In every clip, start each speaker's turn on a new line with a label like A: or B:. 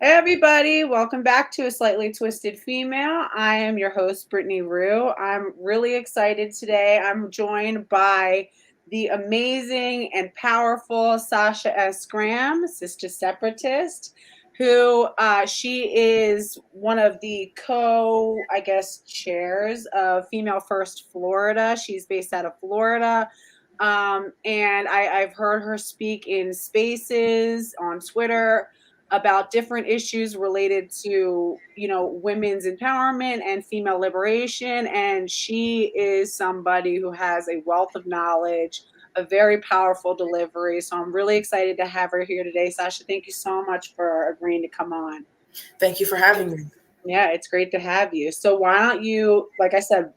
A: Hey everybody, welcome back to A Slightly Twisted Female. I am your host, Brittany Rue. I'm really excited today. I'm joined by the amazing and powerful Sasha S. Sista Separatist, who she is one of the chairs of Female First Florida. She's based out of Florida. And I've heard her speak in spaces on Twitter about different issues related to, women's empowerment and female liberation. And she is somebody who has a wealth of knowledge, a very powerful delivery. So I'm really excited to have her here today. Sasha, thank you so much for agreeing to come on.
B: Thank you for having me.
A: Yeah, it's great to have you. So why don't you, like I said,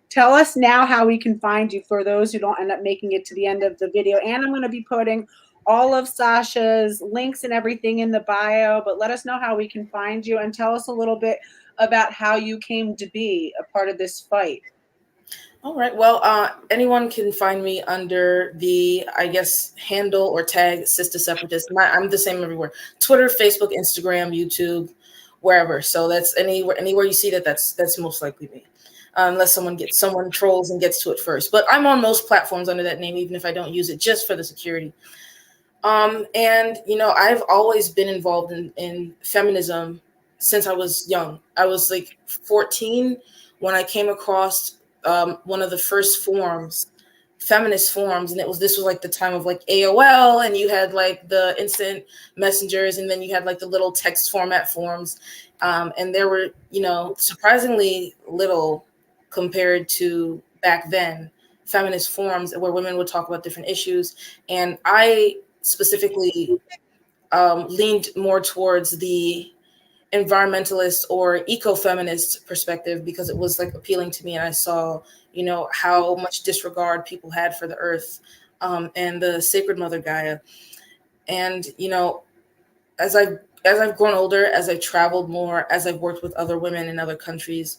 A: tell us now how we can find you for those who don't end up making it to the end of the video. And I'm going to be putting all of Sasha's links and everything in the bio, but let us know how we can find you and tell us a little bit about how you came to be a part of this fight.
B: All right. Well, anyone can find me under the, handle or tag Sista Separatist. I'm the same everywhere: Twitter, Facebook, Instagram, YouTube, wherever. So that's anywhere you see that's most likely me, unless someone trolls and gets to it first. But I'm on most platforms under that name, even if I don't use it, just for the security. And I've always been involved in feminism since I was young. I was like 14 when I came across one of the first feminist forums, and this was like the time of like AOL, and you had like the instant messengers, and then you had like the little text format forums, and there were surprisingly little compared to back then feminist forums where women would talk about different issues, and I specifically leaned more towards the environmentalist or eco-feminist perspective because it was like appealing to me, and I saw how much disregard people had for the earth and the sacred mother Gaia. And as I've grown older, as I've traveled more, as I've worked with other women in other countries,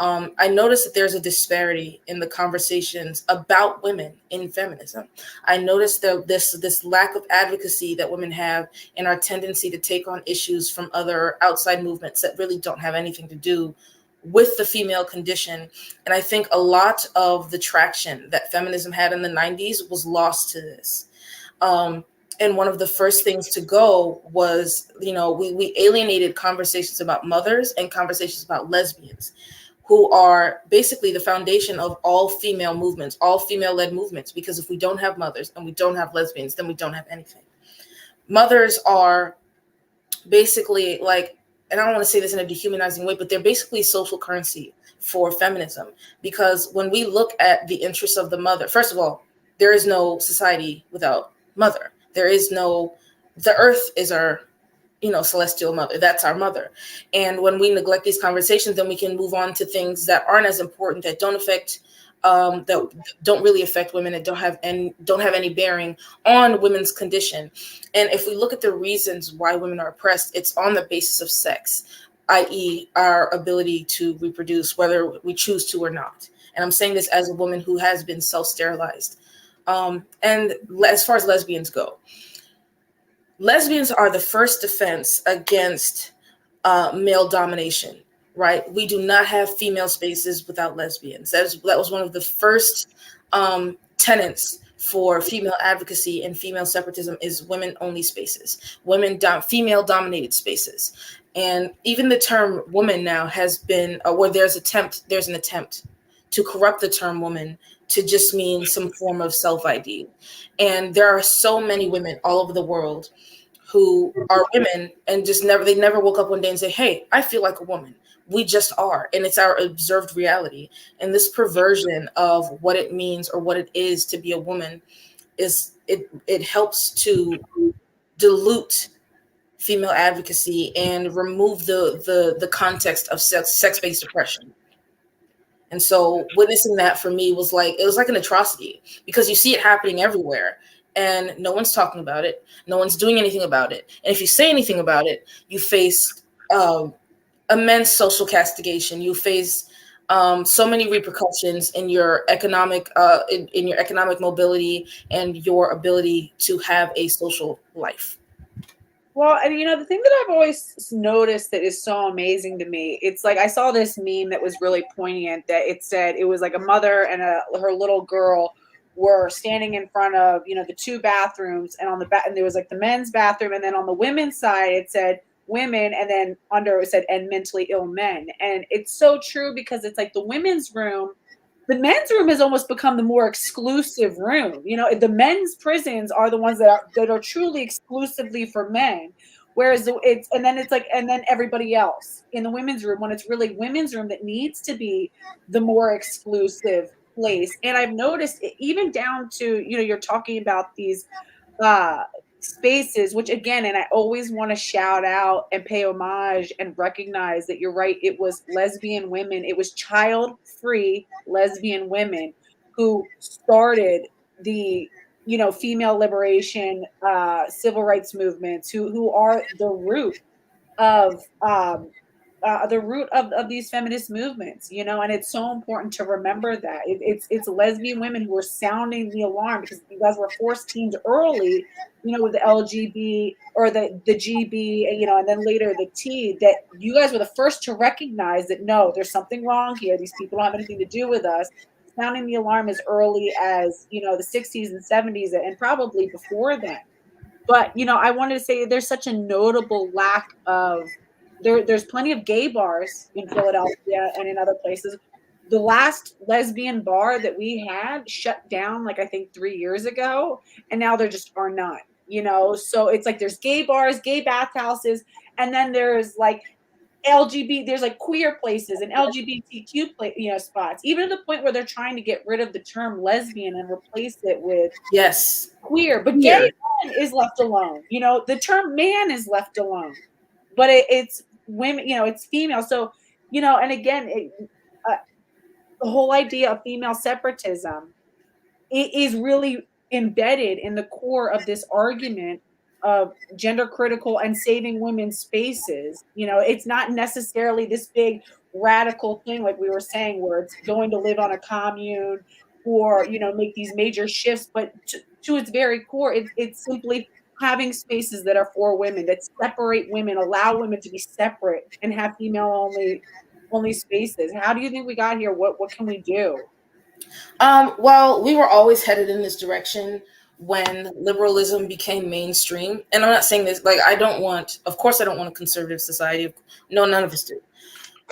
B: I noticed that there's a disparity in the conversations about women in feminism. I noticed that this lack of advocacy that women have, and our tendency to take on issues from other outside movements that really don't have anything to do with the female condition. And I think a lot of the traction that feminism had in the 90s was lost to this. And one of the first things to go was, we alienated conversations about mothers and conversations about lesbians, who are basically the foundation of all female movements, all female-led movements, because if we don't have mothers and we don't have lesbians, then we don't have anything. Mothers are basically like, and I don't want to say this in a dehumanizing way, but they're basically social currency for feminism, because when we look at the interests of the mother, first of all, there is no society without mother. The earth is our celestial mother. That's our mother. And when we neglect these conversations, then we can move on to things that aren't as important, that don't really affect women, that don't have any bearing on women's condition. And if we look at the reasons why women are oppressed, it's on the basis of sex, i.e. our ability to reproduce, whether we choose to or not. And I'm saying this as a woman who has been self-sterilized. And as far as lesbians go, lesbians are the first defense against male domination, right? We do not have female spaces without lesbians. That was one of the first tenets for female advocacy and female separatism is women-only spaces, female-dominated spaces. And even the term woman now has been, where there's an attempt to corrupt the term woman to just mean some form of self-ID. And there are so many women all over the world who are women and they never woke up one day and say, hey, I feel like a woman. We just are. And it's our observed reality. And this perversion of what it means or what it is to be a woman it helps to dilute female advocacy and remove the context of sex-based oppression. And so witnessing that for me was like an atrocity, because you see it happening everywhere and no one's talking about it. No one's doing anything about it. And if you say anything about it, you face immense social castigation. You face so many repercussions in your economic mobility and your ability to have a social life.
A: Well, and the thing that I've always noticed that is so amazing to me, it's like I saw this meme that was really poignant that it said it was like a mother and her little girl were standing in front of, the two bathrooms, and on the back and there was like the men's bathroom, and then on the women's side it said women, and then under it said and mentally ill men. And it's so true because it's like the men's room has almost become the more exclusive room. The men's prisons are the ones that are truly exclusively for men. Whereas and then everybody else in the women's room, when it's really women's room that needs to be the more exclusive place. And I've noticed even down to, you're talking about these uh spaces, which again, and I always want to shout out and pay homage and recognize that you're right, it was lesbian women, it was child free lesbian women who started the female liberation, civil rights movements, who are of the root of these feminist movements, and it's so important to remember that it's lesbian women who are sounding the alarm, because you guys were forced teens early, with the LGB or the GB, and then later the T, that you guys were the first to recognize that no, there's something wrong here. These people don't have anything to do with us. Sounding the alarm as early as the 60s and 70s, and probably before then. But I wanted to say there's such a notable lack of there's plenty of gay bars in Philadelphia and in other places. The last lesbian bar that we had shut down, like I think 3 years ago, and now there just are none. So it's like there's gay bars, gay bathhouses, and then there's like there's like queer places and LGBTQ spots, even to the point where they're trying to get rid of the term lesbian and replace it with
B: yes,
A: queer. But gay man is left alone. The term man is left alone, but it's women. It's female. So and again, the whole idea of female separatism is really embedded in the core of this argument of gender critical and saving women's spaces. It's not necessarily this big radical thing like we were saying, where it's going to live on a commune or make these major shifts, but to its very core, it's simply having spaces that are for women, that separate women, allow women to be separate, and have female only spaces. How do you think we got here? What can we do?
B: Well, we were always headed in this direction when liberalism became mainstream. And I'm not saying this, like, of course I don't want a conservative society. No, none of us do.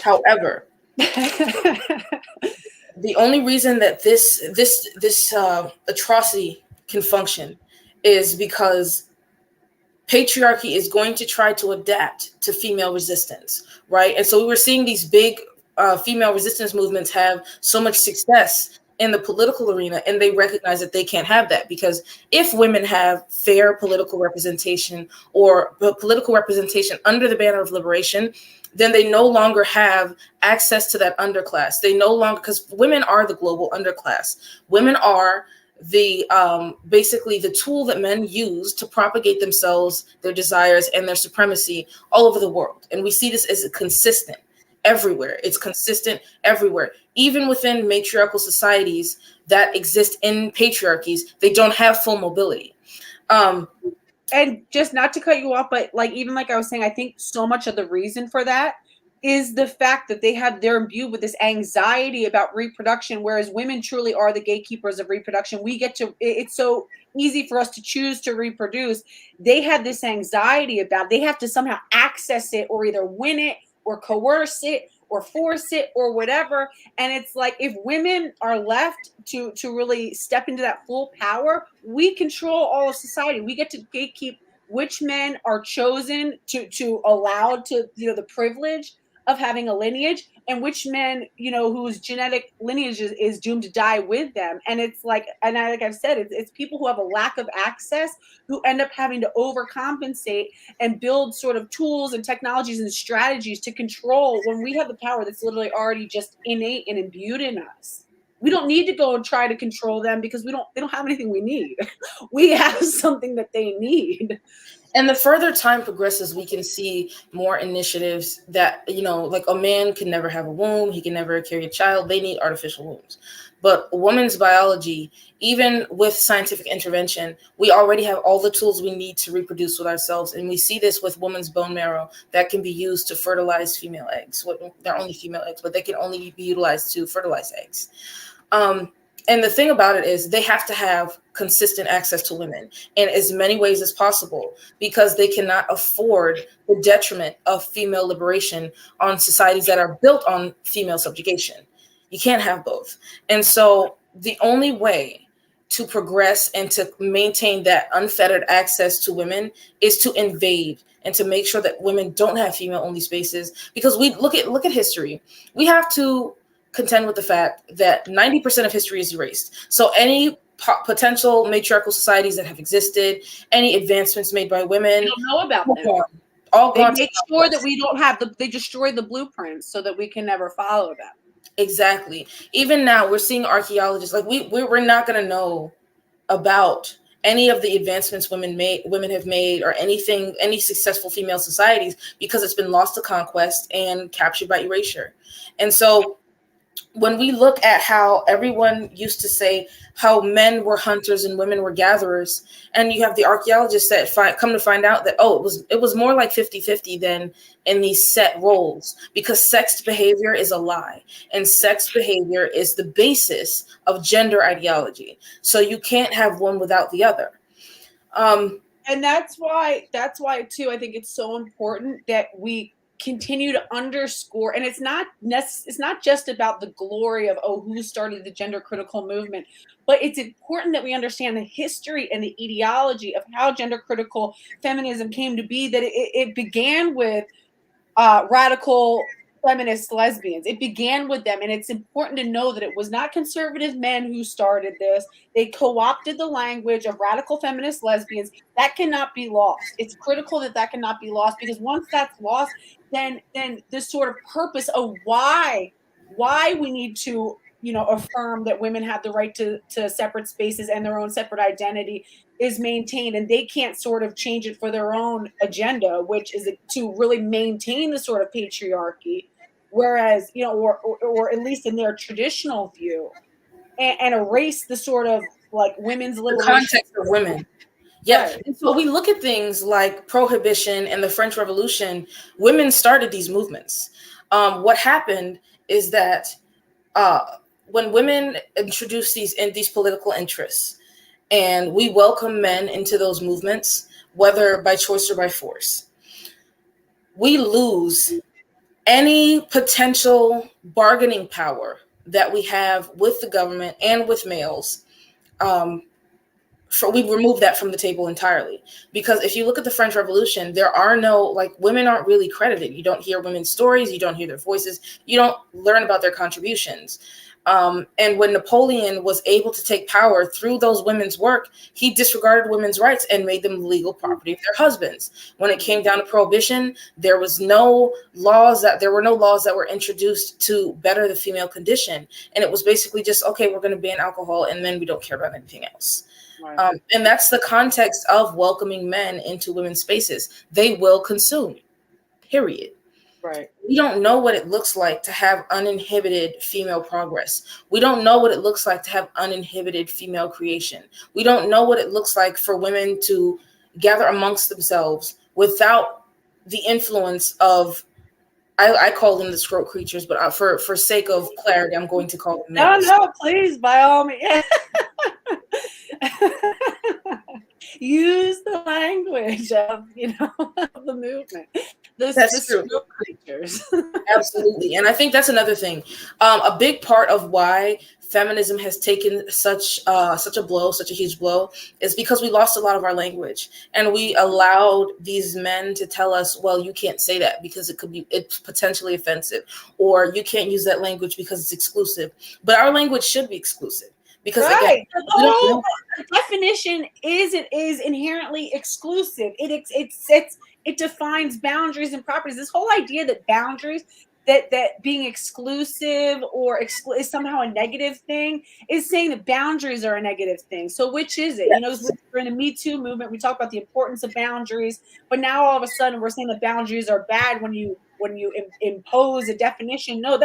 B: However, the only reason that this atrocity can function is because patriarchy is going to try to adapt to female resistance, right? And so we were seeing these big female resistance movements have so much success in the political arena, and they recognize that they can't have that, because if women have fair political representation or political representation under the banner of liberation, then they no longer have access to that underclass. They no longer, because women are the global underclass. Women are the basically the tool that men use to propagate themselves, their desires, and their supremacy all over the world. And we see this as consistent everywhere. It's consistent everywhere. Even within matriarchal societies that exist in patriarchies, they don't have full mobility.
A: And just not to cut you off, but even like I was saying, I think so much of the reason for that is the fact that they're imbued with this anxiety about reproduction, whereas women truly are the gatekeepers of reproduction. It's so easy for us to choose to reproduce. They have this anxiety about, they have to somehow access it, or either win it or coerce it or force it or whatever. And it's like, if women are left to really step into that full power, we control all of society. We get to gatekeep which men are chosen to allow to, the privilege of having a lineage, and which men, whose genetic lineage is doomed to die with them. And it's like, like I've said, it's people who have a lack of access who end up having to overcompensate and build sort of tools and technologies and strategies to control, when we have the power that's literally already just innate and imbued in us. We don't need to go and try to control them, because they don't have anything we need. We have something that they need.
B: And the further time progresses, we can see more initiatives that, like a man can never have a womb. He can never carry a child. They need artificial wombs. But women's biology, even with scientific intervention, we already have all the tools we need to reproduce with ourselves. And we see this with women's bone marrow that can be used to fertilize female eggs. Well, they're only female eggs, but they can only be utilized to fertilize eggs. And the thing about it is they have to have consistent access to women in as many ways as possible, because they cannot afford the detriment of female liberation on societies that are built on female subjugation. You can't have both. And so the only way to progress and to maintain that unfettered access to women is to invade and to make sure that women don't have female only spaces. Because we look at history, we have to contend with the fact that 90% of history is erased. So any potential matriarchal societies that have existed, any advancements made by women,
A: we don't know about them.
B: All
A: they
B: gone.
A: make sure that we don't have they destroy the blueprints so that we can never follow them.
B: Exactly. Even now we're seeing archaeologists, like we're not going to know about any of the advancements women have made, or anything, any successful female societies, because it's been lost to conquest and captured by erasure. And so when we look at how everyone used to say how men were hunters and women were gatherers, and you have the archaeologists that come to find out that, it was more like 50-50 than in these set roles, because sex behavior is a lie, and sex behavior is the basis of gender ideology. So you can't have one without the other.
A: And that's why too, I think it's so important that we continue to underscore, and it's not just about the glory of who started the gender critical movement, but it's important that we understand the history and the ideology of how gender critical feminism came to be. That it began with radical feminist lesbians. It began with them, and it's important to know that it was not conservative men who started this. They co-opted the language of radical feminist lesbians. That cannot be lost. It's critical that cannot be lost, because once that's lost, then this sort of purpose of why we need to affirm that women have the right to separate spaces and their own separate identity is maintained, and they can't sort of change it for their own agenda, which is to really maintain the sort of patriarchy, whereas or at least in their traditional view, and erase the sort of like women's liberation,
B: the context of women. Yeah. Right. And so we look at things like prohibition and the French Revolution. Women started these movements. What happened is that when women introduced these political interests, and we welcome men into those movements, whether by choice or by force, we lose any potential bargaining power that we have with the government and with males. We remove that from the table entirely, because if you look at the French Revolution, there are women aren't really credited. You don't hear women's stories, you don't hear their voices, you don't learn about their contributions. And when Napoleon was able to take power through those women's work, he disregarded women's rights and made them legal property of their husbands. When it came down to prohibition, there were no laws that were introduced to better the female condition. And it was basically just, okay, we're going to ban alcohol, and then we don't care about anything else. Right. And that's the context of welcoming men into women's spaces. They will consume, period.
A: Right.
B: We don't know what it looks like to have uninhibited female progress. We don't know what it looks like to have uninhibited female creation. We don't know what it looks like for women to gather amongst themselves without the influence of, I call them the scrote creatures, but for sake of clarity, I'm going to call them males.
A: No, please, by all means. Use the language of the movement.
B: That's true.
A: Creatures.
B: Absolutely. And I think that's another thing. A big part of why feminism has taken such a huge blow is because we lost a lot of our language, and we allowed these men to tell us, well, you can't say that because it's potentially offensive, or you can't use that language because it's exclusive. But our language should be exclusive. Because
A: right. Again, the whole definition is inherently exclusive. It defines boundaries and properties. This whole idea that boundaries, that being exclusive or is somehow a negative thing, is saying that boundaries are a negative thing. So which is it? Yes. We're in a Me Too movement. We talk about the importance of boundaries, but now all of a sudden we're saying that boundaries are bad when you impose a definition. No,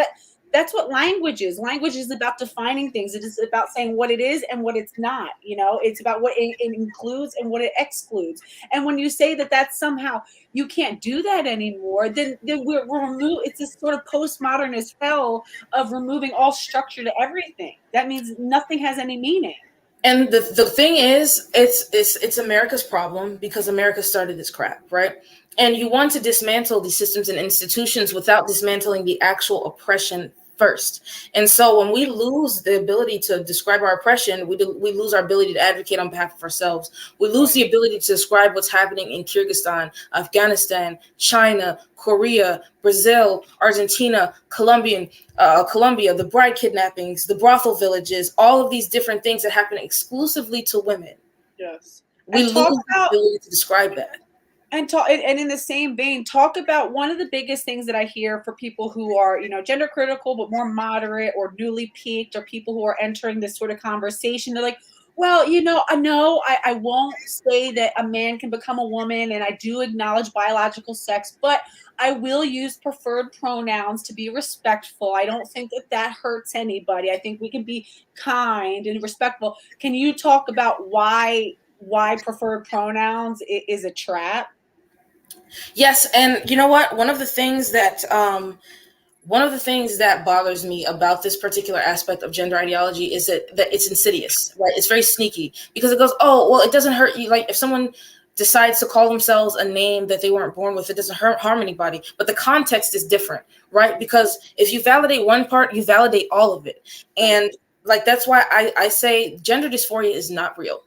A: that's what language is. Language is about defining things. It is about saying what it is and what it's not. It's about what it includes and what it excludes. And when you say that that's somehow you can't do that anymore, then we're it's this sort of postmodernist hell of removing all structure to everything. That means nothing has any meaning.
B: And the thing is, it's America's problem because America started this crap, right? And you want to dismantle these systems and institutions without dismantling the actual oppression first. And so when we lose the ability to describe our oppression, we lose our ability to advocate on behalf of ourselves. We lose the ability to describe what's happening in Kyrgyzstan, Afghanistan, China, Korea, Brazil, Argentina, Colombia, the bride kidnappings, the brothel villages, all of these different things that happen exclusively to women.
A: Yes.
B: We lose the ability to describe that.
A: And in the same vein, talk about one of the biggest things that I hear for people who are, gender critical, but more moderate or newly peaked, or people who are entering this sort of conversation. They're like, well, I won't say that a man can become a woman, and I do acknowledge biological sex, but I will use preferred pronouns to be respectful. I don't think that hurts anybody. I think we can be kind and respectful. Can you talk about why preferred pronouns is a trap?
B: Yes, and you know what? One of the things that bothers me about this particular aspect of gender ideology is that it's insidious, right? It's very sneaky because it goes, oh, well, it doesn't hurt you. Like if someone decides to call themselves a name that they weren't born with, it doesn't harm anybody. But the context is different, right? Because if you validate one part, you validate all of it. And like that's why I say gender dysphoria is not real.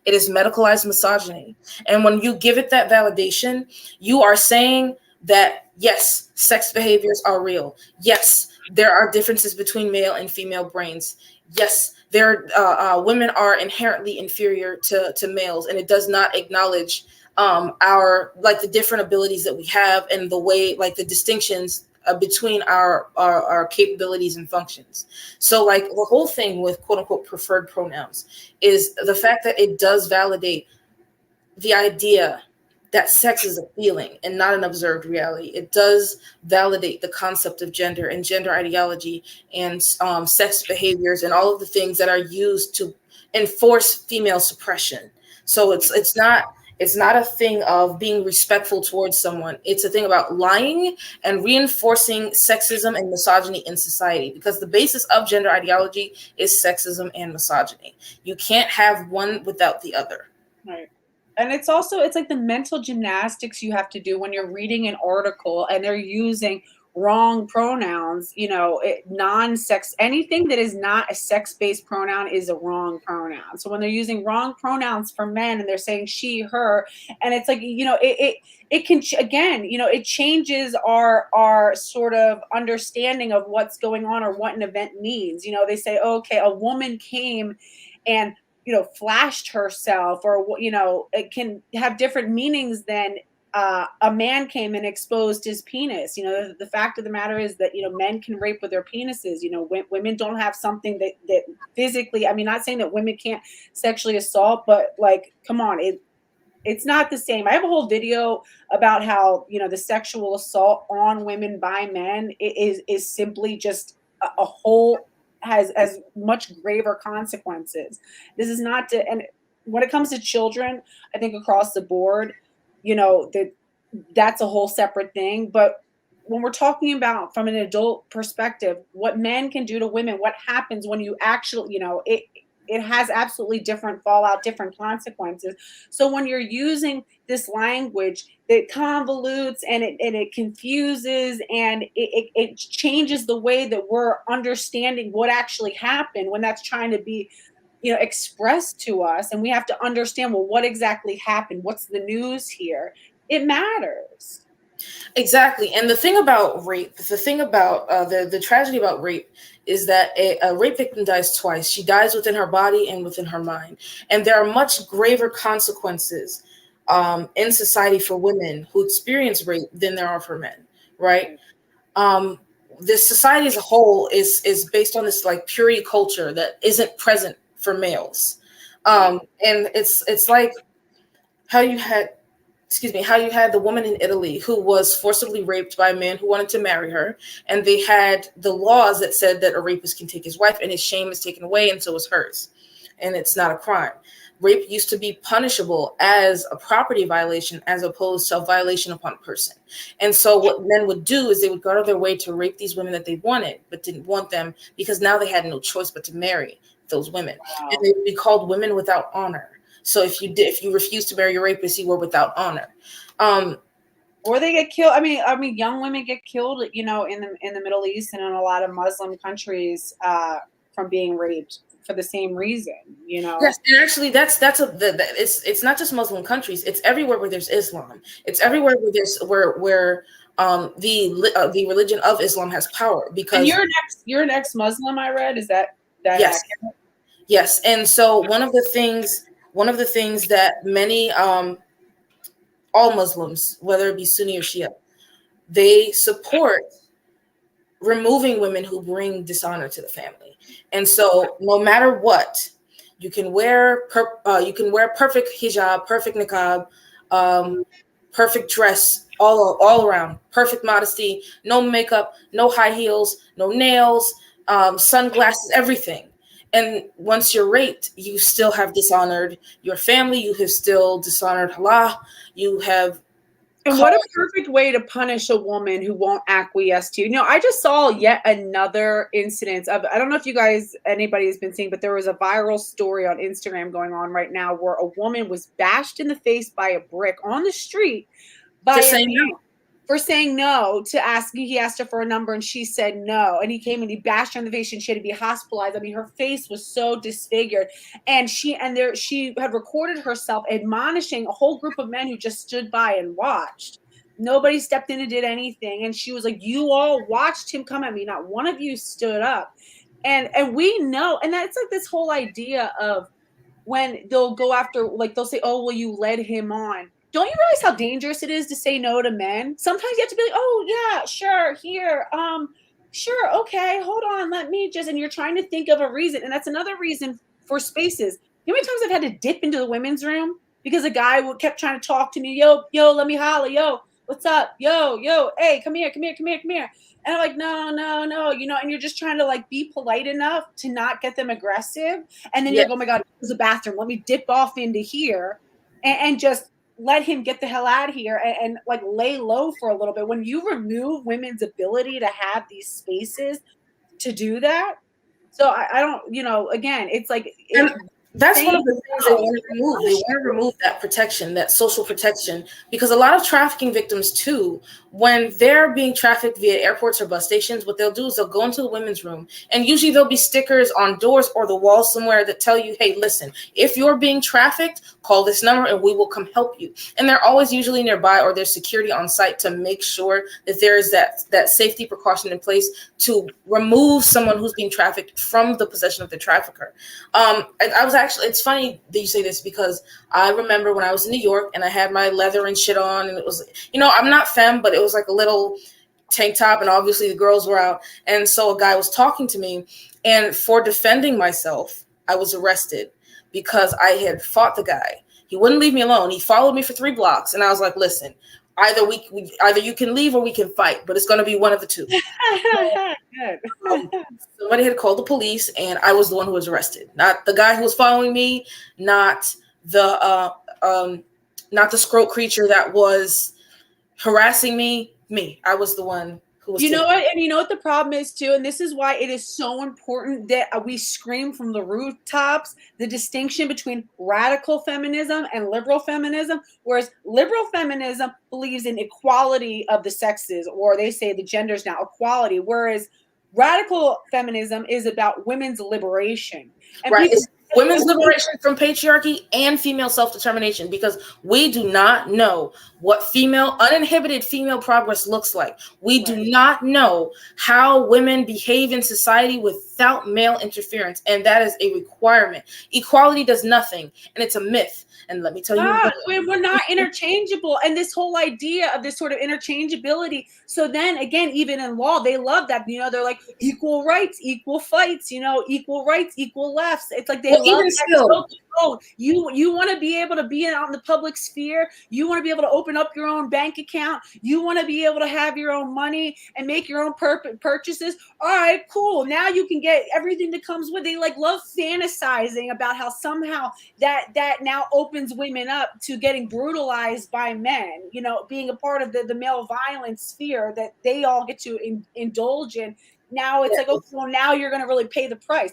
B: It is medicalized misogyny. And when you give it that validation, you are saying that, yes, sex behaviors are real. Yes, there are differences between male and female brains. Yes, women are inherently inferior to males, and it does not acknowledge our the different abilities that we have and the way the distinctions between our capabilities and functions. So the whole thing with quote unquote preferred pronouns is the fact that it does validate the idea that sex is a feeling and not an observed reality. It does validate the concept of gender and gender ideology and sex behaviors and all of the things that are used to enforce female suppression. So it's not a thing of being respectful towards someone. It's a thing about lying and reinforcing sexism and misogyny in society, because the basis of gender ideology is sexism and misogyny. You can't have one without the other.
A: Right. And it's like the mental gymnastics you have to do when you're reading an article and they're using wrong pronouns, non-sex, anything that is not a sex-based pronoun is a wrong pronoun. So when they're using wrong pronouns for men and they're saying she, her, and it's like, it can, again, it changes our sort of understanding of what's going on or what an event means. They say, okay, a woman came and flashed herself, or it can have different meanings than a man came and exposed his penis. The fact of the matter is that men can rape with their penises. Women don't have something that physically. I mean, not saying that women can't sexually assault, but come on, it's not the same. I have a whole video about how the sexual assault on women by men is simply just a whole has as much graver consequences. This is not to, and when it comes to children, I think across the board, that's a whole separate thing. But when we're talking about from an adult perspective, what men can do to women, what happens when you actually, it has absolutely different fallout, different consequences. So when you're using this language that convolutes and it confuses and it changes the way that we're understanding what actually happened when that's trying to be, expressed to us, and we have to understand, well, what exactly happened? What's the news here? It matters.
B: Exactly. And the thing about rape, the tragedy about rape is that a rape victim dies twice. She dies within her body and within her mind. And there are much graver consequences in society for women who experience rape than there are for men, right? This society as a whole is based on this purity culture that isn't present for males. And it's like how you had how you had the woman in Italy who was forcibly raped by a man who wanted to marry her, and they had the laws that said that a rapist can take his wife and his shame is taken away and so is hers, and it's not a crime. Rape used to be punishable as a property violation as opposed to a violation upon a person. And so what men would do is they would go out of their way to rape these women that they wanted but didn't want them, because now they had no choice but to marry those women.
A: Wow.
B: And they would be called women without honor. So if you refuse to marry your rapist, you were without honor.
A: Or they get killed. I mean, young women get killed, in the Middle East and in a lot of Muslim countries from being raped for the same reason,
B: Yes, and actually, it's not just Muslim countries. It's everywhere where there's Islam. It's everywhere where there's where the religion of Islam has power. Because
A: and you're an ex-Muslim, I read. Is that
B: yes,
A: accurate?
B: Yes, and so one of the things that many all Muslims, whether it be Sunni or Shia, they support removing women who bring dishonor to the family. And so no matter what, you can wear perfect hijab, perfect niqab, perfect dress, all around, perfect modesty, no makeup, no high heels, no nails, sunglasses, everything. And once you're raped, you still have dishonored your family. You have still dishonored Allah. You have.
A: And what a perfect way to punish a woman who won't acquiesce to you. I just saw yet another incident of, I don't know if anybody has been seeing, but there was a viral story on Instagram going on right now where a woman was bashed in the face by a brick on the street by a man for saying no to asking. He asked her for a number and she said no. And he came and he bashed her in the face and she had to be hospitalized. I mean, her face was so disfigured. And she had recorded herself admonishing a whole group of men who just stood by and watched. Nobody stepped in and did anything. And she was like, you all watched him come at me. Not one of you stood up. And we know, and that's like this whole idea of when they'll go after, like they'll say, oh, well, you led him on. Don't you realize how dangerous it is to say no to men? Sometimes you have to be like, oh, yeah, sure, here, sure, okay, hold on, let me just, and you're trying to think of a reason. And that's another reason for spaces. You know how many times I've had to dip into the women's room because a guy kept trying to talk to me, yo, let me holler, yo, what's up, yo, hey, come here. And I'm like, no, and you're just trying to like be polite enough to not get them aggressive. And then you're like, oh my God, there's a bathroom. Let me dip off into here and just let him get the hell out of here and like lay low for a little bit. When you remove women's ability to have these spaces to do that. So I don't, again, it's like,
B: that's one of the things they want to remove. They want to remove that protection, that social protection, because a lot of trafficking victims too, when they're being trafficked via airports or bus stations, what they'll do is they'll go into the women's room, and usually there'll be stickers on doors or the walls somewhere that tell you, hey, listen, if you're being trafficked, call this number and we will come help you. And they're always usually nearby, or there's security on site to make sure that there is that safety precaution in place to remove someone who's being trafficked from the possession of the trafficker. It's funny that you say this, because I remember when I was in New York and I had my leather and shit on, and it was, I'm not femme, but it was like a little tank top, and obviously the girls were out. And so a guy was talking to me, and for defending myself, I was arrested because I had fought the guy. He wouldn't leave me alone. He followed me for 3 blocks, and I was like, listen, either you can leave or we can fight, but it's going to be one of the two. Somebody had called the police, and I was the one who was arrested, not the guy who was following me, not the scrote creature that was harassing me. I was the one who was.
A: You know what? And you know what the problem is too? And this is why it is so important that we scream from the rooftops the distinction between radical feminism and liberal feminism. Whereas liberal feminism believes in equality of the sexes, or they say the genders now, equality. Whereas radical feminism is about women's liberation. And
B: right. It's women's liberation from patriarchy and female self-determination, because we do not know what uninhibited female progress looks like. We do not know how women behave in society without male interference, and that is a requirement. Equality does nothing, and it's a myth. And let me tell you,
A: we're not interchangeable. And this whole idea of this sort of interchangeability. So then again, even in law, they love that, they're like equal rights, equal fights, equal rights, equal lefts. It's like they love that. own. You want to be able to be out in the public sphere. You want to be able to open up your own bank account. You want to be able to have your own money and make your own purchases. All right, cool. Now you can get everything that comes with it. They like love fantasizing about how somehow that now opens women up to getting brutalized by men, you know, being a part of the male violence sphere that they all get to indulge in. Now it's like, okay, well, now you're going to really pay the price.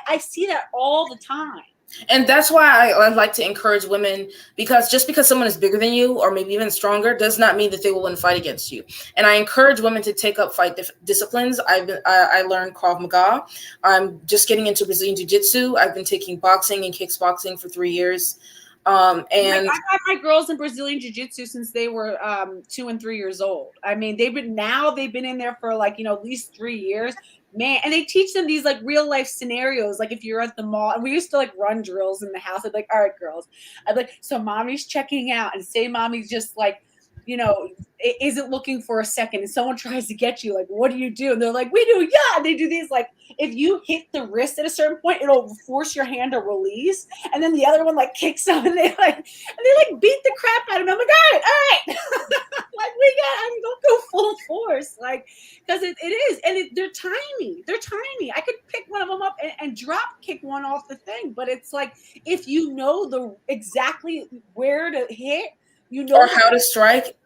A: I see that all the time.
B: And that's why I like to encourage women, because just because someone is bigger than you or maybe even stronger does not mean that they will win a fight against you. And I encourage women to take up fight disciplines. I learned Krav Maga. I'm just getting into Brazilian Jiu-Jitsu. I've been taking boxing and kickboxing for 3 years. And
A: I got my girls in Brazilian Jiu-Jitsu since they were 2 and 3 years old. I mean, they've been in there for like, you know, at least 3 years. Man, and they teach them these like real life scenarios. Like if you're at the mall, and we used to like run drills in the house. I'd be like, all right, girls. I'd be like, so mommy's checking out, and say mommy's just like, you know, isn't looking for a second, and someone tries to get you, like, what do you do? And they're like, we do, yeah. And they do these, like, if you hit the wrist at a certain point, it'll force your hand to release, and then the other one like kicks them, and they beat the crap out of them. I'm like, all right, like don't go full force, like, because it is, and they're tiny. I could pick one of them up and drop kick one off the thing, but it's like if you know exactly where to hit. You know,
B: or how to strike.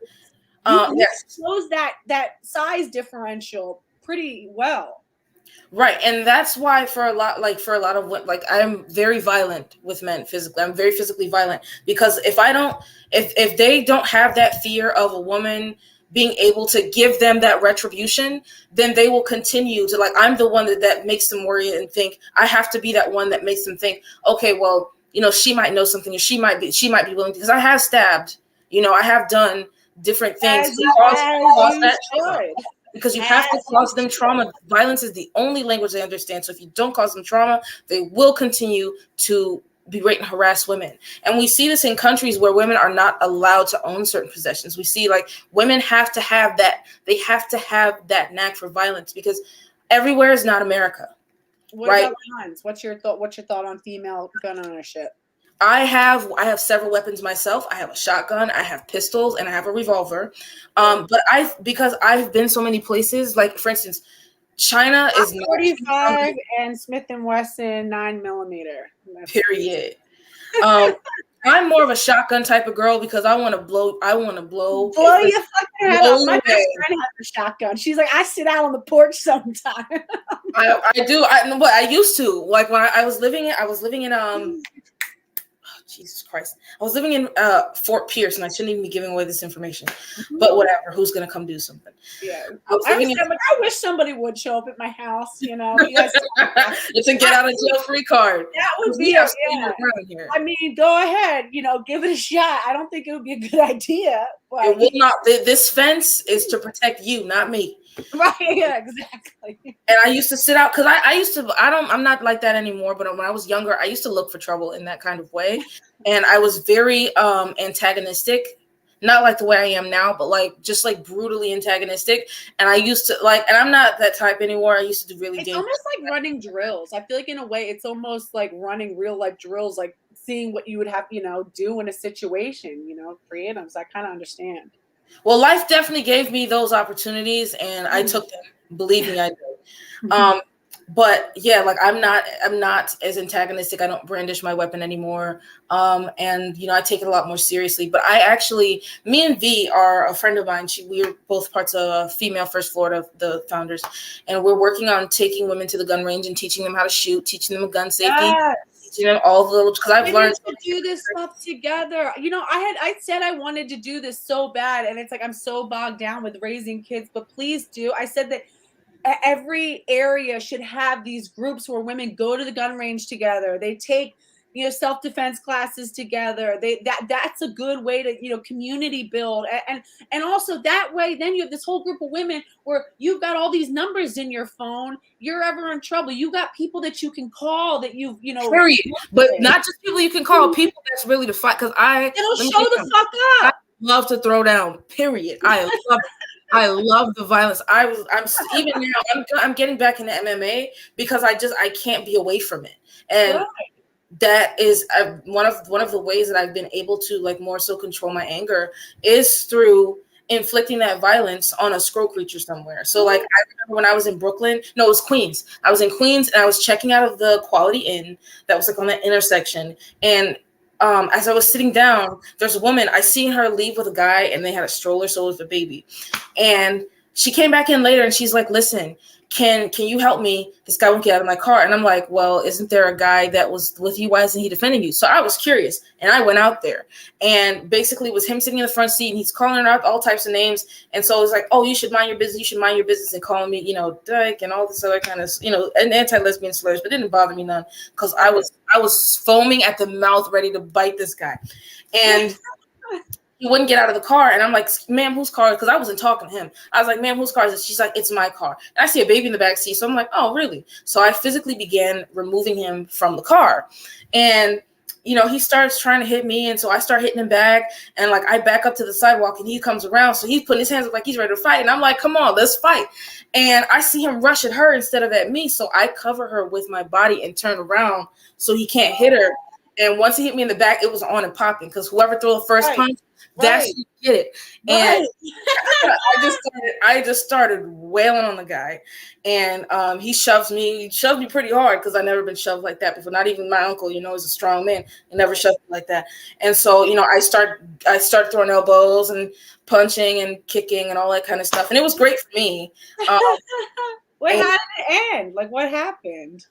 A: Yes, shows that size differential pretty well.
B: Right, and that's why for a lot of like, I'm very violent with men physically. I'm very physically violent because if they don't have that fear of a woman being able to give them that retribution, then they will continue to, like, I'm the one that makes them worry and think. I have to be that one that makes them think, okay, well, you know, she might know something, or she might be willing to, because I have stabbed. You know, I have done different things to cause that trauma, because you have to cause them trauma. Violence is the only language they understand. So if you don't cause them trauma, they will continue to berate and harass women. And we see this in countries where women are not allowed to own certain possessions. We see like women have to have that. They have to have that knack for violence, because everywhere is not America.
A: What about guns? What's your thought on female gun ownership?
B: I have several weapons myself. I have a shotgun, I have pistols, and I have a revolver. But because I've been so many places, like for instance, China is
A: 45 and Smith and Wesson 9mm.
B: Period. I'm more of a shotgun type of girl because I want to blow your fucking
A: head off. My best friend has a shotgun. She's like, I sit out on the porch sometimes.
B: I do. I used to, like, when I was living in Jesus Christ. I was living in Fort Pierce, and I shouldn't even be giving away this information. But whatever, who's going to come do something?
A: Yeah. I wish somebody would show up at my house, you know.
B: It's a get out of jail free card.
A: That would be here. I mean, go ahead, you know, give it a shot. I don't think it would be a good idea. But
B: it will not. This fence is to protect you, not me.
A: Right, yeah, exactly.
B: And I used to sit out because I'm not like that anymore, but when I was younger, I used to look for trouble in that kind of way. And I was very antagonistic, not like the way I am now, but like just like brutally antagonistic. And I used to like, and I'm not that type anymore. I used to do really dangerous.
A: It's almost like running drills. I feel like in a way it's almost like running real life drills, like seeing what you would have, you know, do in a situation, you know, create them. So I kind of understand.
B: Well, life definitely gave me those opportunities, and I took them. Believe me, I did. But yeah, like I'm not as antagonistic. I don't brandish my weapon anymore. And you know, I take it a lot more seriously. But me and V are a friend of mine. We're both parts of Female First Florida, the founders, and we're working on taking women to the gun range and teaching them how to shoot, teaching them gun safety. Yes. You know, all the little, because I've learned
A: to do this stuff together. You know, I said I wanted to do this so bad, and it's like I'm so bogged down with raising kids, but please do. I said that every area should have these groups where women go to the gun range together. They take, you know, self-defense classes together. That's a good way to, you know, community build. And also that way, then you have this whole group of women where you've got all these numbers in your phone. You're ever in trouble, you got people that you can call that you know.
B: Period. But not just people you can call, people that's really to fight. Because
A: it'll show the fuck up.
B: I love to throw down. Period. I love the violence. I'm even now. I'm getting back into MMA because I can't be away from it. And that is one of the ways that I've been able to like more so control my anger is through inflicting that violence on a scroll creature somewhere. So like I remember when I was in Brooklyn, no, it was Queens. I was in Queens and I was checking out of the Quality Inn that was like on that intersection. And as I was sitting down, there's a woman, I seen her leave with a guy and they had a stroller, so it was the baby. And she came back in later and she's like, listen, can you help me? This guy won't get out of my car. And I'm like, well, isn't there a guy that was with you? Why isn't he defending you? So I was curious and I went out there, and basically it was him sitting in the front seat and he's calling her out all types of names. And so it's like, oh, you should mind your business. You should mind your business, and calling me, you know, dyke and all this other kind of, you know, and anti-lesbian slurs, but it didn't bother me none because I was foaming at the mouth ready to bite this guy. And he wouldn't get out of the car. And I'm like, ma'am, whose car? Because I wasn't talking to him. I was like, ma'am, whose car is it? She's like, it's my car. And I see a baby in the back seat. So I'm like, oh, really? So I physically began removing him from the car. And, you know, he starts trying to hit me. And so I start hitting him back. And like, I back up to the sidewalk and he comes around. So he's putting his hands up like he's ready to fight. And I'm like, come on, let's fight. And I see him rush at her instead of at me. So I cover her with my body and turn around so he can't hit her. And once he hit me in the back, it was on and popping because whoever threw the first punch, that's you get it. And I just started wailing on the guy, and he shoved me pretty hard because I've never been shoved like that before. Not even my uncle, you know, is a strong man. He never shoved me like that. And so, you know, I start throwing elbows and punching and kicking and all that kind of stuff, and it was great for me.
A: How did it end? Like, what happened?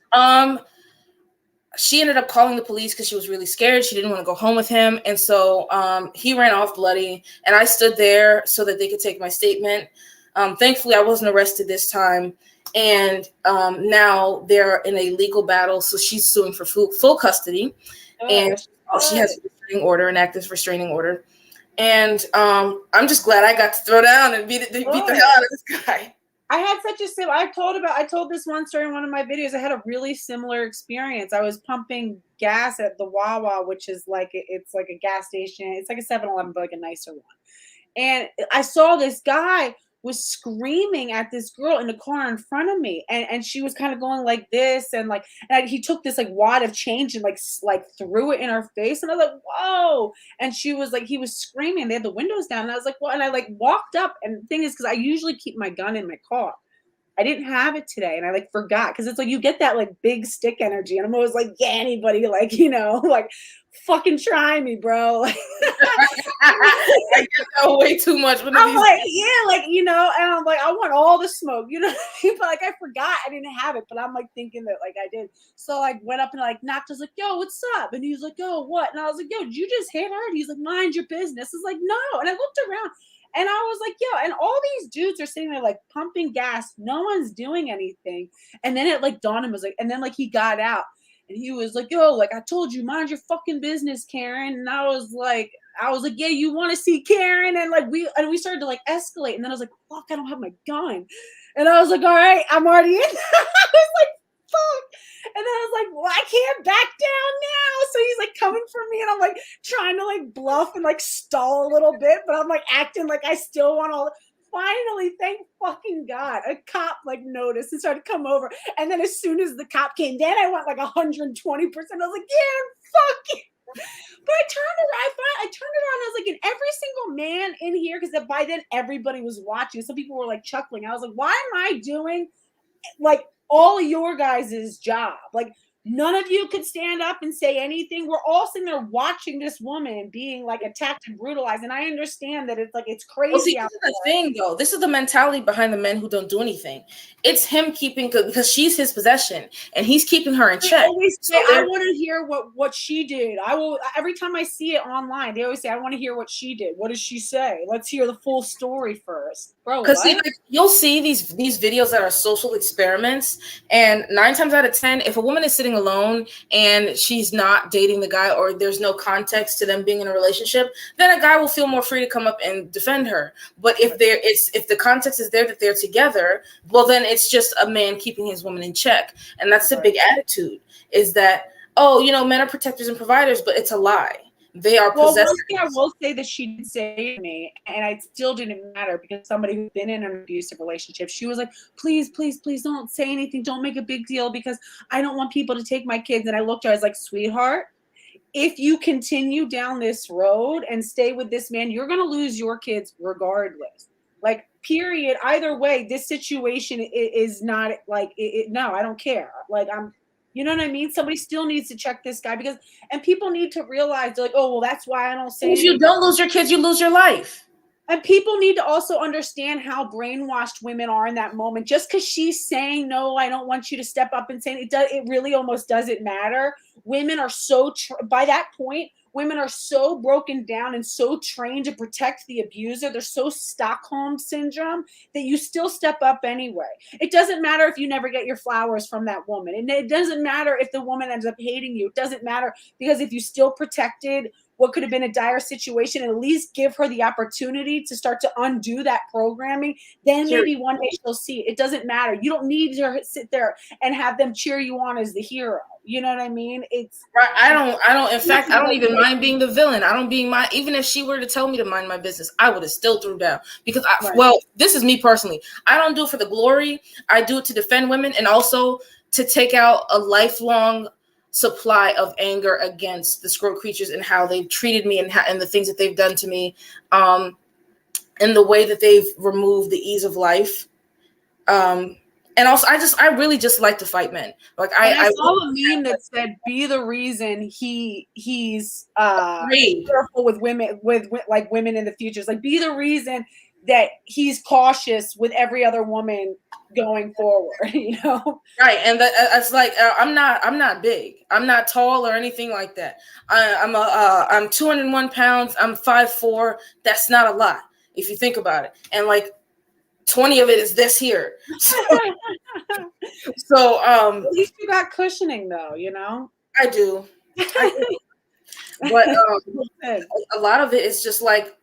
B: She ended up calling the police because she was really scared. She didn't want to go home with him. And so he ran off bloody. And I stood there so that they could take my statement. Thankfully, I wasn't arrested this time. And now they're in a legal battle. So she's suing for full custody. And she has a restraining order, an active restraining order. And I'm just glad I got to throw down and beat the hell out of this guy.
A: I had such a similar, I told this one story in one of my videos. I had a really similar experience. I was pumping gas at the Wawa, which is like, it's like a gas station. It's like a 7-Eleven, but like a nicer one. And I saw this guy was screaming at this girl in the car in front of me. And she was kind of going like this. And like, and he took this like wad of change and like threw it in her face. And I was like, whoa. And she was like, he was screaming. They had the windows down. And I was like, well, and I like walked up. And the thing is, because I usually keep my gun in my car. I didn't have it today, and I like forgot because it's like you get that like big stick energy, and I'm always like, yeah, anybody like, you know, like fucking try me, bro. Like,
B: I get that way too much.
A: I'm like, yeah, like, you know, and I'm like, I want all the smoke, you know, but like I forgot I didn't have it, but I'm like thinking that like I did. So like went up and like knocked. I was like, yo, what's up? And he was like, yo, what? And I was like, yo, did you just hit her? And he's like, mind your business. I was like, no. And I looked around. And I was like, yo, and all these dudes are sitting there like pumping gas. No one's doing anything. And then it like dawned on him, was like, and then like he got out and he was like, yo, like I told you, mind your fucking business, Karen. And I was like, yeah, you want to see Karen? And like we started to like escalate. And then I was like, fuck, I don't have my gun. And I was like, all right, I'm already in. I was like, fuck. And then I was like, well, I can't back down now. So he's like coming for me, and I'm like trying to like bluff and like stall a little bit, but I'm like acting like I still want all. Finally, thank fucking God, a cop like noticed and started to come over. And then as soon as the cop came, then I went like 120%. I was like, yeah, fuck it. But I turned around and I was like, in every single man in here, because by then everybody was watching. Some people were like chuckling. I was like, why am I doing like all of your guys' job? Like none of you could stand up and say anything. We're all sitting there watching this woman being like attacked and brutalized. And I understand that it's like, it's crazy.
B: Well, see, this is the thing though. This is the mentality behind the men who don't do anything. It's him keeping, because she's his possession and he's keeping her in check.
A: Always say, I want to hear what she did. I will, every time I see it online, they always say, I want to hear what she did. What does she say? Let's hear the full story first. Bro, because
B: like, you'll see these videos that are social experiments, and 9 times out of 10, if a woman is sitting alone and she's not dating the guy, or there's no context to them being in a relationship, then a guy will feel more free to come up and defend her. But if the context is there that they're together, well, then it's just a man keeping his woman in check. And that's the big attitude, is that, oh, you know, men are protectors and providers, but it's a lie. They are
A: Well,
B: possessed.
A: one thing I will say that she did say to me, and it still didn't matter because somebody who's been in an abusive relationship, she was like, please, please, please don't say anything. Don't make a big deal because I don't want people to take my kids. And I looked at her, I was like, sweetheart, if you continue down this road and stay with this man, you're going to lose your kids regardless. Like, period. Either way, this situation is not like, no, I don't care. Like, you know what I mean? Somebody still needs to check this guy because, and people need to realize, like, oh, well, that's why I don't say
B: If
A: anything.
B: you don't lose your kids, you lose your life.
A: And people need to also understand how brainwashed women are in that moment. Just because she's saying, no, I don't want you to step up and say it really almost doesn't matter. Women are so, by that point, women are so broken down and so trained to protect the abuser. They're so Stockholm syndrome that you still step up anyway. It doesn't matter if you never get your flowers from that woman. And it doesn't matter if the woman ends up hating you. It doesn't matter because if you still protected what could have been a dire situation and at least give her the opportunity to start to undo that programming, then maybe one day she'll see it. It doesn't matter. You don't need to sit there and have them cheer you on as the hero. You know what I mean? It's
B: right. I don't, in fact, I don't even mind being the villain. I don't being my, even if she were to tell me to mind my business, I would have still threw down because well, this is me personally. I don't do it for the glory. I do it to defend women and also to take out a lifelong supply of anger against the squirrel creatures and how they've treated me and the things that they've done to me, and the way that they've removed the ease of life. And also, I really just like to fight men. Like
A: I saw a meme that said, "Be the reason he's careful with women, with like women in the future. It's like be the reason that he's cautious with every other woman going forward." You know,
B: right? And it's like I'm not big. I'm not tall or anything like that. I'm 201 pounds. I'm 5'4". That's not a lot if you think about it. And like 20 of it is this here. So
A: at least you got cushioning though, you know.
B: I do. But a lot of it is just like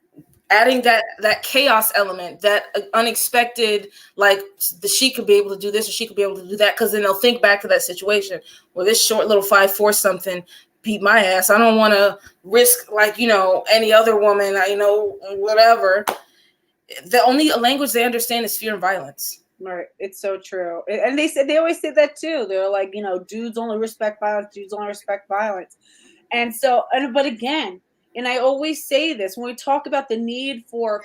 B: adding that chaos element, that unexpected, like she could be able to do this or she could be able to do that, because then they'll think back to that situation where this short little 5'4" something beat my ass. I don't want to risk like, you know, any other woman, you know, whatever. The only language they understand is fear and violence.
A: Right. It's so true. And they always say that too. They're like, you know, dudes only respect violence. Dudes only respect violence. And so, but again, and I always say this when we talk about the need for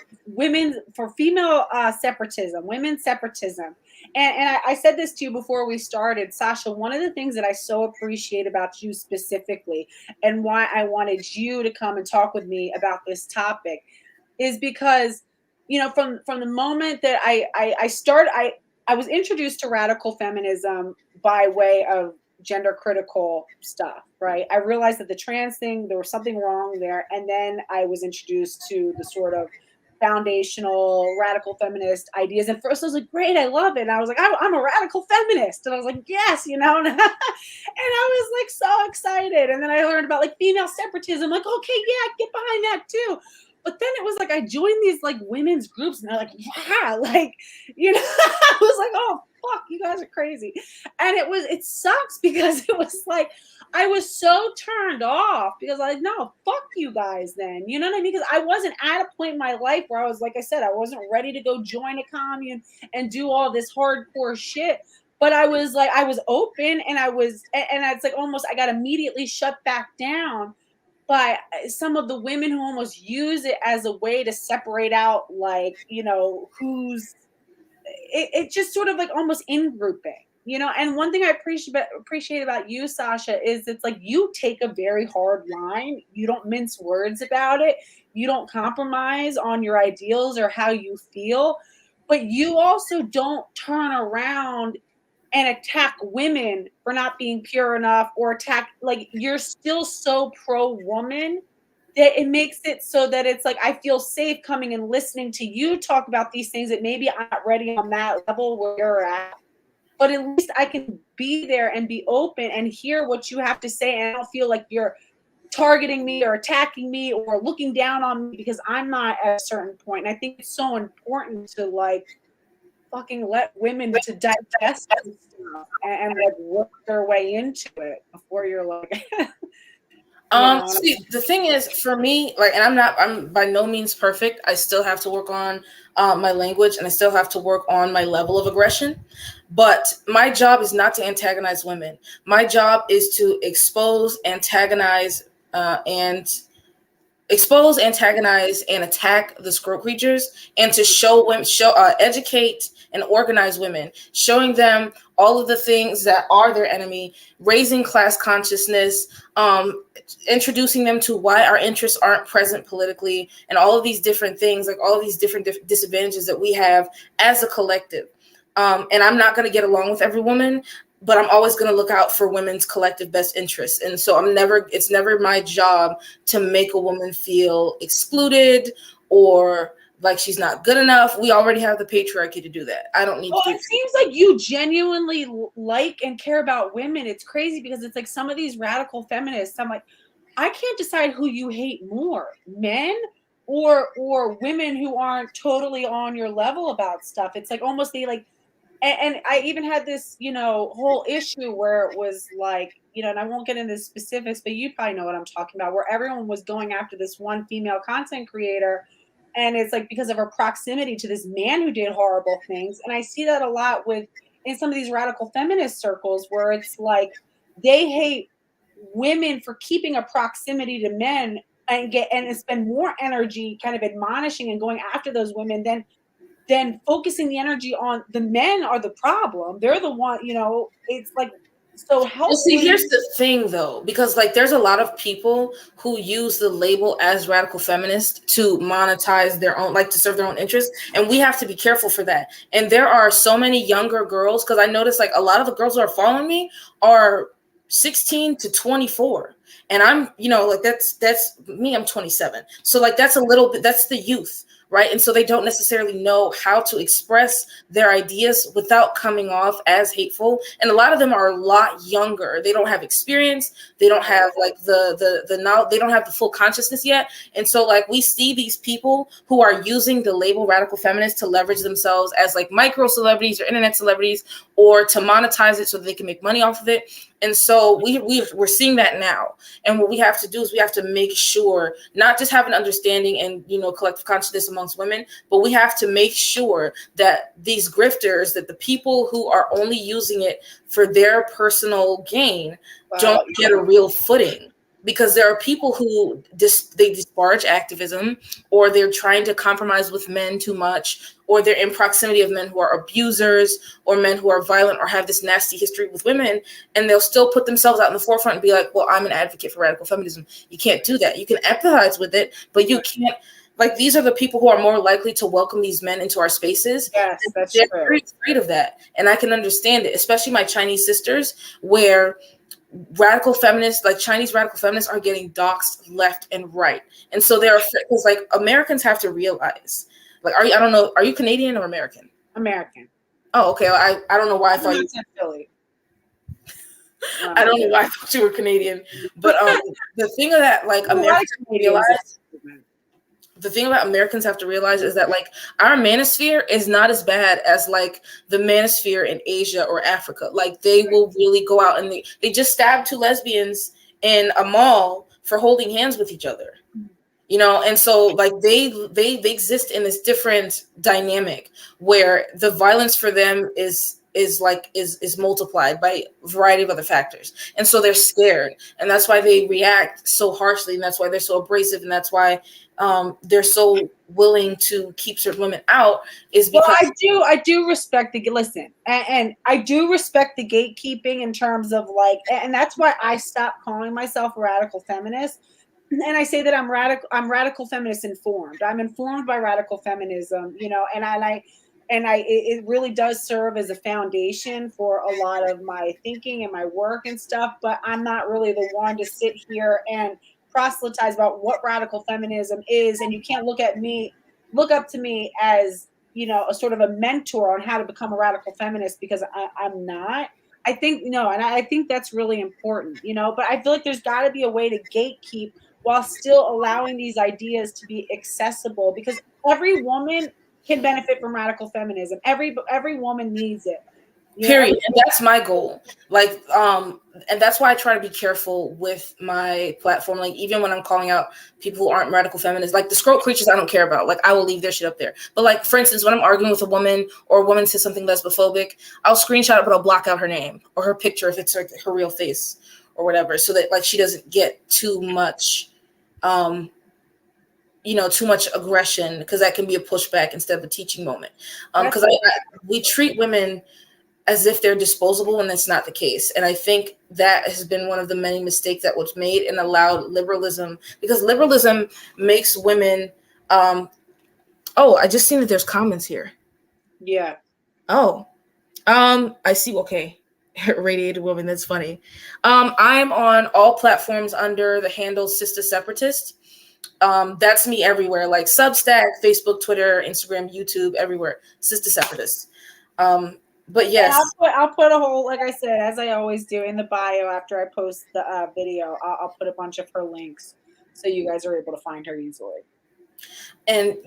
A: female separatism, women's separatism. And I said this to you before we started, Sasha, one of the things that I so appreciate about you specifically and why I wanted you to come and talk with me about this topic is because, you know, from the moment that I was introduced to radical feminism by way of gender critical stuff, right? I realized that the trans thing, there was something wrong there. And then I was introduced to the sort of foundational radical feminist ideas. And first I was like, great, I love it. And I was like, I'm a radical feminist. And I was like, yes, you know, and I was like so excited. And then I learned about like female separatism, like, okay, yeah, get behind that too. But then it was like I joined these like women's groups and they're like, yeah, like, you know, I was like, oh fuck, you guys are crazy. And it sucks because it was like I was so turned off because I was like, no, fuck you guys then. You know what I mean? Because I wasn't at a point in my life where I was, like I said, I wasn't ready to go join a commune and do all this hardcore shit. But I was like, I was open and it's like almost I got immediately shut back down by some of the women who almost use it as a way to separate out, like, you know, it just sort of like almost in grouping, you know. And one thing I appreciate about you, Sasha, is it's like you take a very hard line. You don't mince words about it. You don't compromise on your ideals or how you feel, but you also don't turn around and attack women for not being pure enough or attack, like you're still so pro-woman that it makes it so that it's like I feel safe coming and listening to you talk about these things that maybe I'm not ready on that level where you're at, but at least I can be there and be open and hear what you have to say, and I don't feel like you're targeting me or attacking me or looking down on me because I'm not at a certain point. And I think it's so important to like fucking let women to digest this stuff and like work their way into it before you're like
B: See, the thing is, for me, like, and I'm by no means perfect. I still have to work on my language, and I still have to work on my level of aggression. But my job is not to antagonize women. My job is to and antagonize, and attack the scroll creatures, and to educate and organize women, showing them all of the things that are their enemy, raising class consciousness, introducing them to why our interests aren't present politically, and all of these different things, like all of these different disadvantages that we have as a collective. And I'm not going to get along with every woman, but I'm always going to look out for women's collective best interests. And so it's never my job to make a woman feel excluded or like she's not good enough. We already have the patriarchy to do that. I don't need to.
A: It seems like you genuinely like and care about women. It's crazy because it's like some of these radical feminists, I'm like, I can't decide who you hate more, men or women who aren't totally on your level about stuff. It's like almost they like, and I even had this, whole issue where it was like, and I won't get into specifics, but you probably know what I'm talking about, where everyone was going after this one female content creator. And it's like because of her proximity to this man who did horrible things. And I see that a lot in some of these radical feminist circles where it's like they hate women for keeping a proximity to men and spend more energy kind of admonishing and going after those women than focusing the energy on the men are the problem. They're the one, it's like so helpful.
B: Well, see, here's the thing though, because like there's a lot of people who use the label as radical feminist to monetize their own, like to serve their own interests. And we have to be careful for that. And there are so many younger girls, because I noticed like a lot of the girls who are following me are 16 to 24. And I'm, like that's me, I'm 27. So like that's a little bit, that's the youth. Right. And so they don't necessarily know how to express their ideas without coming off as hateful. And a lot of them are a lot younger. They don't have experience. They don't have like the knowledge. They don't have the full consciousness yet. And so like we see these people who are using the label radical feminist to leverage themselves as like micro celebrities or internet celebrities, or to monetize it so that they can make money off of it. And so we're seeing that now. And what we have to do is we have to make sure, not just have an understanding and, collective consciousness amongst women, but we have to make sure that these grifters, that the people who are only using it for their personal gain don't get a real footing. Because there are people who they disparage activism, or they're trying to compromise with men too much, or they're in proximity of men who are abusers, or men who are violent, or have this nasty history with women, and they'll still put themselves out in the forefront and be like, well, I'm an advocate for radical feminism. You can't do that. You can empathize with it, but you can't. Like, these are the people who are more likely to welcome these men into our spaces.
A: Yes, that's
B: They're
A: true.
B: very afraid of that. And I can understand it, especially my Chinese sisters, where radical feminists, like Chinese radical feminists, are getting doxxed left and right. And so they're afraid, because like Americans have to realize, like, I don't know, are you Canadian or American?
A: American.
B: Oh, okay. I don't know why I thought you
A: Philly.
B: I don't know why I thought you were Canadian. But the thing that like Americans realize, the thing about Americans have to realize is that like our manosphere is not as bad as like the manosphere in Asia or Africa. Like they will really go out and they just stabbed 2 lesbians in a mall for holding hands with each other. And so like they exist in this different dynamic where the violence for them is multiplied by a variety of other factors. And so they're scared, and that's why they react so harshly, and that's why they're so abrasive, and that's why they're so willing to keep certain women out, is because
A: I do respect and I do respect the gatekeeping in terms of like, and that's why I stopped calling myself a radical feminist. And I say that I'm radical feminist informed. I'm informed by radical feminism, and it really does serve as a foundation for a lot of my thinking and my work and stuff. But I'm not really the one to sit here and proselytize about what radical feminism is. And you can't look up to me as, a sort of a mentor on how to become a radical feminist, because I'm not. I think, and I think that's really important, but I feel like there's got to be a way to gatekeep while still allowing these ideas to be accessible, because every woman can benefit from radical feminism. Every woman needs it.
B: Period. And that's my goal. Like, and that's why I try to be careful with my platform. Like, even when I'm calling out people who aren't radical feminists, like the scroll creatures, I don't care about. Like, I will leave their shit up there. But like, for instance, when I'm arguing with a woman or a woman says something lesbophobic, I'll screenshot it, but I'll block out her name or her picture if it's like her real face or whatever, so that like she doesn't get too much, too much aggression, because that can be a pushback instead of a teaching moment. Because we treat women as if they're disposable, and that's not the case. And I think that has been one of the many mistakes that was made and allowed liberalism, because liberalism makes women, I just seen that there's comments here.
A: Yeah.
B: Oh, I see. Okay. Radiated woman. That's funny. I'm on all platforms under the handle Sista Separatist. That's me everywhere, like Substack, Facebook, Twitter, Instagram, YouTube, everywhere. Sista Separatist. But yes,
A: I'll put a whole, like I said, as I always do, in the bio after I post the video. I'll put a bunch of her links so you guys are able to find her easily.
B: And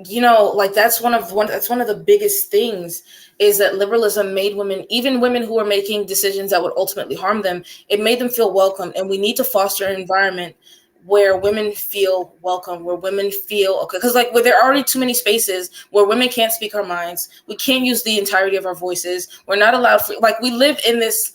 B: like that's one of the biggest things, is that liberalism made women, even women who are making decisions that would ultimately harm them, it made them feel welcome. And we need to foster an environment where women feel welcome, where women feel okay. Because like, where there are already too many spaces where women can't speak our minds, we can't use the entirety of our voices, we're not allowed like, we live in this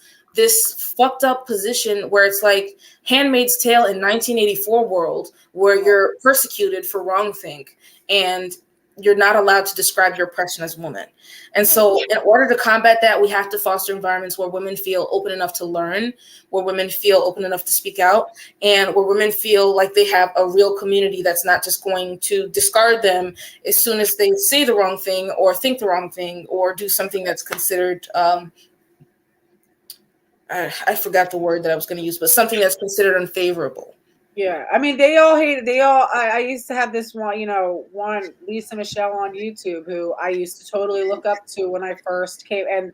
B: fucked up position where it's like Handmaid's Tale in 1984 world, where you're persecuted for wrongthink and you're not allowed to describe your oppression as a woman. And so in order to combat that, we have to foster environments where women feel open enough to learn, where women feel open enough to speak out, and where women feel like they have a real community that's not just going to discard them as soon as they say the wrong thing or think the wrong thing or do something that's considered, I forgot the word that I was going to use, but something that's considered unfavorable.
A: Yeah, I mean, they all hate it. I used to have this one Lisa Michelle on YouTube, who I used to totally look up to when I first came, and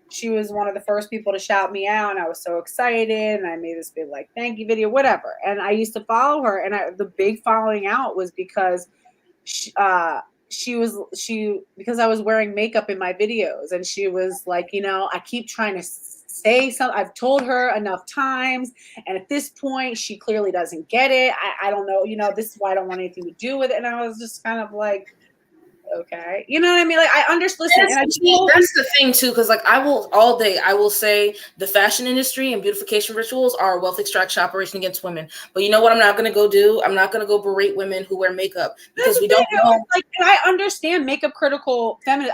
A: she was one of the first people to shout me out, and I was so excited, and I made this big like thank you video, whatever. And I used to follow her, and the big following out was because because I was wearing makeup in my videos, and she was like, I keep trying to say something. I've told her enough times, and at this point, she clearly doesn't get it. I don't know. This is why I don't want anything to do with it. And I was just kind of like, okay, you know what I mean? Like, I understand.
B: That's the thing too, because like I will say the fashion industry and beautification rituals are a wealth extraction operation against women. But you know what I'm not going to go do? I'm not going to go berate women who wear makeup, because we don't know.
A: Like, I understand makeup critical feminist.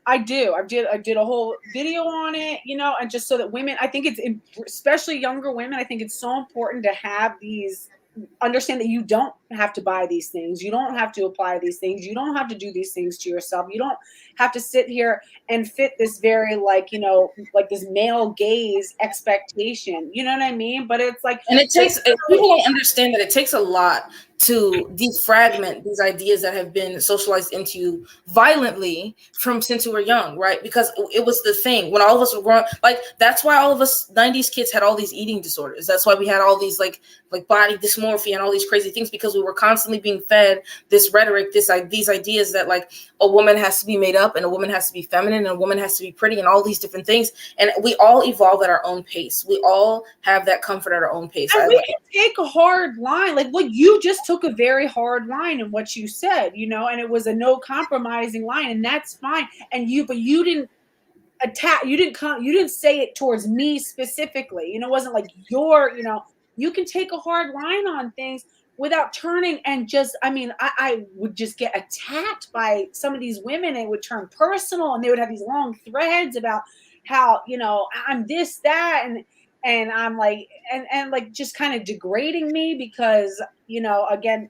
A: I do. I did a whole video on it, and just so that women, I think it's, especially younger women, I think it's so important to have understand that you don't have to buy these things. You don't have to apply these things. You don't have to do these things to yourself. You don't have to sit here and fit this very like this male gaze expectation. You know what I mean? But it's like,
B: and it takes, people don't understand that it takes a lot to defragment these ideas that have been socialized into you violently since we were young, right? Because it was the thing when all of us were growing. Like, that's why all of us 90s kids had all these eating disorders. That's why we had all these like body dysmorphia and all these crazy things, because we were constantly being fed this rhetoric, these ideas that like a woman has to be made up, and a woman has to be feminine, and a woman has to be pretty, and all these different things. And we all evolve at our own pace. We all have that comfort at our own pace.
A: And we can take a hard line. Like, what you just took a very hard line in what you said, and it was a no compromising line, and that's fine. But you didn't attack. You didn't say it towards me specifically. It wasn't like you can take a hard line on things without turning and just, I would just get attacked by some of these women, and it would turn personal, and they would have these long threads about how, I'm this, that, and I'm like, and like just kind of degrading me because, again,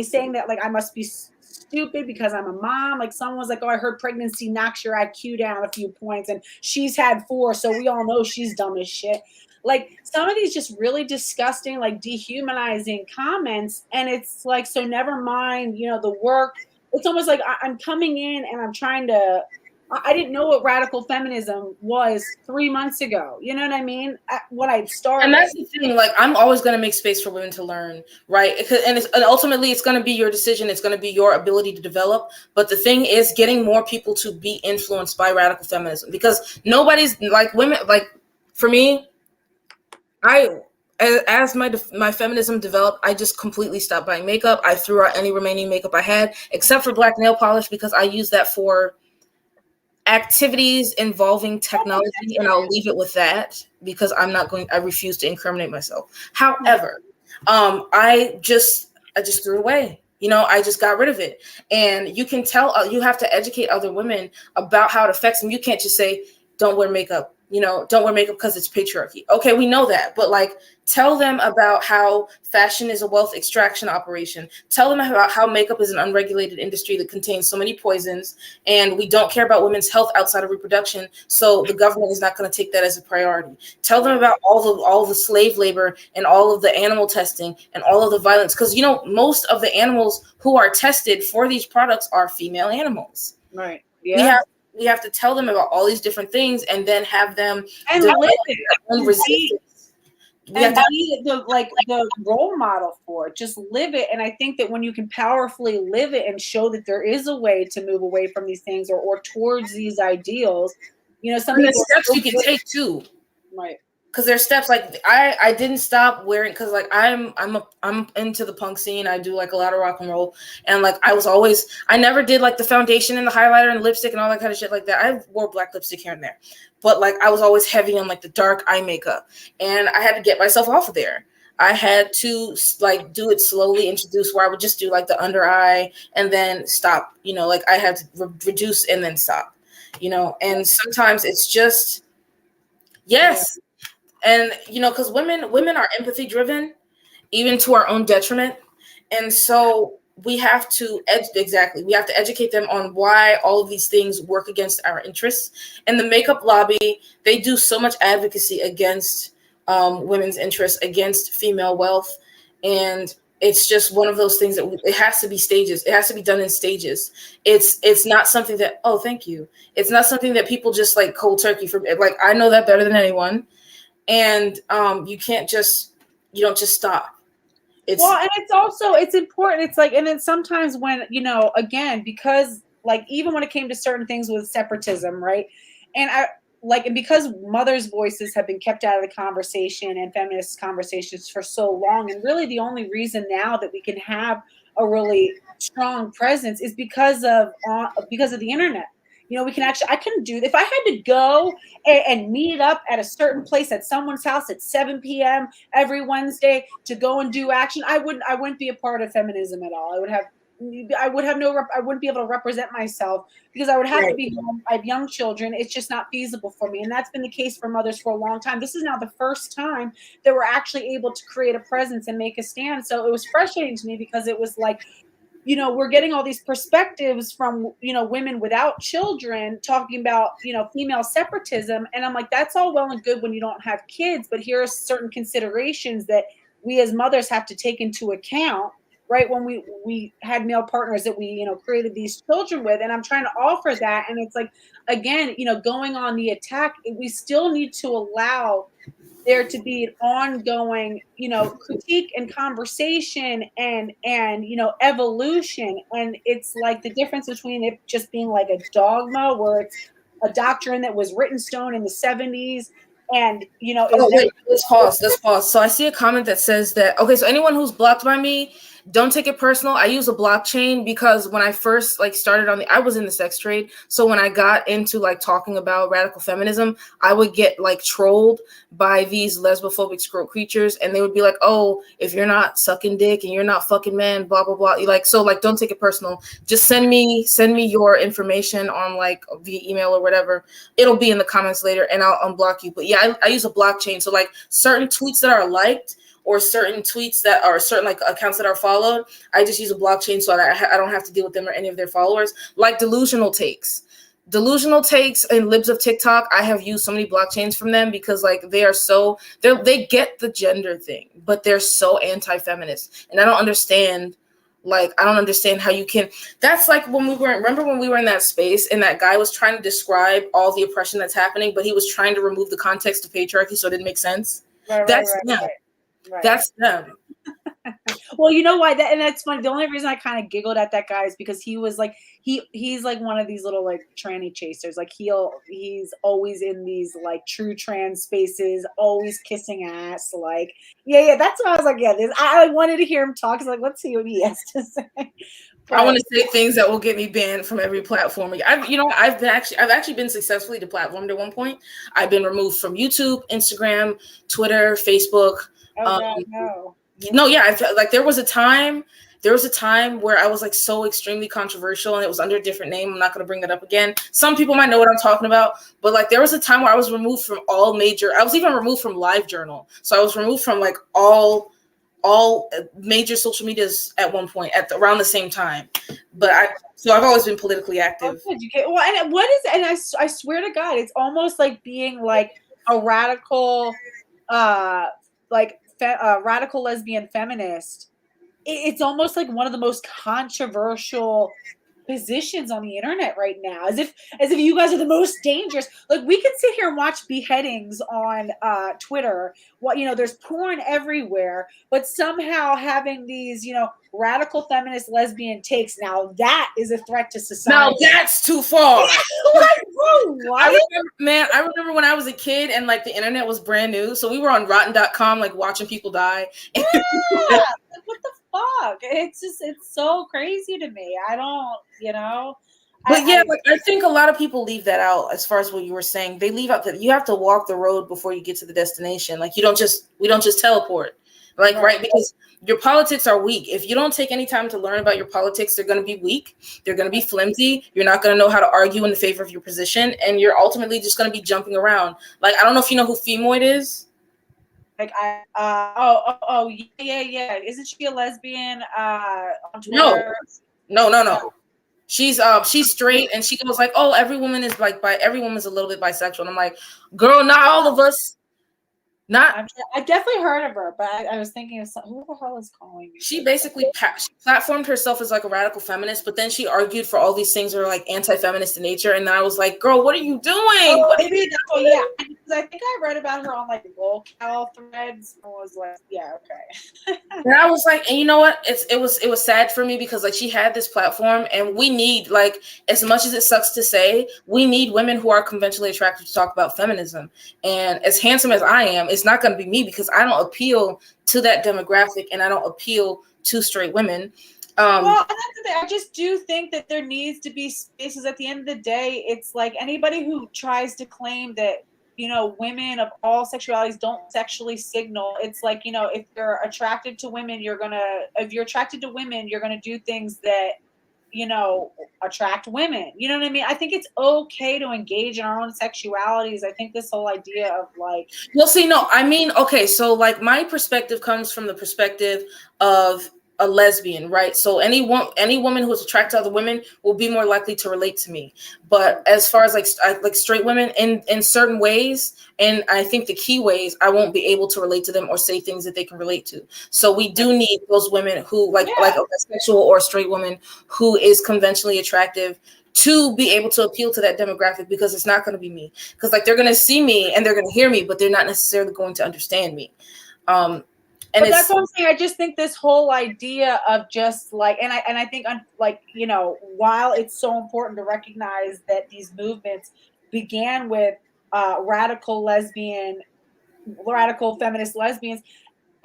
A: saying that like I must be stupid because I'm a mom. Like, someone was like, oh, I heard pregnancy knocks your IQ down a few points, and she's had 4, so we all know she's dumb as shit. Like, some of these just really disgusting, like dehumanizing comments. And it's like, so never mind, the work. It's almost like I'm coming in and I'm trying to I didn't know what radical feminism was 3 months ago. You know what I mean? When I started.
B: And that's the thing. Like, I'm always going to make space for women to learn, right? And ultimately, it's going to be your decision. It's going to be your ability to develop. But the thing is, getting more people to be influenced by radical feminism, because nobody's like women. Like, for me, as my feminism developed, I just completely stopped buying makeup. I threw out any remaining makeup I had, except for black nail polish, because I use that for activities involving technology, and I'll leave it with that, because I refuse to incriminate myself. However, I just threw it away. I just got rid of it. And you can tell, you have to educate other women about how it affects them. You can't just say, don't wear makeup. Don't wear makeup because it's patriarchy. Okay, we know that, but like, tell them about how fashion is a wealth extraction operation. Tell them about how makeup is an unregulated industry that contains so many poisons, and we don't care about women's health outside of reproduction, so the government is not going to take that as a priority. Tell them about all the slave labor and all of the animal testing and all of the violence, because most of the animals who are tested for these products are female animals.
A: Right. Yeah.
B: We have to tell them about all these different things, and then have them
A: and live it.
B: Resistance.
A: And be the role model for it. Just live it. And I think that when you can powerfully live it and show that there is a way to move away from these things or towards these ideals, some
B: people, steps you can take too.
A: Right.
B: Because there's steps, like I didn't stop wearing, because like I'm into the punk scene. I do like a lot of rock and roll, and like I never did like the foundation and the highlighter and the lipstick and all that kind of shit like that. I wore black lipstick here and there, but like I was always heavy on like the dark eye makeup, and I had to get myself off of there. I had to like do it slowly, introduce, where I would just do like the under eye and then stop. Like I had to reduce and then stop. And sometimes it's just yes. Yeah. And, because women are empathy driven, even to our own detriment. And so we have to educate them on why all of these things work against our interests. And the makeup lobby, they do so much advocacy against women's interests, against female wealth. And it's just one of those things that it has to be stages. It has to be done in stages. It's not something that, oh, thank you. It's not something that people just like cold turkey for. Like, I know that better than anyone. And you don't just stop. And
A: it's important. It's like, and then sometimes when, again, because like, even when it came to certain things with separatism, right. And and because mothers' voices have been kept out of the conversation and feminist conversations for so long, and really the only reason now that we can have a really strong presence is because of the internet. I couldn't do if I had to go and meet up at a certain place at someone's house at 7 p.m. every Wednesday to go and do action. I wouldn't be a part of feminism at all. I wouldn't be able to represent myself, because I would have to be home. I have young children. It's just not feasible for me. And that's been the case for mothers for a long time. This is now the first time that we're actually able to create a presence and make a stand. So it was frustrating to me, because it was like, we're getting all these perspectives from, women without children talking about, female separatism. And I'm like, that's all well and good when you don't have kids, but here are certain considerations that we as mothers have to take into account, right? When we had male partners that we, created these children with. And I'm trying to offer that. And it's like, again, going on the attack, we still need to allow there to be an ongoing, critique and conversation and evolution. And it's like the difference between it just being like a dogma, where it's a doctrine that was written stone in the 70s. And,
B: let's pause. So I see a comment that says that, okay, so anyone who's blocked by me, don't take it personal. I use a blockchain because when I first started I was in the sex trade. So when I got into talking about radical feminism, I would get trolled by these lesbophobic scroll creatures, and they would be like, oh, if you're not sucking dick and you're not fucking men, blah blah blah. Don't take it personal. Just send me your information on via email or whatever. It'll be in the comments later, and I'll unblock you. But yeah, I use a blockchain. So certain tweets that are liked, or certain tweets that are certain accounts that are followed, I just use a blockchain so that I don't have to deal with them or any of their followers. Delusional takes and libs of TikTok, I have used so many blockchains from them, because they get the gender thing, but they're so anti-feminist, and I don't understand Like, I don't understand how you can. That's like when remember when we were in that space and that guy was trying to describe all the oppression that's happening, but he was trying to remove the context of patriarchy so it didn't make sense. That's them.
A: Right.
B: That's them.
A: Well, you know why and that's funny. The only reason I kind of giggled at that guy is because he was like he's like one of these little like tranny chasers. Like he's always in these like true trans spaces, always kissing ass. Like yeah. That's why I was like, yeah. I wanted to hear him talk. Like, let's see what he has to say.
B: But I want to say things that will get me banned from every platform. I've actually been successfully deplatformed at one point. I've been removed from YouTube, Instagram, Twitter, Facebook.
A: Oh God, no.
B: No, yeah, there was a time where I was like so extremely controversial and it was under a different name. I'm not going to bring that up again. Some people might know what I'm talking about, but like there was a time where I was removed from I was even removed from LiveJournal. So I was removed from like all major social medias at one point around the same time. But I've always been politically active.
A: And what is, and I swear to God, it's almost like being like a radical, radical lesbian feminist. It's almost like one of the most controversial positions on the internet right now, as if you guys are the most dangerous. Like, we can sit here and watch beheadings on Twitter. There's porn everywhere, but somehow having these radical feminist lesbian takes, now that is a threat to society.
B: Now that's too far.
A: Like, bro, what?
B: I remember when I was a kid and like the internet was brand new, so we were on rotten.com like watching people die.
A: Yeah. What the fuck? It's so crazy to me. I don't,
B: But I think a lot of people leave that out. As far as what you were saying, they leave out that you have to walk the road before you get to the destination. Like we don't just teleport. Like, right? Because your politics are weak. If you don't take any time to learn about your politics, they're going to be weak. They're going to be flimsy. You're not going to know how to argue in the favor of your position. And you're ultimately just going to be jumping around. Like, I don't know if you know who Femoid is.
A: Like, yeah. Isn't she a lesbian on
B: Twitter? No. She's straight, and she goes like, "Oh, every woman is like every woman's a little bit bisexual." And I'm like, "Girl, not all of us."
A: I definitely heard of her, but I was thinking of who the hell is calling me?
B: She basically she platformed herself as like a radical feminist, but then she argued for all these things that are like anti-feminist in nature. And then I was like, girl, what are you doing?
A: Yeah, because I think I read about her on like lolcow threads. I was like, yeah, okay.
B: And I was like, and you know what? It was sad for me because like she had this platform, and we need, like, as much as it sucks to say, we need women who are conventionally attractive to talk about feminism. And as handsome as I am, it's not going to be me because I don't appeal to that demographic and I don't appeal to straight women.
A: Well, that's the thing. I just do think that there needs to be spaces. At the end of the day, it's like anybody who tries to claim that, women of all sexualities don't sexually signal. It's like, if you're attracted to women, you're going to do things that, attract women. You know what I mean? I think it's okay to engage in our own sexualities. I think this whole idea of like,
B: well, see, no, I mean, okay, so like my perspective comes from the perspective of a lesbian, right? So any woman who is attracted to other women will be more likely to relate to me. But as far as like straight women, in certain ways, and I think the key ways, I won't be able to relate to them or say things that they can relate to. So we do need those women who like a bisexual or a straight woman who is conventionally attractive to be able to appeal to that demographic, because it's not going to be me. Because like they're going to see me and they're going to hear me, but they're not necessarily going to understand me.
A: But that's what I'm saying. I just think this whole idea of just like, and I think like, while it's so important to recognize that these movements began with radical feminist lesbians,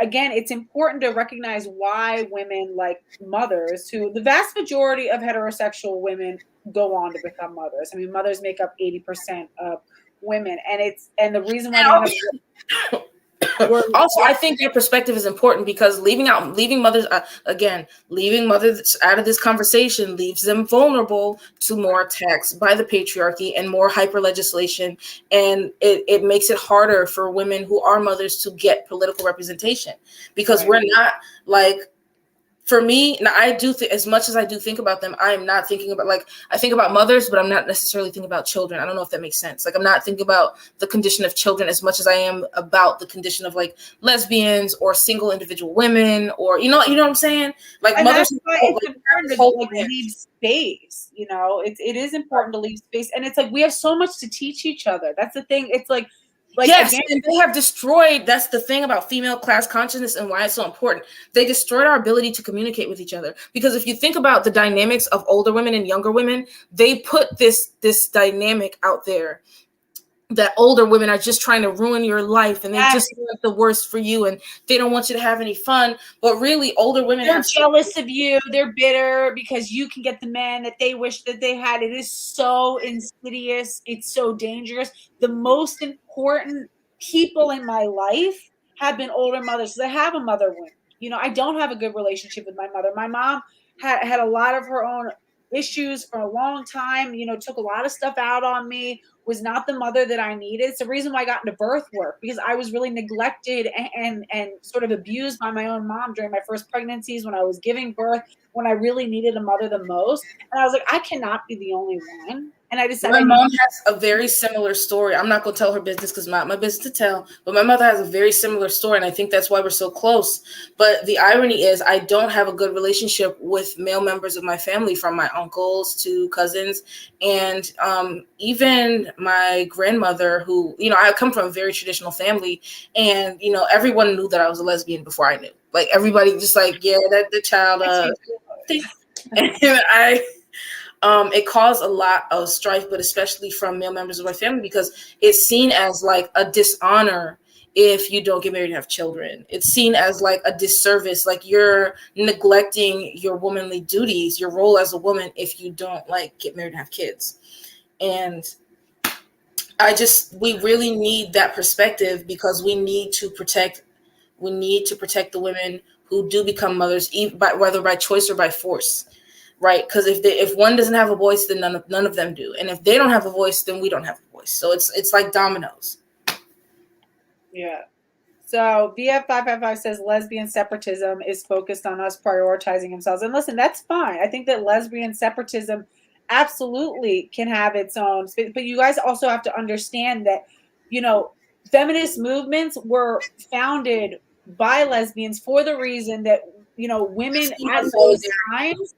A: again, it's important to recognize why women like mothers, who the vast majority of heterosexual women go on to become mothers. I mean, mothers make up 80% of women, and the reason why
B: also, I think your perspective is important because leaving mothers out of this conversation leaves them vulnerable to more attacks by the patriarchy and more hyper legislation. And it makes it harder for women who are mothers to get political representation because we're not like, for me, now I do as much as I do think about them, I am not thinking about, like, I think about mothers, but I'm not necessarily thinking about children. I don't know if that makes sense. Like, I'm not thinking about the condition of children as much as I am about the condition of like lesbians or single individual women, or you know what I'm saying? Like,
A: And
B: mothers,
A: that's why it's important to like leave space. You know, it is important to leave space, and it's like we have so much to teach each other. That's the thing. It's like
B: yes,
A: again,
B: and they have destroyed. That's the thing about female class consciousness and why it's so important. They destroyed our ability to communicate with each other. Because if you think about the dynamics of older women and younger women, they put this dynamic out there that older women are just trying to ruin your life, and they just want the worst for you, and they don't want you to have any fun. But really, older women
A: are jealous of you. They're bitter because you can get the man that they wish that they had. It is so insidious. It's so dangerous. The most important people in my life have been older mothers. I have a mother wound. You know, I don't have a good relationship with my mother. My mom had a lot of her own issues for a long time, you know, took a lot of stuff out on me, was not the mother that I needed. It's the reason why I got into birth work, because I was really neglected and sort of abused by my own mom during my first pregnancies, when I was giving birth, when I really needed a mother the most. And I was like, I cannot be the only one. And I decided
B: my mom has a very similar story. I'm not going to tell her business because it's not my business to tell, but my mother has a very similar story, and I think that's why we're so close. But the irony is I don't have a good relationship with male members of my family, from my uncles to cousins, and even my grandmother, who, you know, I come from a very traditional family, and, you know, everyone knew that I was a lesbian before I knew. Like, everybody just like, yeah, that the child. And it caused a lot of strife, but especially from male members of my family, because it's seen as like a dishonor if you don't get married and have children. It's seen as like a disservice, like you're neglecting your womanly duties, your role as a woman, if you don't like get married and have kids. And we really need that perspective, because we need to protect the women who do become mothers, whether by choice or by force. Right, because if one doesn't have a voice, then none of them do, and if they don't have a voice, then we don't have a voice. So it's like dominoes.
A: Yeah. So VF555 says lesbian separatism is focused on us prioritizing themselves, and listen, that's fine. I think that lesbian separatism absolutely can have its own space, but you guys also have to understand that, you know, feminist movements were founded by lesbians for the reason that, you know, women at those times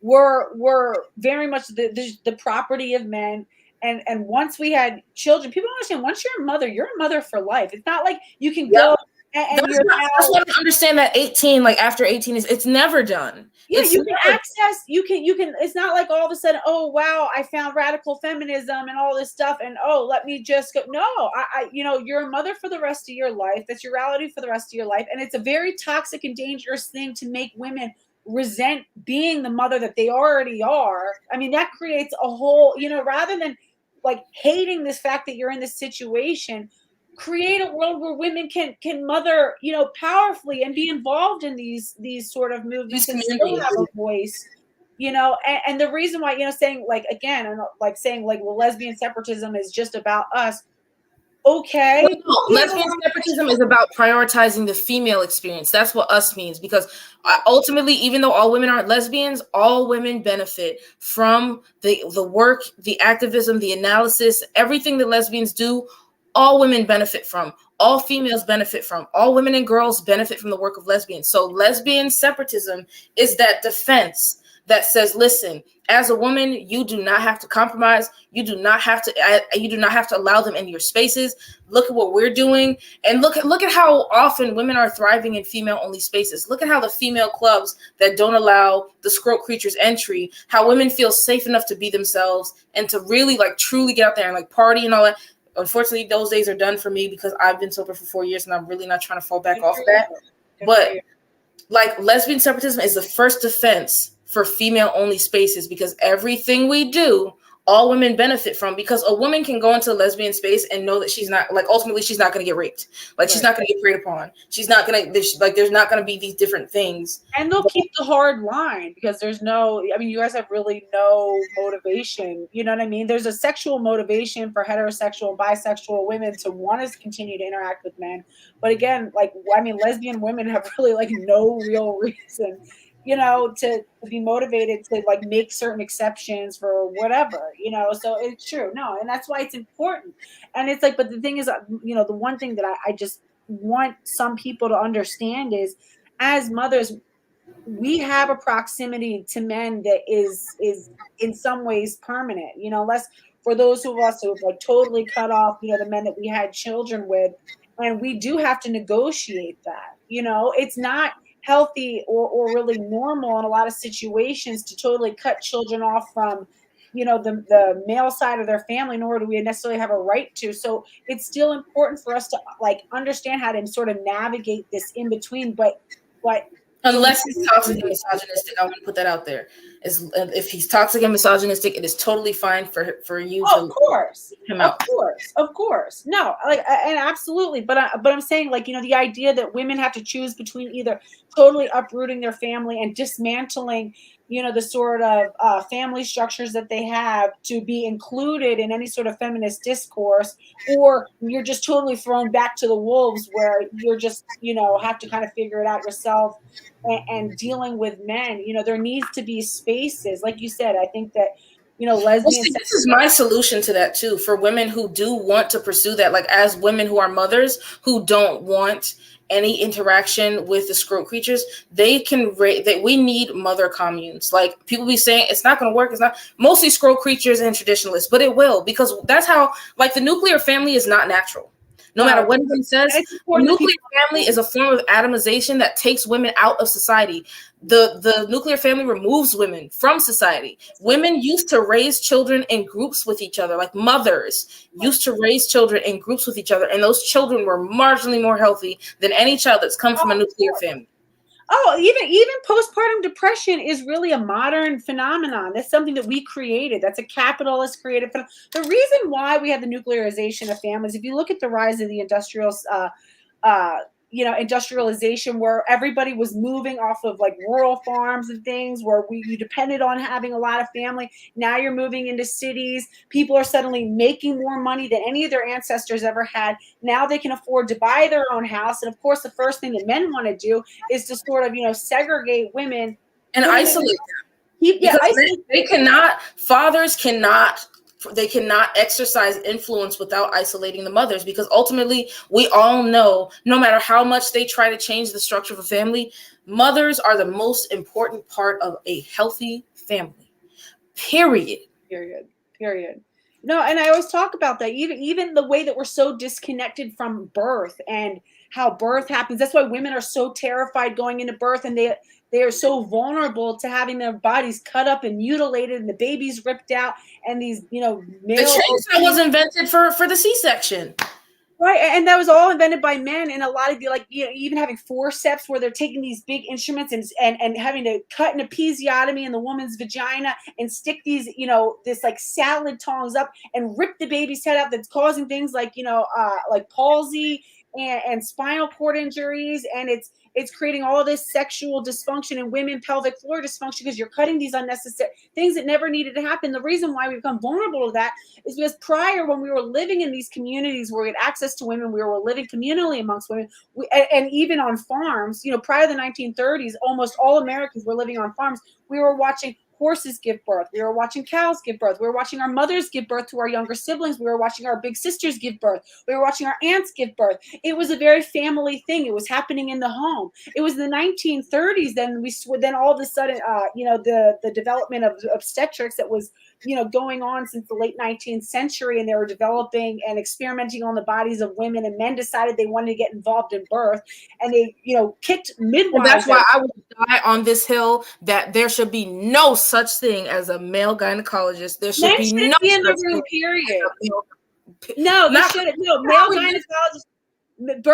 A: were very much the property of men. And once we had children, people don't understand, once you're a mother for life. It's not like you can go and you're
B: that's what I understand, that 18, like after 18 it's never done.
A: Yeah, you can access, you can, it's not like all of a sudden, oh wow, I found radical feminism and all this stuff, and oh, let me just go. No, I you know, you're a mother for the rest of your life. That's your reality for the rest of your life. And it's a very toxic and dangerous thing to make women resent being the mother that they already are. I mean, that creates a whole, you know, rather than like hating this fact that you're in this situation, create a world where women can mother, you know, powerfully and be involved in these sort of movements and still have a voice, you know. And the reason why, you know, saying like, again, and like saying like, well, lesbian separatism is just about us. Okay.
B: Well, no, lesbian separatism is about prioritizing the female experience. That's what us means, because ultimately, even though all women aren't lesbians, all women benefit from the work, the activism, the analysis, everything that lesbians do. All women benefit from. All females benefit from. All women and girls benefit from the work of lesbians. So lesbian separatism is that defense that says, listen, as a woman, you do not have to compromise. You do not have to allow them in your spaces. Look at what we're doing. And look at how often women are thriving in female-only spaces. Look at how the female clubs that don't allow the scrote creatures entry, how women feel safe enough to be themselves and to really like truly get out there and like party and all that. Unfortunately, those days are done for me because I've been sober for 4 years and I'm really not trying to fall back off that. But like, lesbian separatism is the first defense for female-only spaces, because everything we do, all women benefit from, because a woman can go into a lesbian space and know that she's not, like, ultimately she's not going to get raped. Like, she's not going to get preyed upon. She's not going to, like, there's not going to be these different things.
A: And they'll keep the hard line because there's no, I mean, you guys have really no motivation. You know what I mean? There's a sexual motivation for heterosexual, bisexual women to want to continue to interact with men. But again, like, I mean, lesbian women have really like no real reason. you know, to be motivated to like make certain exceptions for whatever, you know. So it's true. No, and that's why it's important. And it's like, but the thing is, you know, the one thing that I just want some people to understand is, as mothers, we have a proximity to men that is in some ways permanent, you know, unless for those of us who have like totally cut off, you know, the men that we had children with, and we do have to negotiate that, you know. It's not healthy or really normal in a lot of situations to totally cut children off from, you know, the male side of their family, nor do we necessarily have a right to. So it's still important for us to like understand how to sort of navigate this in between, but for
B: Unless he's toxic and misogynistic, I want to put that out there. If he's toxic and misogynistic, it is totally fine for you
A: of
B: to
A: course,
B: him out.
A: of course, no, like, and absolutely, but I'm saying, like, you know, the idea that women have to choose between either totally uprooting their family and dismantling, you know, the sort of family structures that they have to be included in any sort of feminist discourse, or you're just totally thrown back to the wolves where you're just, you know, have to kind of figure it out yourself. And dealing with men, you know, there needs to be spaces, like you said. I think that, you know,
B: Well,
A: lesbian
B: see, this is my solution to that too. For women who do want to pursue that, like as women who are mothers who don't want any interaction with the scrote creatures, they can that we need mother communes. Like people be saying it's not going to work. It's not mostly scrote creatures and traditionalists, but it will, because that's how, like, the nuclear family is not natural. No matter what anyone says, the nuclear family is a form of atomization that takes women out of society. The nuclear family removes women from society. Women used to raise children in groups with each other, like mothers used to raise children in groups with each other, and those children were marginally more healthy than any child that's come from a nuclear family.
A: Oh, even postpartum depression is really a modern phenomenon. That's something that we created. That's a capitalist created phenomenon. The reason why we have the nuclearization of families, if you look at the rise of the uh, you know, industrialization, where everybody was moving off of like rural farms and things, where you depended on having a lot of family. Now you're moving into cities. People are suddenly making more money than any of their ancestors ever had. Now they can afford to buy their own house. And of course, the first thing that men want to do is to sort of, you know, segregate women
B: and isolate them. Because they cannot, fathers cannot, they cannot exercise influence without isolating the mothers, because ultimately we all know, no matter how much they try to change the structure of a family, mothers are the most important part of a healthy family. Period.
A: No, and I always talk about that, even the way that we're so disconnected from birth and how birth happens. That's why women are so terrified going into birth, and they are so vulnerable to having their bodies cut up and mutilated and the babies ripped out, and these, you know,
B: The chainsaw was invented for the C-section.
A: Right, and that was all invented by men. And a lot of the, like, you know, even having forceps where they're taking these big instruments and having to cut an episiotomy in the woman's vagina and stick these, you know, this like salad tongs up and rip the baby's head out. That's causing things like, you know, like palsy and spinal cord injuries, and it's creating all this sexual dysfunction in women, pelvic floor dysfunction, because you're cutting these unnecessary things that never needed to happen. The reason why we become vulnerable to that is because prior, when we were living in these communities where we had access to women, we were living communally amongst women, and even on farms, you know, prior to the 1930s, almost all Americans were living on farms. We were watching horses give birth. We were watching cows give birth. We were watching our mothers give birth to our younger siblings. We were watching our big sisters give birth. We were watching our aunts give birth. It was a very family thing. It was happening in the home. It was the 1930s. Then all of a sudden, you know, the development of obstetrics that was, you know, going on since the late 19th century, and they were developing and experimenting on the bodies of women, and men decided they wanted to get involved in birth, and they, you know, kicked midwives.
B: And that's why I would die on this hill that there should be no such thing as a male gynecologist. There should be no
A: in the room, period. No, there shouldn't. No, male gynecologist.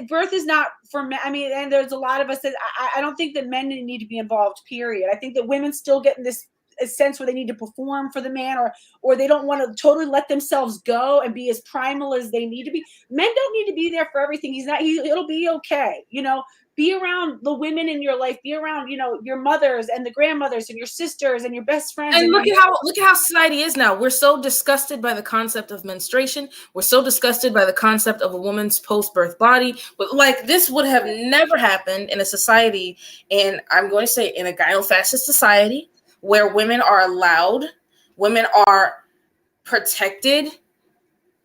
A: Birth is not for men. I mean, and there's a lot of us that I don't think that men need to be involved, period. I think that women still get in this a sense where they need to perform for the man, or they don't want to totally let themselves go and be as primal as they need to be. Men don't need to be there for everything. It'll be okay. Be around the women in your life, be around, your mothers and the grandmothers and your sisters and your best friends.
B: And look at how society is now. We're so disgusted by the concept of menstruation. We're so disgusted by the concept of a woman's post-birth body. But like, this would have never happened in a society, and I'm going to say in a gynofascist society, where women are allowed, women are protected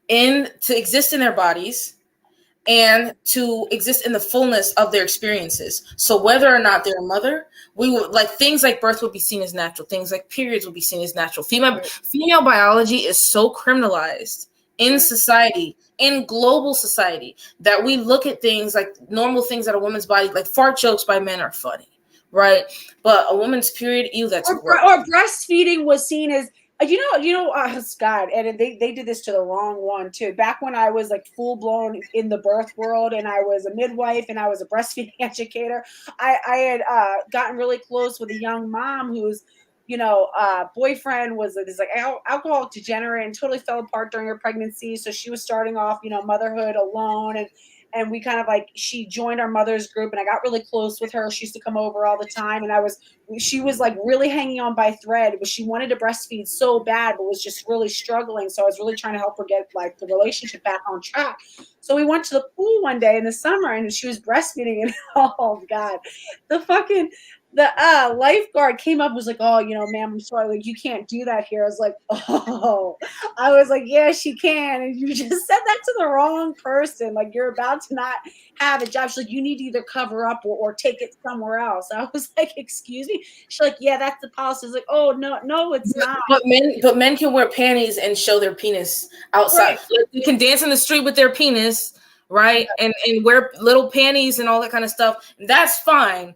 B: to exist in their bodies and to exist in the fullness of their experiences. So whether or not they're a mother, we would like things like birth would be seen as natural. Things like periods would be seen as natural. Female biology is so criminalized in society, in global society, that we look at things like normal things at a woman's body, like fart jokes by men are funny, right? But a woman's period, that's
A: or breastfeeding was seen as God, and they did this to the wrong one too. Back when I was like full blown in the birth world, and I was a midwife and I was a breastfeeding educator, I had gotten really close with a young mom whose boyfriend was this like alcoholic degenerate and totally fell apart during her pregnancy. So she was starting off motherhood alone, and we kind of she joined our mother's group, and I got really close with her. She used to come over all the time, and she was like really hanging on by thread, but she wanted to breastfeed so bad, but was just really struggling. So I was really trying to help her get like the relationship back on track. So we went to the pool one day in the summer, and she was breastfeeding, and oh God, the lifeguard came up and was like, oh, ma'am, I'm sorry, like you can't do that here. I was like, oh, yeah, she can. And you just said that to the wrong person. Like, you're about to not have a job. She's like, you need to either cover up or take it somewhere else. I was like, excuse me. She's like, yeah, that's the policy. I was like, oh, no, it's not.
B: But men can wear panties and show their penis outside. Right. Like, they can dance in the street with their penis, right? Yeah. And wear little panties and all that kind of stuff. That's fine.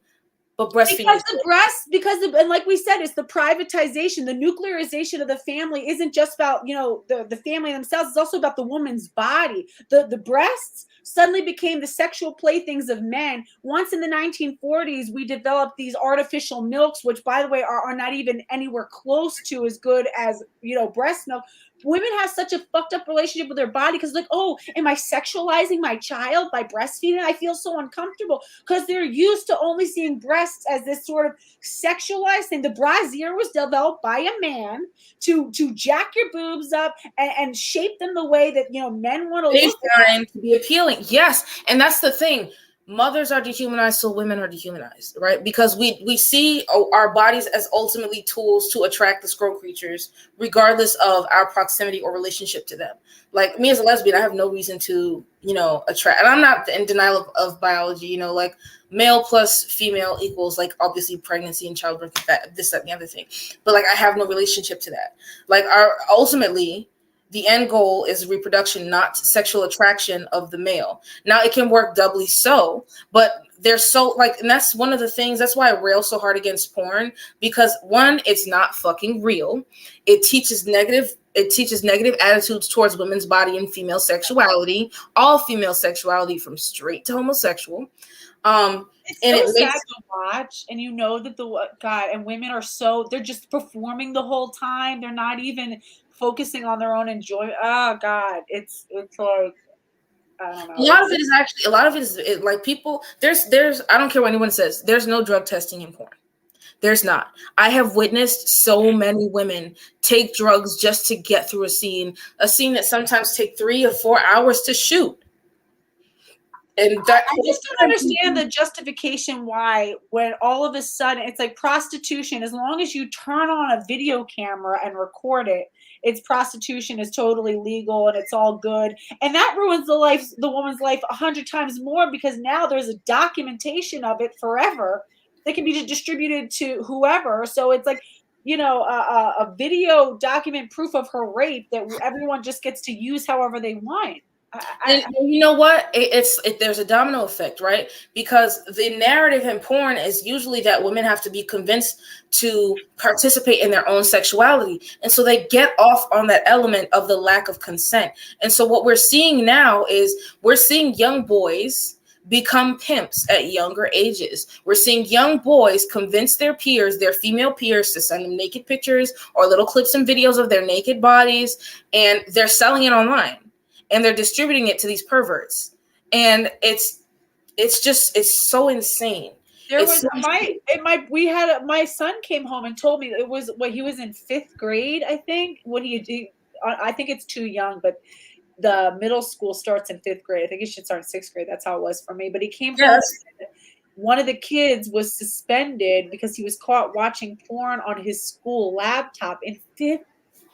B: But breastfeeding,
A: and like we said, it's the privatization, the nuclearization of the family isn't just about the family themselves. It's also about the woman's body. The breasts suddenly became the sexual playthings of men. Once in the 1940s, we developed these artificial milks, which, by the way, are not even anywhere close to as good as breast milk. Women have such a fucked up relationship with their body because, like, oh, am I sexualizing my child by breastfeeding? I feel so uncomfortable because they're used to only seeing breasts as this sort of sexualized thing. The brassiere was developed by a man to jack your boobs up and shape them the way that men want to look
B: at. To be appealing, yes, and that's the thing. Mothers are dehumanized, so women are dehumanized, right? Because we see our bodies as ultimately tools to attract the scroll creatures, regardless of our proximity or relationship to them. Like, me as a lesbian, I have no reason to, attract, and I'm not in denial of biology, like male plus female equals like obviously pregnancy and childbirth, this, that, and the other thing. But like, I have no relationship to that. Like, ultimately, the end goal is reproduction, not sexual attraction of the male. Now, it can work doubly so, but they're so and that's one of the things. That's why I rail so hard against porn, because one, it's not fucking real. It teaches negative attitudes towards women's body and female sexuality, all female sexuality from straight to homosexual.
A: It's so sad to watch, and that and women are they're just performing the whole time. They're not even focusing on their own enjoyment. Oh God, it's like, I don't know.
B: A lot of it is like people. There's I don't care what anyone says. There's no drug testing in porn. There's not. I have witnessed so many women take drugs just to get through a scene that sometimes take 3 or 4 hours to shoot. And that,
A: I just don't understand the justification why, when all of a sudden it's like prostitution, as long as you turn on a video camera and record it, it's prostitution is totally legal and it's all good. And that ruins the woman's life 100 times more, because now there's a documentation of it forever that can be distributed to whoever. So it's like, a video document proof of her rape that everyone just gets to use however they want.
B: And you know what? There's a domino effect, right? Because the narrative in porn is usually that women have to be convinced to participate in their own sexuality. And so they get off on that element of the lack of consent. And so what we're seeing now is we're seeing young boys become pimps at younger ages. We're seeing young boys convince their peers, their female peers, to send them naked pictures or little clips and videos of their naked bodies, and they're selling it online and they're distributing it to these perverts. And it's so insane.
A: There was my son came home and told me it was when he was in 5th grade, I think. I think it's too young, but the middle school starts in 5th grade. I think it should start in 6th grade. That's how it was for me. But he came home. One of the kids was suspended because he was caught watching porn on his school laptop in 5th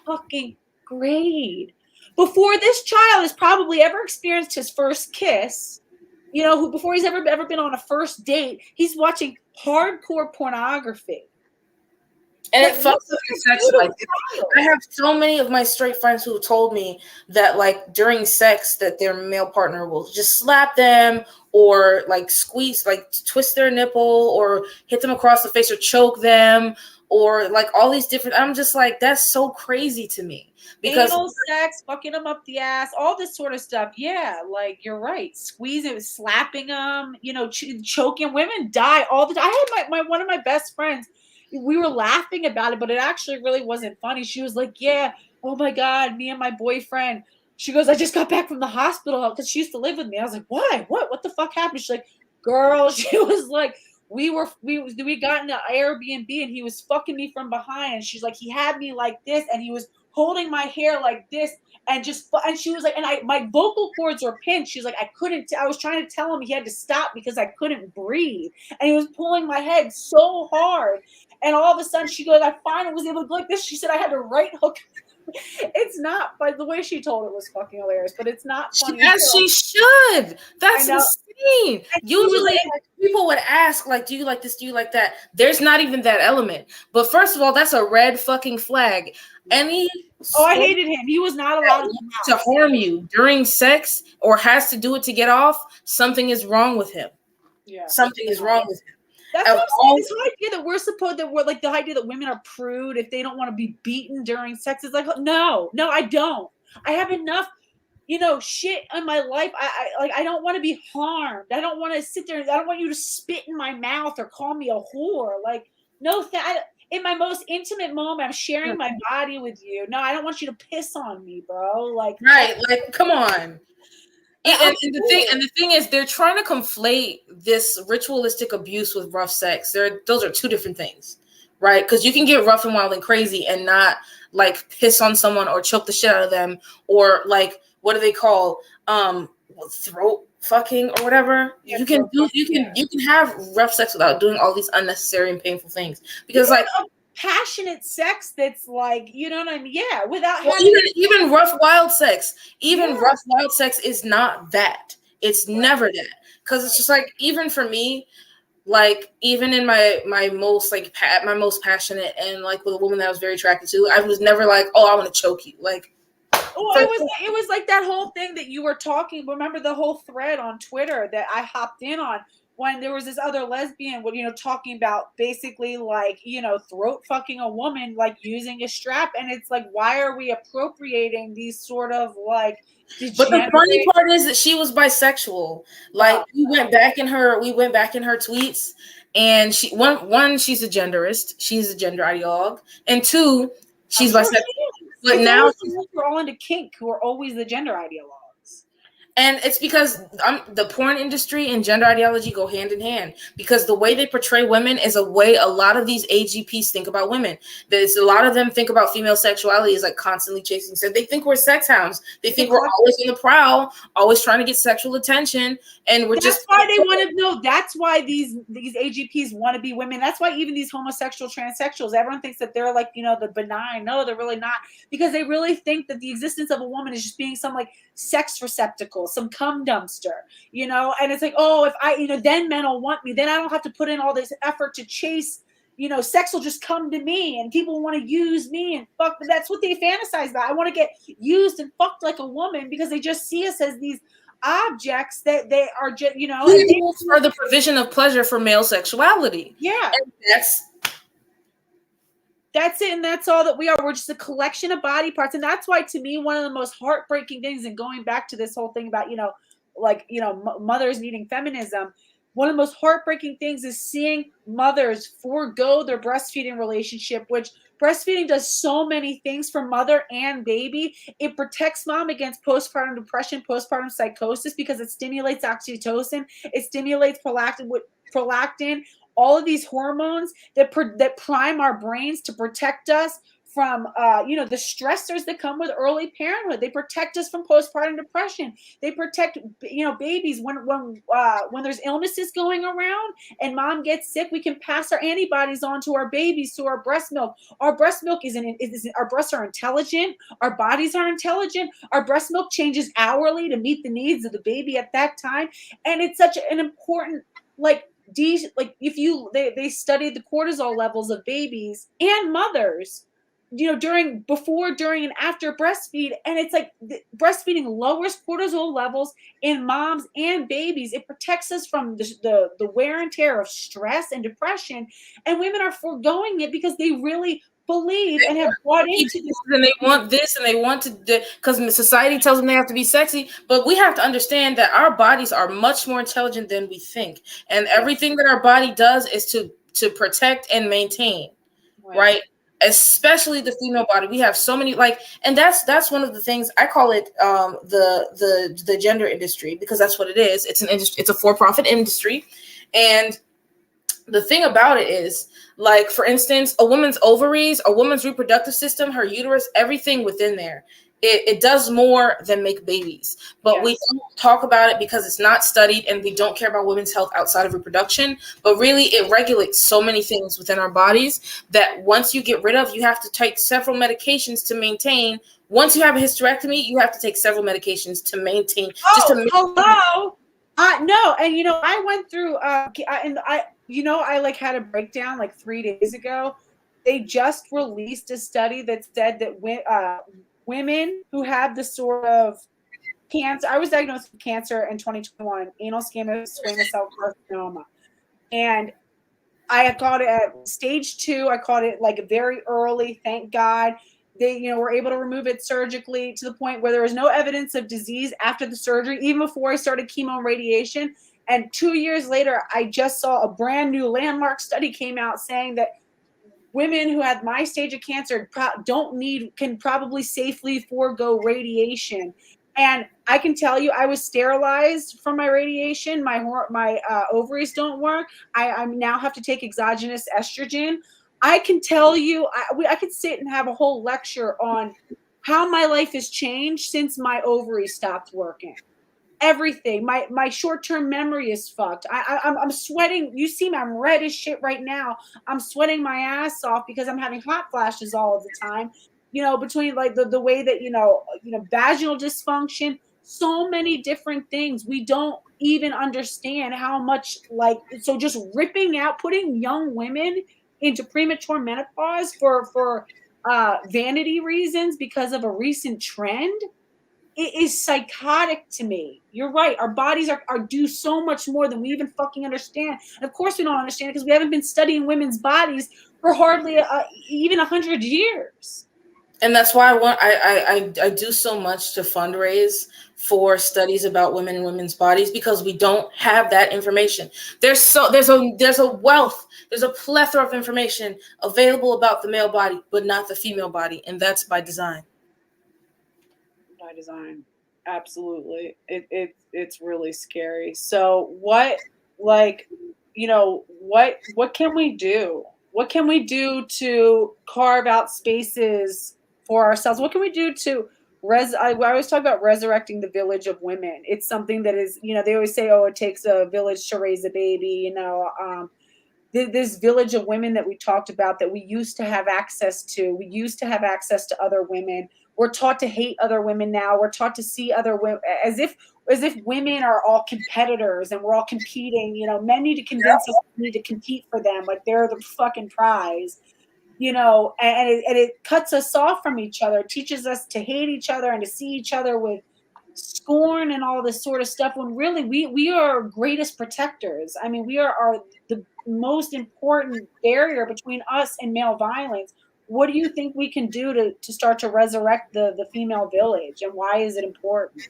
A: fucking grade. Before this child has probably ever experienced his first kiss, before he's ever been on a first date, he's watching hardcore pornography.
B: And it fucks with your sex life. I have so many of my straight friends who told me that, like, during sex, that their male partner will just slap them or like squeeze, like twist their nipple or hit them across the face or choke them or like all these different. I'm just like, that's so crazy to me. Because
A: anal sex, fucking them up the ass, all this sort of stuff. Yeah, like you're right. Squeezing, slapping them, choking. Women die all the time. I had my one of my best friends. We were laughing about it, but it actually really wasn't funny. She was like, "Yeah, oh my god, me and my boyfriend." She goes, "I just got back from the hospital," because she used to live with me. I was like, "Why? What the fuck happened?" She's like, "Girl," she was like, we got in an Airbnb and he was fucking me from behind. And she's like, he had me like this and he was holding my hair like this and she was like, and my vocal cords were pinched. She's like, I was trying to tell him he had to stop because I couldn't breathe. And he was pulling my head so hard. And all of a sudden she goes, I finally was able to go like this. She said I had to right hook. It's not, by the way she told it was fucking hilarious, but it's not funny.
B: As she should. That's insane. Usually people would ask, like, do you like this? Do you like that? There's not even that element. But first of all, that's a red fucking flag. I
A: hated him. He was not allowed
B: to harm you during sex or has to do it to get off. Something is wrong with him.
A: Yeah.
B: Something is wrong with him.
A: That's what I'm saying. This whole idea that we're like the idea that women are prude if they don't want to be beaten during sex is like, no, I don't. I have enough, shit in my life. I don't want to be harmed. I don't want to sit there. I don't want you to spit in my mouth or call me a whore. Like, no, in my most intimate moment, I'm sharing my body with you. No, I don't want you to piss on me, bro. Like,
B: right? Like, come on. And the thing is, they're trying to conflate this ritualistic abuse with rough sex. Those are two different things, right? Because you can get rough and wild and crazy and not like piss on someone or choke the shit out of them or like what do they call throat fucking or whatever. Yeah, you can have rough sex without doing all these unnecessary and painful things because like.
A: Passionate sex that's like, you know what I mean? Yeah, without
B: even rough wild sex. Rough wild sex is not that. It's never that. Because it's just like, even for me, like even in my most like my most passionate and like with a woman that I was very attracted to, I was never like, oh, I want to choke you. Like,
A: it was like that whole thing that you were talking. Remember the whole thread on Twitter that I hopped in on when there was this other lesbian, talking about basically like, throat fucking a woman, like using a strap. And it's like, why are we appropriating these sort of like,
B: but the funny part is that she was bisexual. Like we went back in her tweets and she's a genderist. She's a gender ideologue. And two, she's bisexual. But now
A: we're all into kink who are always the gender ideologues.
B: And it's because the porn industry and gender ideology go hand in hand because the way they portray women is a way a lot of these AGPs think about women. There's a lot of them think about female sexuality as like constantly chasing. So they think we're sex hounds. They think we're always on the prowl, always trying to get sexual attention. And
A: that's why they want to know. That's why these AGPs want to be women. That's why even these homosexual transsexuals, everyone thinks that they're like, the benign. No, they're really not, because they really think that the existence of a woman is just being some like sex receptacle, some cum dumpster, and it's like, oh, if I, then men will want me, then I don't have to put in all this effort to chase, sex will just come to me and people want to use me and fuck. That's what they fantasize about. I want to get used and fucked like a woman because they just see us as these objects that they are just,
B: for the provision of pleasure for male sexuality.
A: Yeah.
B: And
A: that's it, and that's all that we are. We're just a collection of body parts, and that's why, to me, one of the most heartbreaking things, and going back to this whole thing about, like, you know, mothers needing feminism. One of the most heartbreaking things is seeing mothers forego their breastfeeding relationship, which breastfeeding does so many things for mother and baby. It protects mom against postpartum depression, postpartum psychosis, because it stimulates oxytocin, it stimulates prolactin, all of these hormones that prime our brains to protect us from you know, the stressors that come with early parenthood. They protect us from postpartum depression. They protect, you know, babies when there's illnesses going around and mom gets sick. We can pass our antibodies on to our babies through our breast milk. Our breast milk our breasts are intelligent. Our bodies are intelligent. Our breast milk changes hourly to meet the needs of the baby at that time, and it's such an important, like, they studied the cortisol levels of babies and mothers, you know, before, during, and after breastfeed, and it's like breastfeeding lowers cortisol levels in moms and babies. It protects us from the wear and tear of stress and depression, and women are foregoing it because they really believe and have bought into this,
B: and they want this, and they want to, because society tells them they have to be sexy. But we have to understand that our bodies are much more intelligent than we think, and everything that our body does is to protect and maintain, right? Especially the female body. We have so many, like, and that's one of the things I call it, the gender industry, because that's what it is. It's an industry. It's a for-profit industry, and the thing about it is, like, for instance, a woman's ovaries, a woman's reproductive system, her uterus, everything within there, it does more than make babies. But we don't talk about it because it's not studied, and we don't care about women's health outside of reproduction. But really, it regulates so many things within our bodies that once you get rid of, you have to take several medications to maintain. Once you have a hysterectomy, you have to take several medications to maintain.
A: Hello. No, and you know, I went through I like had a breakdown like 3 days ago. They just released a study that said that women who have the sort of cancer, I was diagnosed with cancer in 2021, anal squamous cell carcinoma, and I had caught it at stage 2. I caught it like very early, thank God. They, you know, were able to remove it surgically to the point where there was no evidence of disease after the surgery, even before I started chemo and radiation. And 2 years later, I just saw a brand new landmark study came out saying that women who had my stage of cancer can probably safely forego radiation. And I can tell you, I was sterilized from my radiation. My ovaries don't work. I now have to take exogenous estrogen. I can tell you, I could sit and have a whole lecture on how my life has changed since my ovaries stopped working. Everything. My short-term memory is fucked. I'm sweating. You see me, I'm red as shit right now. I'm sweating my ass off because I'm having hot flashes all of the time. You know, between like the way that, you know, vaginal dysfunction, so many different things. We don't even understand how much, like, so just putting young women into premature menopause for vanity reasons because of a recent trend, it is psychotic to me. You're right. Our bodies are do so much more than we even fucking understand. And of course we don't understand it because we haven't been studying women's bodies for hardly even 100 years.
B: And that's why I do so much to fundraise for studies about women and women's bodies, because we don't have that information. There's a wealth, there's a plethora of information available about the male body, but not the female body, and that's by design.
A: By design, absolutely. It's really scary. So what, like, you know, what can we do? What can we do to carve out spaces for ourselves? What can we do to I always talk about resurrecting the village of women. It's something that is, you know, they always say, oh, it takes a village to raise a baby, you know. This village of women that we talked about, that we used to have access to. We used to have access to other women. We're taught to hate other women now. We're taught to see other women as if women are all competitors and we're all competing. You know, men need to convince us we need to compete for them, like they're the fucking prize. You know, and it cuts us off from each other. It teaches us to hate each other and to see each other with scorn and all this sort of stuff, when really we are our greatest protectors. I mean, we are the most important barrier between us and male violence. What do you think we can do to start to resurrect the female village, and why is it important?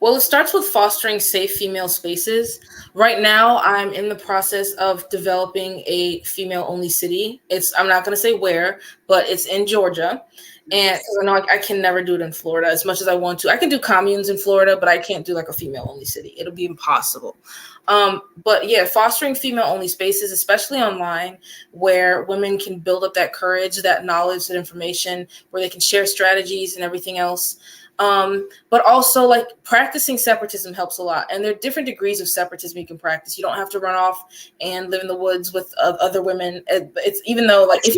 B: Well, it starts with fostering safe female spaces. Right now, I'm in the process of developing a female-only city. I'm not going to say where, but it's in Georgia. And because I know I can never do it in Florida as much as I want to. I can do communes in Florida, but I can't do like a female-only city. It'll be impossible. But yeah, fostering female-only spaces, especially online, where women can build up that courage, that knowledge, that information, where they can share strategies and everything else. But also like practicing separatism helps a lot. And there are different degrees of separatism you can practice. You don't have to run off and live in the woods with other women. It's even though like
A: if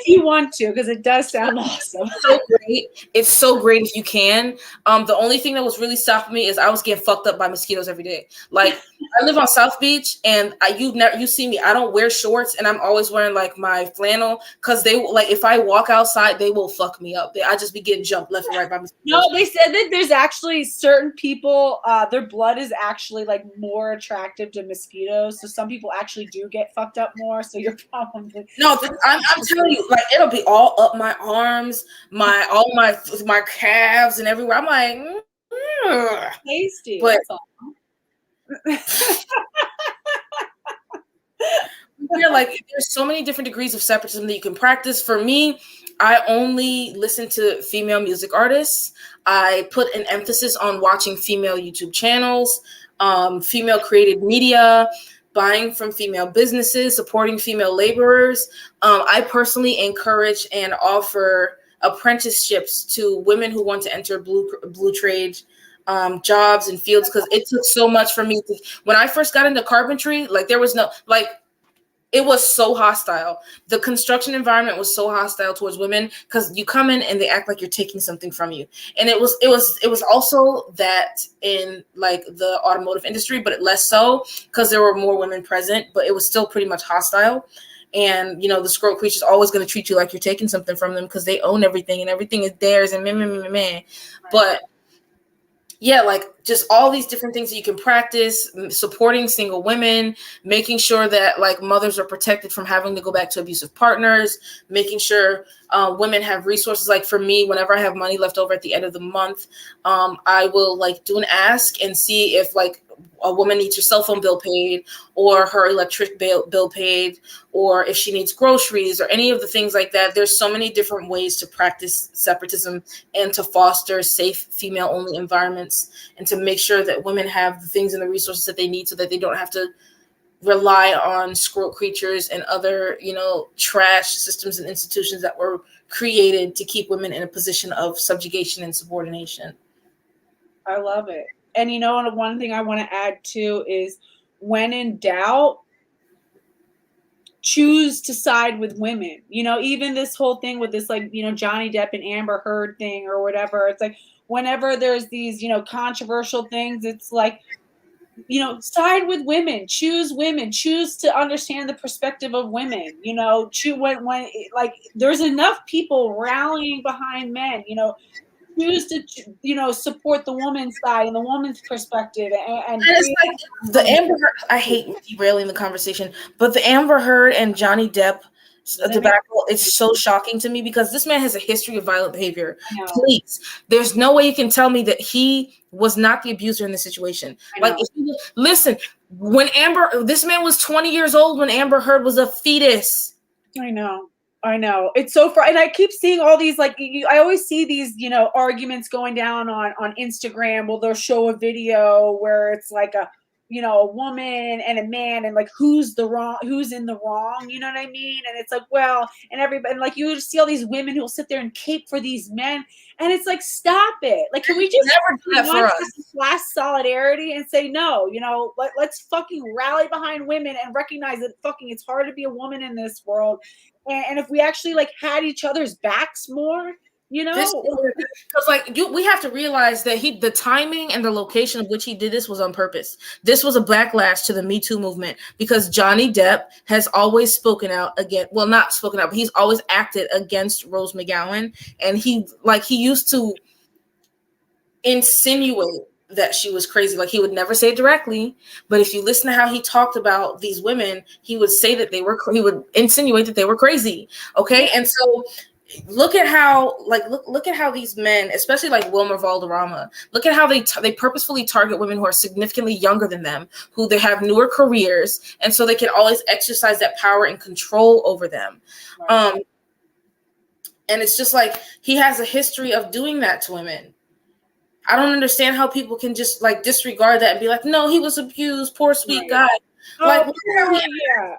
A: you want to, because it does sound awesome.
B: So great. It's so great if you can. The only thing that was really stopping me is I was getting fucked up by mosquitoes every day. Like I live on South Beach, and you see me. I don't wear shorts, and I'm always wearing like my flannel because they like if I walk outside, they will fuck me up. I just be getting jumped left and right by mosquitoes.
A: No, they said that there's actually certain people, their blood is actually like more attractive to mosquitoes. So some people actually do get fucked up more. So you're probably
B: I'm telling you, like it'll be all up my arms, all my calves and everywhere. I'm like,
A: tasty.
B: But yeah, like there's so many different degrees of separatism that you can practice. For me, I only listen to female music artists. I put an emphasis on watching female YouTube channels, female created media, buying from female businesses, supporting female laborers. I personally encourage and offer apprenticeships to women who want to enter blue trade jobs and fields, because it took so much for me when I first got into carpentry. Like there was no it was so hostile. The construction environment was so hostile towards women because you come in and they act like you're taking something from you. And it was also that in like the automotive industry, but less so because there were more women present, but it was still pretty much hostile. And you know, the squirrel creature's always going to treat you like you're taking something from them because they own everything and everything is theirs and meh. But yeah, like just all these different things that you can practice, supporting single women, making sure that like mothers are protected from having to go back to abusive partners, making sure women have resources. Like for me, whenever I have money left over at the end of the month, I will like do an ask and see if like a woman needs her cell phone bill paid or her electric bill paid, or if she needs groceries or any of the things like that. There's so many different ways to practice separatism and to foster safe female-only environments and to make sure that women have the things and the resources that they need so that they don't have to rely on squirrel creatures and other, you know, trash systems and institutions that were created to keep women in a position of subjugation and subordination.
A: I love it. And you know, one thing I want to add too is when in doubt, choose to side with women. You know, even this whole thing with this, like, you know, Johnny Depp and Amber Heard thing or whatever. It's like whenever there's these, you know, controversial things, it's like, you know, side with women, choose to understand the perspective of women, you know, when like there's enough people rallying behind men, you know, choose to, you know, support the woman's side and the woman's perspective. And
B: it's like the Amber Heard, I hate derailing the conversation, but the Amber Heard and Johnny Depp debacle, it's so shocking to me because this man has a history of violent behavior. Please, there's no way you can tell me that he was not the abuser in this situation. Like, listen, when this man was 20 years old when Amber Heard was a fetus.
A: I know. It's so far. And I keep seeing all these, like, I always see these, you know, arguments going down on Instagram. Well, they'll show a video where it's like a, you know, a woman and a man and like, who's in the wrong, you know what I mean? And it's like, well, and everybody, and like, you just see all these women who'll sit there and cape for these men. And it's like, stop it. Like, can we just class solidarity and say, no, you know, let's fucking rally behind women and recognize that fucking it's hard to be a woman in this world. And if we actually like had each other's backs more, you know,
B: because like we have to realize that the timing and the location of which he did this was on purpose. This was a backlash to the Me Too movement because Johnny Depp has always spoken out against, well, not spoken out, but he's always acted against Rose McGowan, and he used to insinuate that she was crazy. Like, he would never say it directly, but if you listen to how he talked about these women, he would say that he would insinuate that they were crazy. Okay. And so look at how look at how these men, especially like Wilmer Valderrama, look at how they purposefully target women who are significantly younger than them, who they have newer careers, and so they can always exercise that power and control over them.
A: Right.
B: And it's just like he has a history of doing that to women. I don't understand how people can just like disregard that and be like, no, he was abused, poor sweet guy. Like,
A: yeah.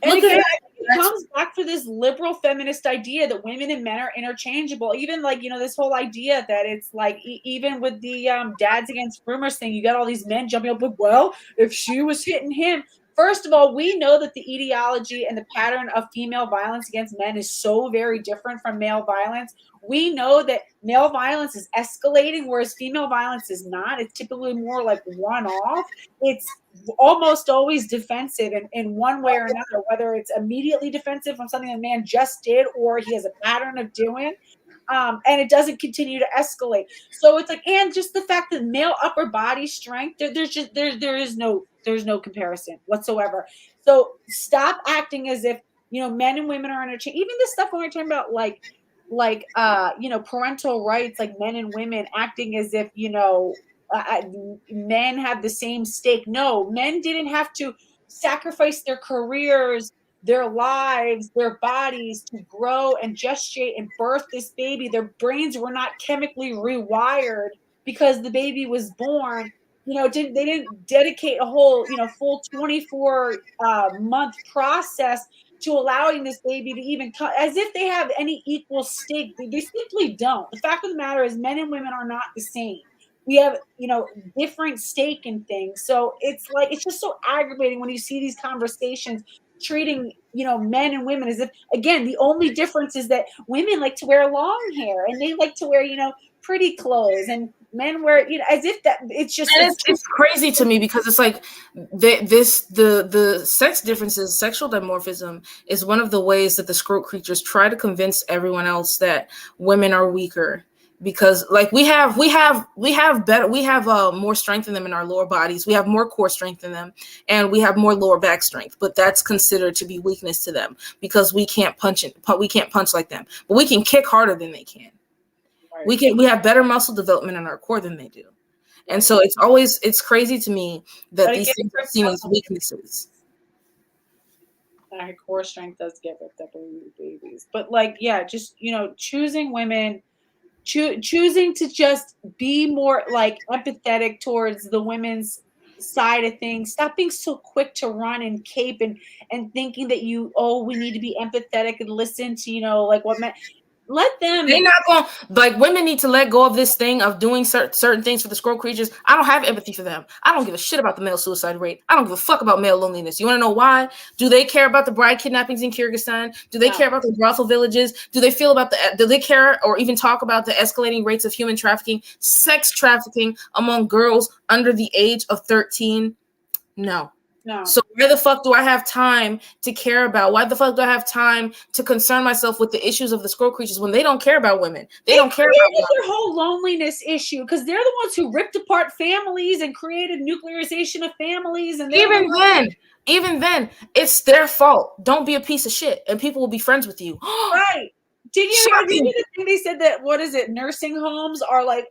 A: And again, it comes back to this liberal feminist idea that women and men are interchangeable. Even like, this whole idea that it's like, even with the Dads Against Groomers thing, you got all these men jumping up, like, well, if she was hitting him. First of all, we know that the ideology and the pattern of female violence against men is so very different from male violence. We know that male violence is escalating, whereas female violence is not. It's typically more like one-off. It's almost always defensive in one way or another, whether it's immediately defensive from something a man just did or he has a pattern of doing. And it doesn't continue to escalate. So it's like, and just the fact that male upper body strength, there's no comparison whatsoever. So stop acting as if, men and women are interchangeable. Even this stuff when we're talking about parental rights, like men and women acting as if, men have the same stake. No, men didn't have to sacrifice their careers, their lives, their bodies to grow and gestate and birth this baby. Their brains were not chemically rewired because the baby was born. They didn't dedicate a whole, full 24 month process to allowing this baby to even come, as if they have any equal stake. They simply don't. The fact of the matter is men and women are not the same. We have, different stake in things. So it's like, it's just so aggravating when you see these conversations treating, men and women as if, again, the only difference is that women like to wear long hair and they like to wear, pretty clothes, and men wear, as if that it's just,
B: it's crazy to me because it's like the sex differences, sexual dimorphism is one of the ways that the scrote creatures try to convince everyone else that women are weaker. Because like we have more strength in them in our lower bodies. We have more core strength in them, and we have more lower back strength. But that's considered to be weakness to them because we can't punch like them, but we can kick harder than they can. Right. We have better muscle development in our core than they do, and so it's crazy to me that these things are seen as weaknesses.
A: Our core strength does give it the babies, but just choosing women. Choosing to just be more like empathetic towards the women's side of things. Stop being so quick to run and cape and thinking that we need to be empathetic and listen to, like what men. Let them.
B: They're not going, like, women need to let go of this thing of doing certain things for the scroll creatures. I don't have empathy for them. I don't give a shit about the male suicide rate. I don't give a fuck about male loneliness. You want to know why? Do they care about the bride kidnappings in Kyrgyzstan? Do they care about the brothel villages? Do they care or even talk about the escalating rates of human trafficking, sex trafficking among girls under the age of 13? No. So why the fuck do I have time to care about? Why the fuck do I have time to concern myself with the issues of the scroll creatures when they don't care about women? They don't care about
A: their whole loneliness issue because they're the ones who ripped apart families and created nuclearization of families. And
B: even then, it's their fault. Don't be a piece of shit, and people will be friends with you.
A: Right. Did you hear the thing they said that nursing homes are like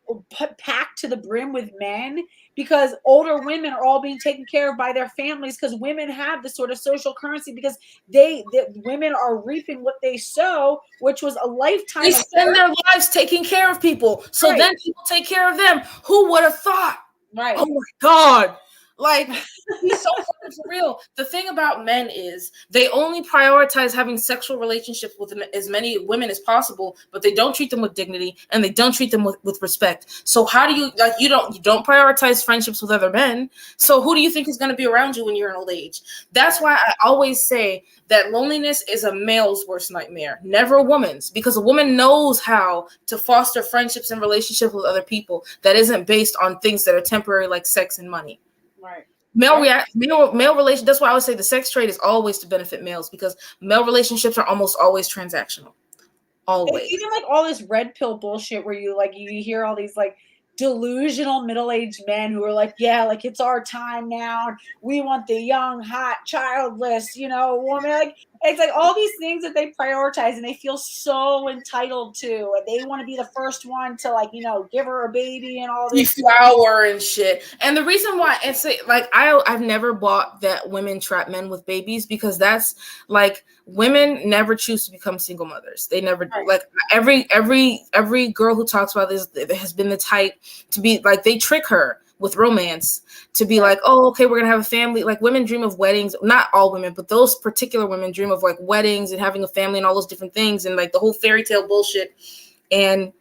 A: packed to the brim with men because older women are all being taken care of by their families because women have this sort of social currency because the women are reaping what they sow, which was a lifetime.
B: They spend their lives taking care of people, so then people take care of them. Who would have thought?
A: Right.
B: Oh my God. Like, he's so fucking for real. The thing about men is they only prioritize having sexual relationships with as many women as possible, but they don't treat them with dignity and they don't treat them with respect. So how do you you don't prioritize friendships with other men? So who do you think is going to be around you when you're in old age? That's why I always say that loneliness is a male's worst nightmare, never a woman's, because a woman knows how to foster friendships and relationships with other people that isn't based on things that are temporary like sex and money.
A: Right.
B: Male relation. That's why I would say the sex trade is always to benefit males because male relationships are almost always transactional. Always.
A: Even like all this red pill bullshit where you hear all these delusional middle-aged men who are like, yeah, like it's our time now. We want the young, hot, childless, woman. Like it's like all these things that they prioritize and they feel so entitled to, and they want to be the first one to like, give her a baby and all this
B: flower and shit. And the reason why it's like I've never bought that women trap men with babies, because that's like women never choose to become single mothers. They never do.
A: Right.
B: Like every girl who talks about this has been the type to be like, they trick her with romance to be like, oh, okay, we're gonna have a family. Like women dream of weddings. Not all women, but those particular women dream of like weddings and having a family and all those different things and like the whole fairy tale bullshit. And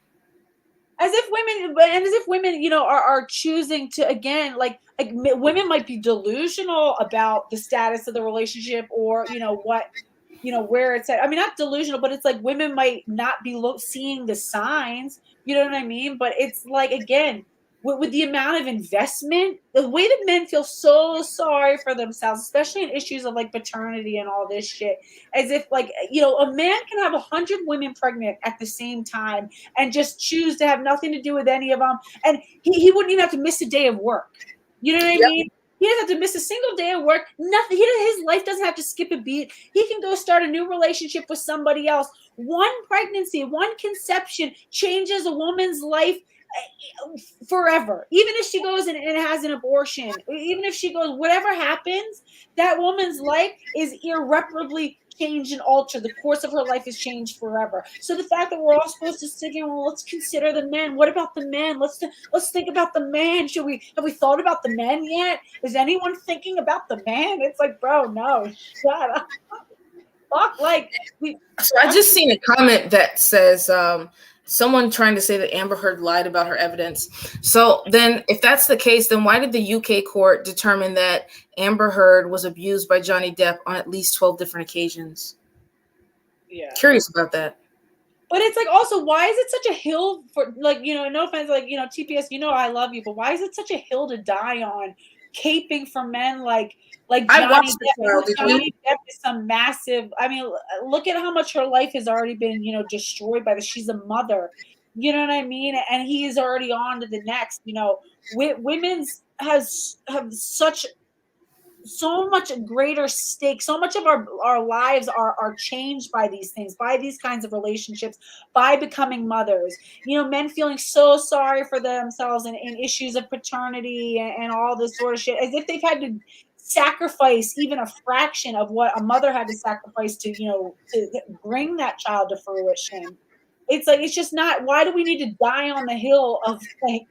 A: as if women, are choosing to, again, like women might be delusional about the status of the relationship or, where it's at. I mean, not delusional, but it's like women might not be seeing the signs, you know what I mean? But it's like, again, with the amount of investment, the way that men feel so sorry for themselves, especially in issues of like paternity and all this shit, as if like, a man can have 100 women pregnant at the same time and just choose to have nothing to do with any of them. And he wouldn't even have to miss a day of work. You know what I mean? He doesn't have to miss a single day of work. Nothing. His life doesn't have to skip a beat. He can go start a new relationship with somebody else. One pregnancy, one conception changes a woman's life forever. Even if she goes and has an abortion, even if she goes, whatever happens, that woman's life is irreparably changed and altered. The course of her life is changed forever. So the fact that we're all supposed to sit here, well, let's consider the men. What about the men? Let's think about the man. Have we thought about the men yet? Is anyone thinking about the man? It's like, bro, no, shut up. Fuck, like
B: so I just seen a comment that says someone trying to say that Amber Heard lied about her evidence. So then if that's the case, then why did the UK court determine that Amber Heard was abused by Johnny Depp on at least 12 different occasions? Yeah. Curious about that.
A: But it's like, also, why is it such a hill for, like, no offense, like, TPS, I love you, but why is it such a hill to die on, caping for men like Johnny Depp? Johnny Depp is some massive, I mean, look at how much her life has already been, destroyed by this. She's a mother, you know what I mean? And he is already on to the next, women's have so much greater stake. So much of our lives are changed by these things, by these kinds of relationships, by becoming mothers. Men feeling so sorry for themselves in issues of paternity and all this sort of shit, as if they've had to sacrifice even a fraction of what a mother had to sacrifice to, to bring that child to fruition. It's like, it's just not, why do we need to die on the hill of like,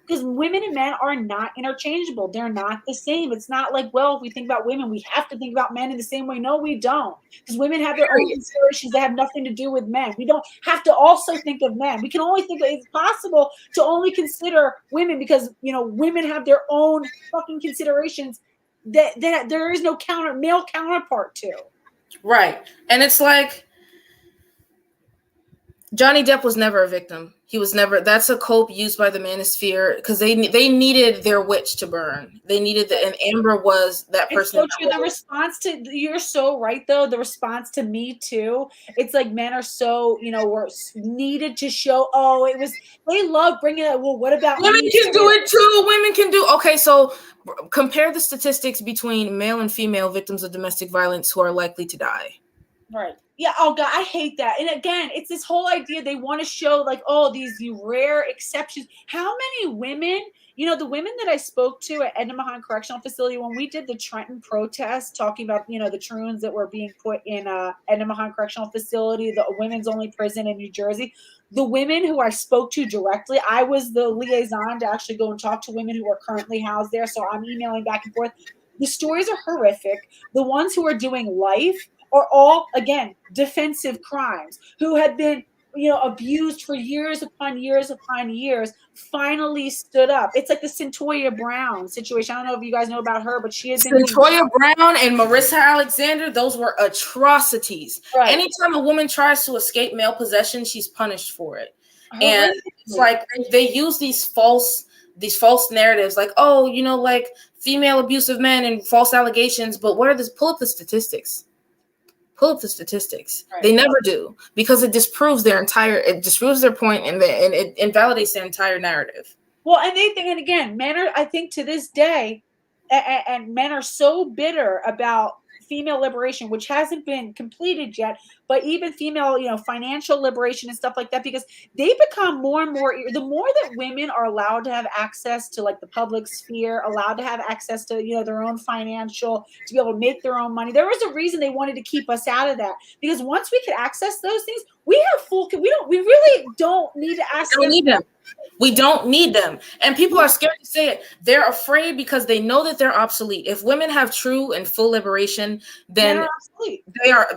A: because women and men are not interchangeable. They're not the same. It's not like, well, if we think about women, we have to think about men in the same way. No, we don't. Because women have their own considerations that have nothing to do with men. We don't have to also think of men. We can only think, it's possible to only consider women because, women have their own fucking considerations that there is no male counterpart to.
B: Right. And it's like, Johnny Depp was never a victim. He was never. That's a cope used by the manosphere because they needed their witch to burn. They needed and Amber was that person.
A: It's so true. The response to, you're so right though. The response to Me Too. It's like men are so, were needed to show. Oh, it was. They love bringing it. Well, what about
B: women can do it too? Women can do. Okay, so compare the statistics between male and female victims of domestic violence who are likely to die.
A: Right. Yeah. Oh God, I hate that. And again, it's this whole idea they want to show like, oh, these rare exceptions. How many women, the women that I spoke to at Edna Mahan Correctional Facility when we did the Trenton protest, talking about, the Troons that were being put in Edna Mahan Correctional Facility, the women's only prison in New Jersey. The women who I spoke to directly, I was the liaison to actually go and talk to women who are currently housed there. So I'm emailing back and forth. The stories are horrific. The ones who are doing life are all, again, defensive crimes, who had been, abused for years upon years upon years, finally stood up. It's like the Centoya Brown situation. I don't know if you guys know about her, but she had been
B: Centoya Brown and Marissa Alexander. Those were atrocities. Right. Anytime a woman tries to escape male possession, she's punished for it. And it's like they use these false narratives, like, oh, like female abusive men and false allegations. But what are this? Pull up the statistics. Right. They never do, because it disproves their point and it invalidates their entire narrative.
A: Well, and they think, and again, men are, I think to this day, and men are so bitter about female liberation, which hasn't been completed yet, but even female, financial liberation and stuff like that, because they become more and more, the more that women are allowed to have access to like the public sphere, allowed to have access to, their own financial, to be able to make their own money. There was a reason they wanted to keep us out of that, because once we could access those things, we really don't need to access.
B: Don't need them. We don't need them. And people are scared to say it. They're afraid because they know that they're obsolete. If women have true and full liberation, then they are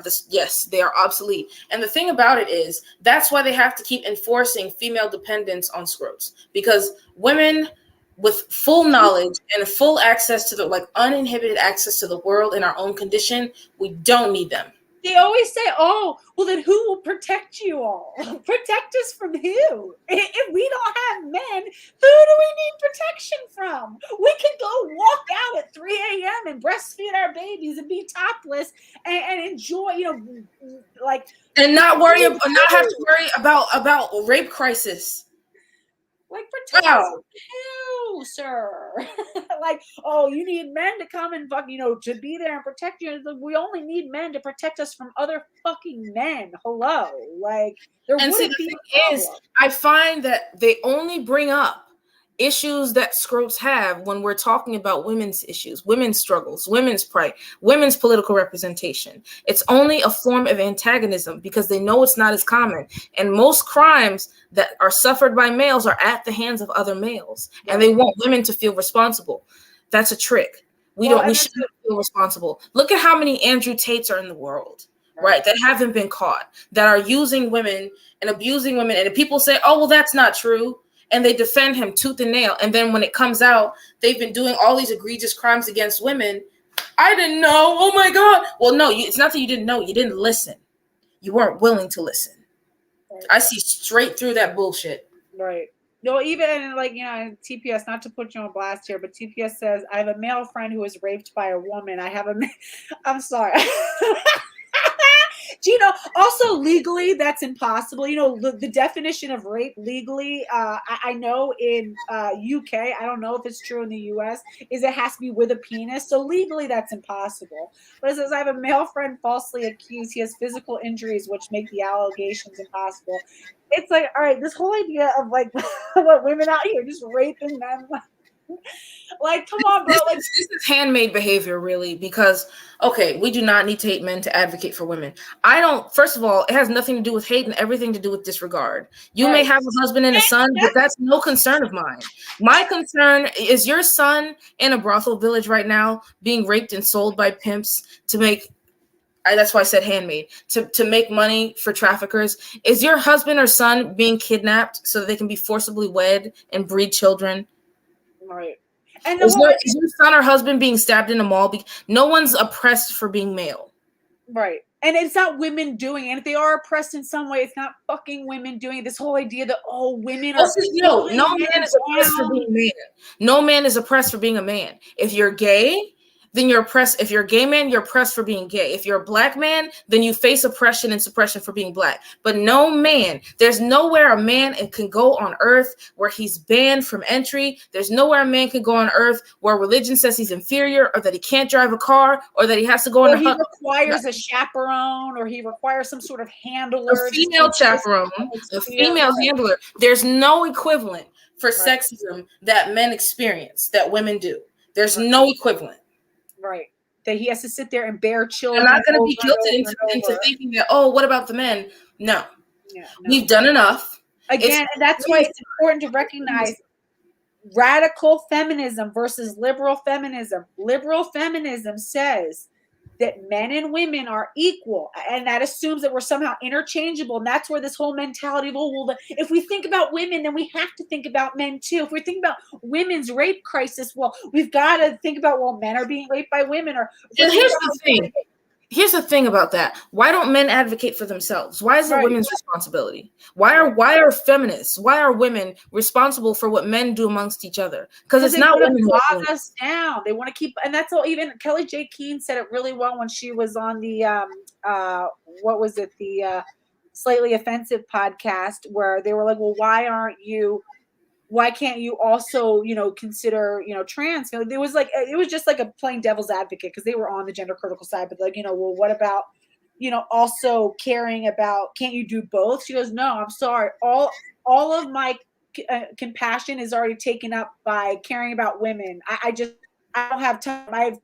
B: obsolete. And the thing about it is, that's why they have to keep enforcing female dependence on scrubs. Because women with full knowledge and full access to the uninhibited access to the world in our own condition, we don't need them.
A: They always say, oh, well, then who will protect you all? Protect us from who? If we don't have men, who do we need protection from? We can go walk out at 3 a.m. and breastfeed our babies and be topless and enjoy,
B: and not have to worry about rape crisis.
A: Like, protect us from who, sir? Like, oh, you need men to come and to be there and protect you. We only need men to protect us from other fucking men. Hello, like there wouldn't be a problem.
B: I find that they only bring up issues that scrubs have when we're talking about women's issues, women's struggles, women's pride, women's political representation. It's only a form of antagonism because they know it's not as common. And most crimes that are suffered by males are at the hands of other males. And they want women to feel responsible. That's a trick. We shouldn't feel responsible. Look at how many Andrew Tates are in the world, right? That haven't been caught, that are using women and abusing women. And people say, oh, well, that's not true. And they defend him tooth and nail. And then when it comes out, they've been doing all these egregious crimes against women. I didn't know. Oh, my God. Well, no, it's not that you didn't know. You didn't listen. You weren't willing to listen. Right. I see straight through that bullshit.
A: Right. No, even TPS, not to put you on blast here, but TPS says, I have a male friend who was raped by a woman. I'm sorry. Do you know, also legally, that's impossible. The definition of rape legally, I know in UK, I don't know if it's true in the US, is it has to be with a penis. So legally, that's impossible. But it says, I have a male friend falsely accused. He has physical injuries, which make the allegations impossible. It's like, all right, this whole idea of what women out here just raping men. Like, come on, bro. This
B: is handmade behavior, really, because, okay, we do not need to hate men to advocate for women. First of all, it has nothing to do with hate and everything to do with disregard. You may have a husband and a son, but that's no concern of mine. My concern is your son in a brothel village right now being raped and sold by pimps to make, that's why I said handmade, to make money for traffickers. Is your husband or son being kidnapped so that they can be forcibly wed and breed children?
A: Right.
B: And is your son or husband being stabbed in a mall? No one's oppressed for being male.
A: Right. And it's not women doing it. And if they are oppressed in some way, it's not fucking women doing it. This whole idea that, women are...
B: No man is oppressed for being a man. No man is oppressed for being a man. If you're gay, then you're oppressed. If you're a gay man, you're oppressed for being gay. If you're a black man, then you face oppression and suppression for being black. But no man, there's nowhere a man can go on earth where he's banned from entry. There's nowhere a man can go on earth where religion says he's inferior, or that he can't drive a car, or that he has to go on
A: a he requires a chaperone, or he requires some sort of handler.
B: A female chaperone, a female handler. There's no equivalent for sexism that men experience that women do. There's no equivalent.
A: Right. That he has to sit there and bear children.
B: I'm not going to be guilted into thinking that, what about the men? No. Yeah, no. We've done enough.
A: Again, and that's why it's important to recognize radical feminism versus liberal feminism. Liberal feminism says that men and women are equal, and that assumes that we're somehow interchangeable. And that's where this whole mentality of, if we think about women, then we have to think about men too. If we think about women's rape crisis, we've got to think about, men are being raped by women. And
B: here's the thing. Here's the thing about that. Why don't men advocate for themselves? Why is it women's responsibility? Why are feminists? Why are women responsible for what men do amongst each other? Because it's not women who
A: bog us down. They want to keep, and that's all. Even Kelly J. Keene said it really well when she was on the the Slightly Offensive podcast, where they were like, well, why aren't you why can't you also, consider, trans? There was like, it was just like a playing devil's advocate because they were on the gender critical side, but like, well, what about, also caring about, can't you do both? She goes, no, I'm sorry. All of my compassion is already taken up by caring about women. I don't have time. I have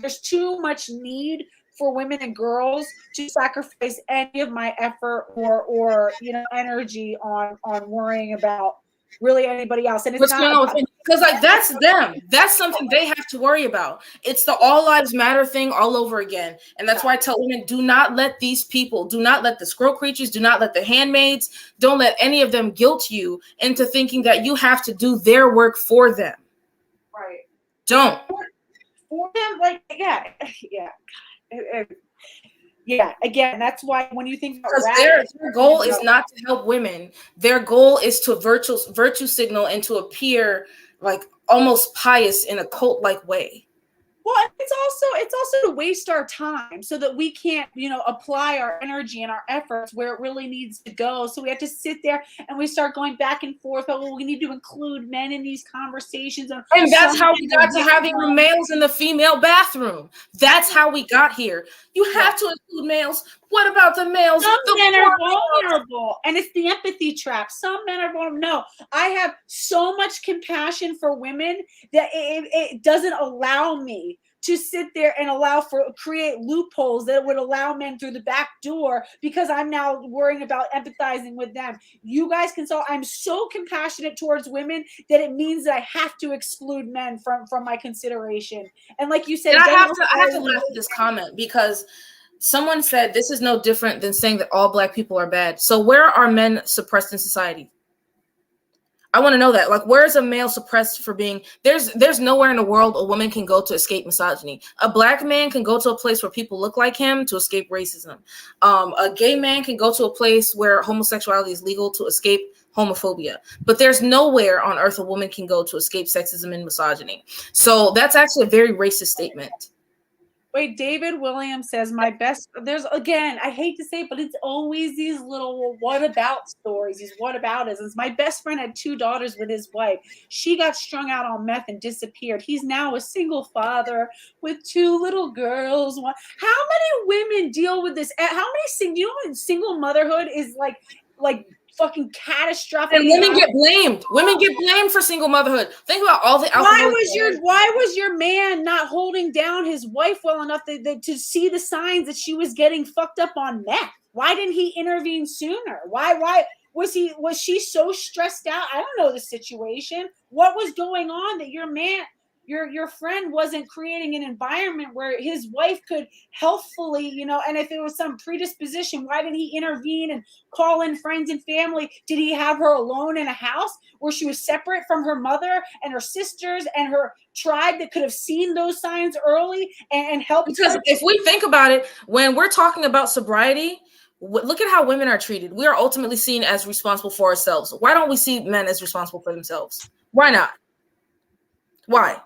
A: there's too much need for women and girls to sacrifice any of my effort or energy on worrying about really anybody else. And it's
B: What's going on
A: not
B: with because like that's them. That's something they have to worry about. It's the all lives matter thing all over again. And that's why I tell women, do not let these people, do not let the squirrel creatures, do not let the handmaids, don't let any of them guilt you into thinking that you have to do their work for them.
A: right.
B: Don't.
A: For them, like, yeah. Again, that's why when you think about
B: their goal is not to help women. Their goal is to virtue signal and to appear like almost pious in a cult-like way.
A: Well, it's also to waste our time so that we can't, apply our energy and our efforts where it really needs to go. So we have to sit there and we start going back and forth. Oh, well, we need to include men in these conversations.
B: And that's how we got to having the males in the female bathroom. That's how we got here. You have to include males. What about the males?
A: Some men are vulnerable, and it's the empathy trap. Some men are vulnerable. No, I have so much compassion for women that it doesn't allow me to sit there and create loopholes that would allow men through the back door because I'm now worrying about empathizing with them. You guys can solve. I'm so compassionate towards women that it means that I have to exclude men from my consideration. And like you said,
B: I have to laugh at this comment because someone said this is no different than saying that all Black people are bad. So where are men suppressed in society? I want to know that. Like, where is a male suppressed for being? There's nowhere in the world a woman can go to escape misogyny. A Black man can go to a place where people look like him to escape racism. A gay man can go to a place where homosexuality is legal to escape homophobia. But there's nowhere on earth a woman can go to escape sexism and misogyny. So that's actually a very racist statement.
A: Wait, David Williams says there's, again, I hate to say it, but it's always these little what about stories, these what aboutisms. My best friend had 2 daughters with his wife. She got strung out on meth and disappeared. He's now a single father with 2 little girls. How many women deal with this? How many, do you know what single motherhood is like fucking catastrophic?
B: And women get blamed. Women get blamed for single motherhood. Think about all the alcohol.
A: Why was your man not holding down his wife well enough to see the signs that she was getting fucked up on meth? Why didn't he intervene sooner? Why was she so stressed out? I don't know the situation. What was going on that your man, your friend wasn't creating an environment where his wife could healthfully, and if there was some predisposition, why didn't he intervene and call in friends and family? Did he have her alone in a house where she was separate from her mother and her sisters and her tribe that could have seen those signs early and helped?
B: Because if we think about it, when we're talking about sobriety, look at how women are treated. We are ultimately seen as responsible for ourselves. Why don't we see men as responsible for themselves? Why not? Why?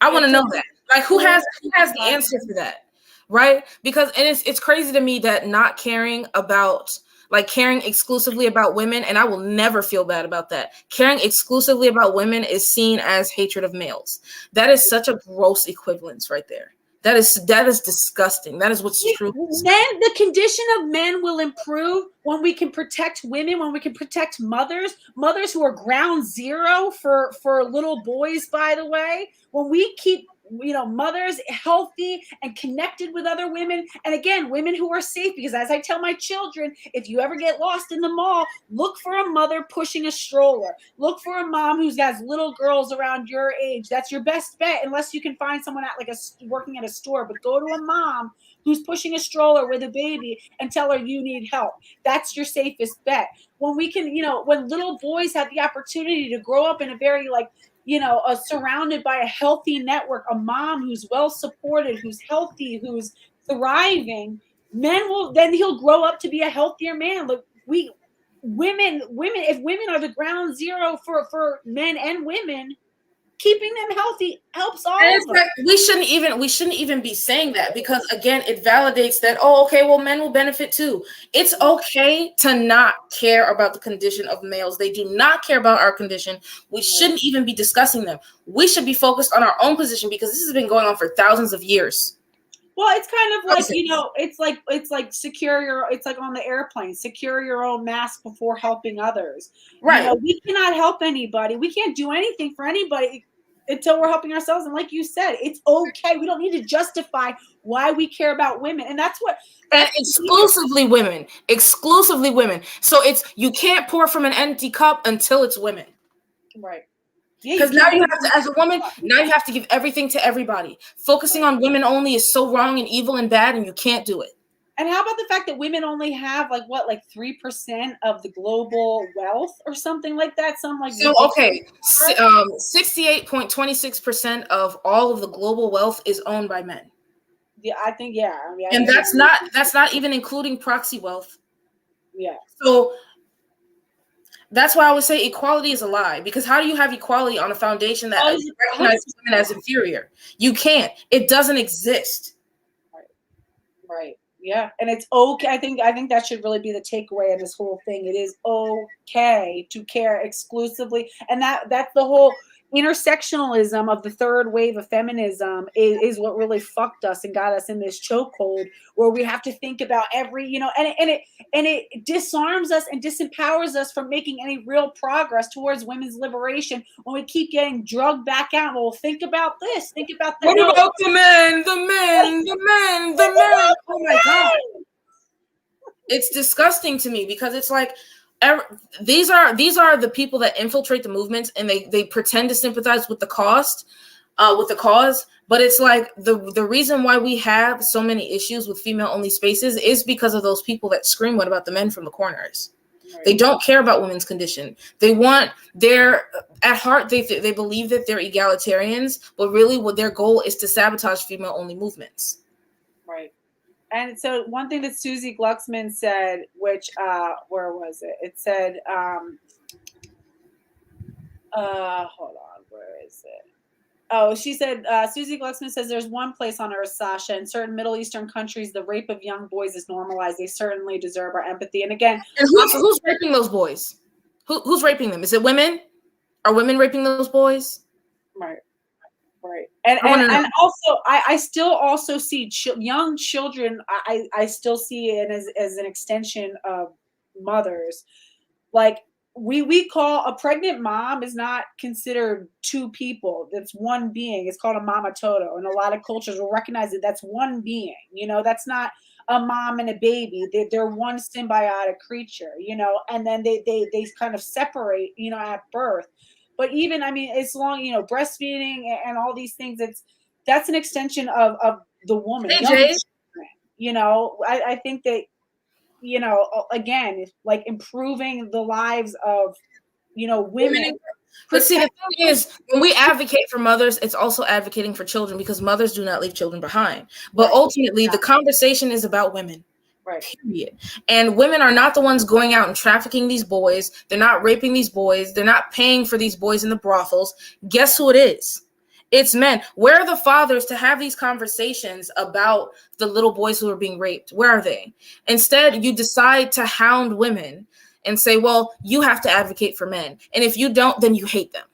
B: I want to know that. Like, who has the answer for that, right? Because it's crazy to me that not caring about, like, caring exclusively about women, and I will never feel bad about that. Caring exclusively about women is seen as hatred of males. That is such a gross equivalence right there. That is disgusting. That is what's true.
A: Then the condition of men will improve when we can protect women, when we can protect mothers who are ground zero for little boys, by the way. When we keep mothers healthy and connected with other women, and again, women who are safe, because as I tell my children, if you ever get lost in the mall, look for a mother pushing a stroller. Look for a mom who's got little girls around your age. That's your best bet, unless you can find someone working at a store. But go to a mom who's pushing a stroller with a baby and tell her you need help. That's your safest bet. When we can, when little boys have the opportunity to grow up in a very surrounded by a healthy network, a mom who's well supported, who's healthy, who's thriving, then he'll grow up to be a healthier man. Look, if women are the ground zero for men and women, keeping them healthy helps all
B: And
A: of
B: it's
A: us.
B: like we shouldn't even be saying that, because again, it validates that, oh, okay, well, men will benefit too. It's okay to not care about the condition of males. They do not care about our condition. We shouldn't even be discussing them. We should be focused on our own position, because this has been going on for thousands of years.
A: Well, it's kind of like, it's like it's like on the airplane, secure your own mask before helping others.
B: Right.
A: We cannot help anybody. We can't do anything for anybody until we're helping ourselves. And like you said, it's okay. We don't need to justify why we care about women. And that's
B: exclusively women. Exclusively women. So you can't pour from an empty cup until it's women.
A: Right.
B: Because now you have to, as a woman, now you have to give everything to everybody. Focusing on women only is so wrong and evil and bad, and you can't do it.
A: And how about the fact that women only have 3% of the global wealth or something like that?
B: 68.26% of all of the global wealth is owned by men.
A: Yeah, I think, yeah. I mean,
B: and that's not even including proxy wealth.
A: Yeah.
B: So that's why I would say equality is a lie, because how do you have equality on a foundation that recognizes women as inferior? You can't. It doesn't exist.
A: Right. Yeah. And it's okay. I think that should really be the takeaway of this whole thing. It is okay to care exclusively. And that's the whole intersectionalism of the third wave of feminism is what really fucked us and got us in this chokehold, where we have to think about every, and it disarms us and disempowers us from making any real progress towards women's liberation when we keep getting drugged back out. Well, think about this, think about that.
B: What about the men? Oh my God. It's disgusting to me, because it's like, these are the people that infiltrate the movements, and they pretend to sympathize with the cause, but it's like the reason why we have so many issues with female only spaces is because of those people that scream, what about the men from the corners? Right. They don't care about women's condition. They want at heart they believe that they're egalitarians, but really what their goal is to sabotage female only movements.
A: Right. And so one thing that Susie Glucksman said, which, where was it? It said, hold on, where is it? Oh, she said, Susie Glucksman says there's one place on earth, Sasha, in certain Middle Eastern countries, the rape of young boys is normalized. They certainly deserve our empathy. And again,
B: and who's raping those boys? Who's raping them? Is it women? Are women raping those boys?
A: Right. Right. And also, I still also see young children. I still see it as an extension of mothers. Like we call a pregnant mom is not considered two people. That's one being. It's called a mama toto. And a lot of cultures will recognize that that's one being. That's not a mom and a baby. They're one symbiotic creature, and then they kind of separate, at birth. But even, I mean, it's long, breastfeeding and all these things. That's an extension of the woman.
B: Hey,
A: I think that, again, like improving the lives of, women.
B: But see, the thing is, when we advocate for mothers, it's also advocating for children, because mothers do not leave children behind. But ultimately, the conversation is about women.
A: Right.
B: Period. And women are not the ones going out and trafficking these boys. They're not raping these boys. They're not paying for these boys in the brothels. Guess who it is? It's men. Where are the fathers to have these conversations about the little boys who are being raped? Where are they? Instead, you decide to hound women and say, well, you have to advocate for men. And if you don't, then you hate them.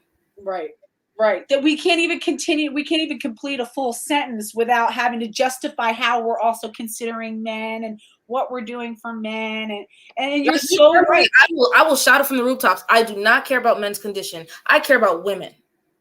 A: Right. Right. That we can't even continue. We can't even complete a full sentence without having to justify how we're also considering men and what we're doing for men. And you're so right.
B: I will shout it from the rooftops. I do not care about men's condition. I care about women.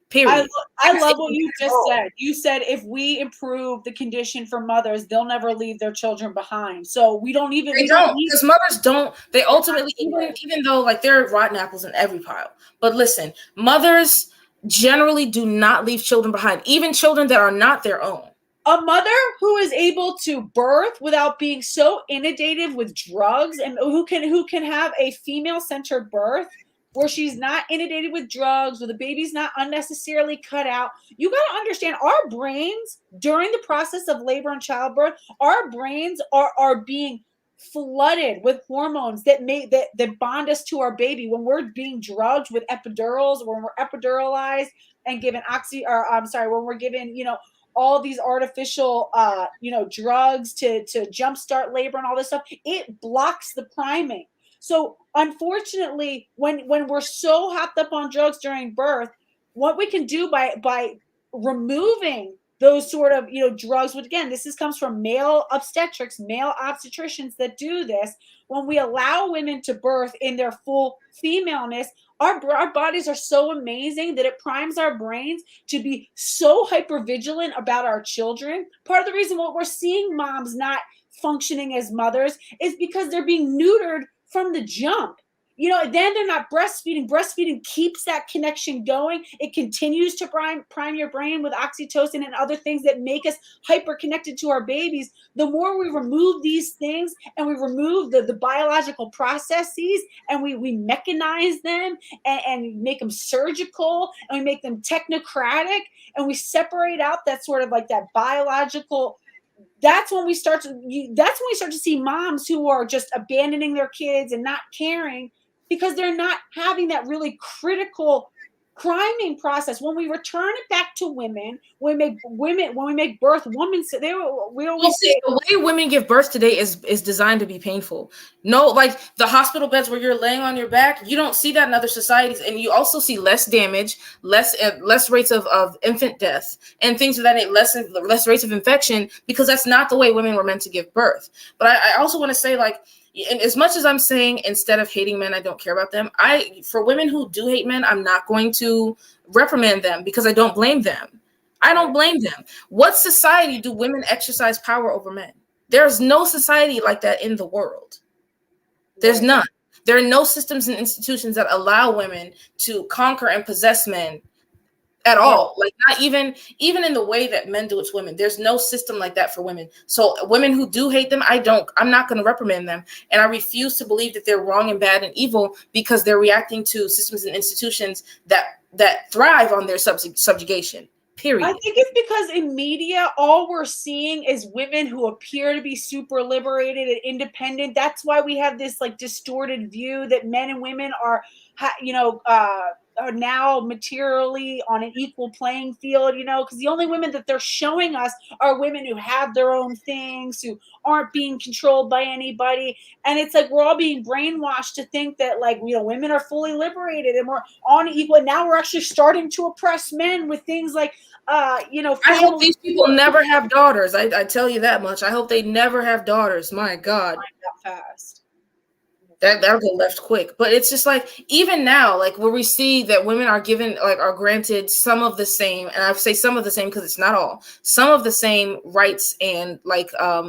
B: Period.
A: I love what you just said. You said if we improve the condition for mothers, they'll never leave their children behind. So we don't even.
B: They don't, because mothers don't. They ultimately, even though there are rotten apples in every pile. But listen, mothers generally do not leave children behind, even children that are not their own.
A: A mother who is able to birth without being so inundated with drugs, and who can have a female-centered birth where she's not inundated with drugs, where the baby's not unnecessarily cut out. You got to understand, our brains during the process of labor and childbirth, our brains are being flooded with hormones that bond us to our baby. When we're being drugged with epidurals, when we're epiduralized, and given when we're given, all these artificial, drugs to jumpstart labor and all this stuff, it blocks the priming. So unfortunately, when we're so hopped up on drugs during birth, what we can do by removing those sort of drugs, which again, comes from male obstetrics, male obstetricians that do this. When we allow women to birth in their full femaleness, our bodies are so amazing that it primes our brains to be so hyper vigilant about our children. Part of the reason what we're seeing moms not functioning as mothers is because they're being neutered from the jump. Then they're not breastfeeding. Breastfeeding keeps that connection going. It continues to prime your brain with oxytocin and other things that make us hyper connected to our babies. The more we remove these things and we remove the biological processes and we mechanize them and make them surgical and we make them technocratic and we separate out that sort of like that biological, that's when we start to see moms who are just abandoning their kids and not caring because they're not having that really critical priming process. When we return it back to women, when we make birth, we always say
B: the way women give birth today is designed to be painful. No, like the hospital beds where you're laying on your back, you don't see that in other societies, and you also see less damage, less rates of infant death, and things of that nature, less rates of infection, because that's not the way women were meant to give birth. But I also want to say, like, and as much as I'm saying instead of hating men, I don't care about them, for women who do hate men, I'm not going to reprimand them because I don't blame them. I don't blame them. What society do women exercise power over men? There's no society like that in the world. There's none. There are no systems and institutions that allow women to conquer and possess men at all. Like not even in the way that men do it to women. There's no system like that for women. So women who do hate them, I'm not going to reprimand them. And I refuse to believe that they're wrong and bad and evil because they're reacting to systems and institutions that thrive on their subjugation. Period.
A: I think it's because in media, all we're seeing is women who appear to be super liberated and independent. That's why we have this like distorted view that men and women are now materially on an equal playing field, because the only women that they're showing us are women who have their own things, who aren't being controlled by anybody. And it's like we're all being brainwashed to think that like, women are fully liberated and we're on equal. And now we're actually starting to oppress men with things like,
B: I hope these people never have daughters. I tell you that much. I hope they never have daughters. My God.
A: That fast.
B: That'll go left quick. But it's just like, even now, like where we see that women are granted some of the same, and I say some of the same because it's not all, some of the same rights and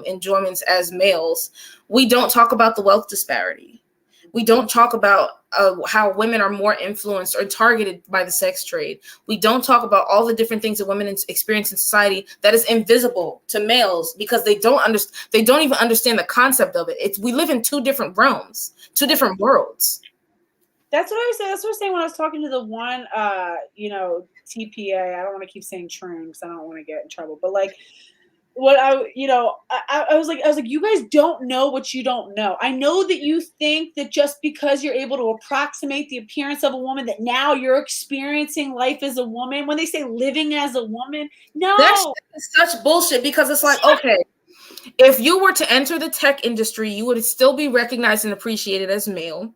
B: enjoyments as males. We don't talk about the wealth disparity. We don't talk about how women are more influenced or targeted by the sex trade. We don't talk about all the different things that women experience in society that is invisible to males because they don't even understand the concept of it. We live in two different realms, two different worlds.
A: That's what I was saying. That's what I was saying when I was talking to the one, TPA. I don't want to keep saying Troon because I don't want to get in trouble. But like, what I was like, you guys don't know what you don't know. I know that you think that just because you're able to approximate the appearance of a woman, that now you're experiencing life as a woman. When they say living as a woman, no,
B: that's such bullshit because it's like, okay, if you were to enter the tech industry, you would still be recognized and appreciated as male.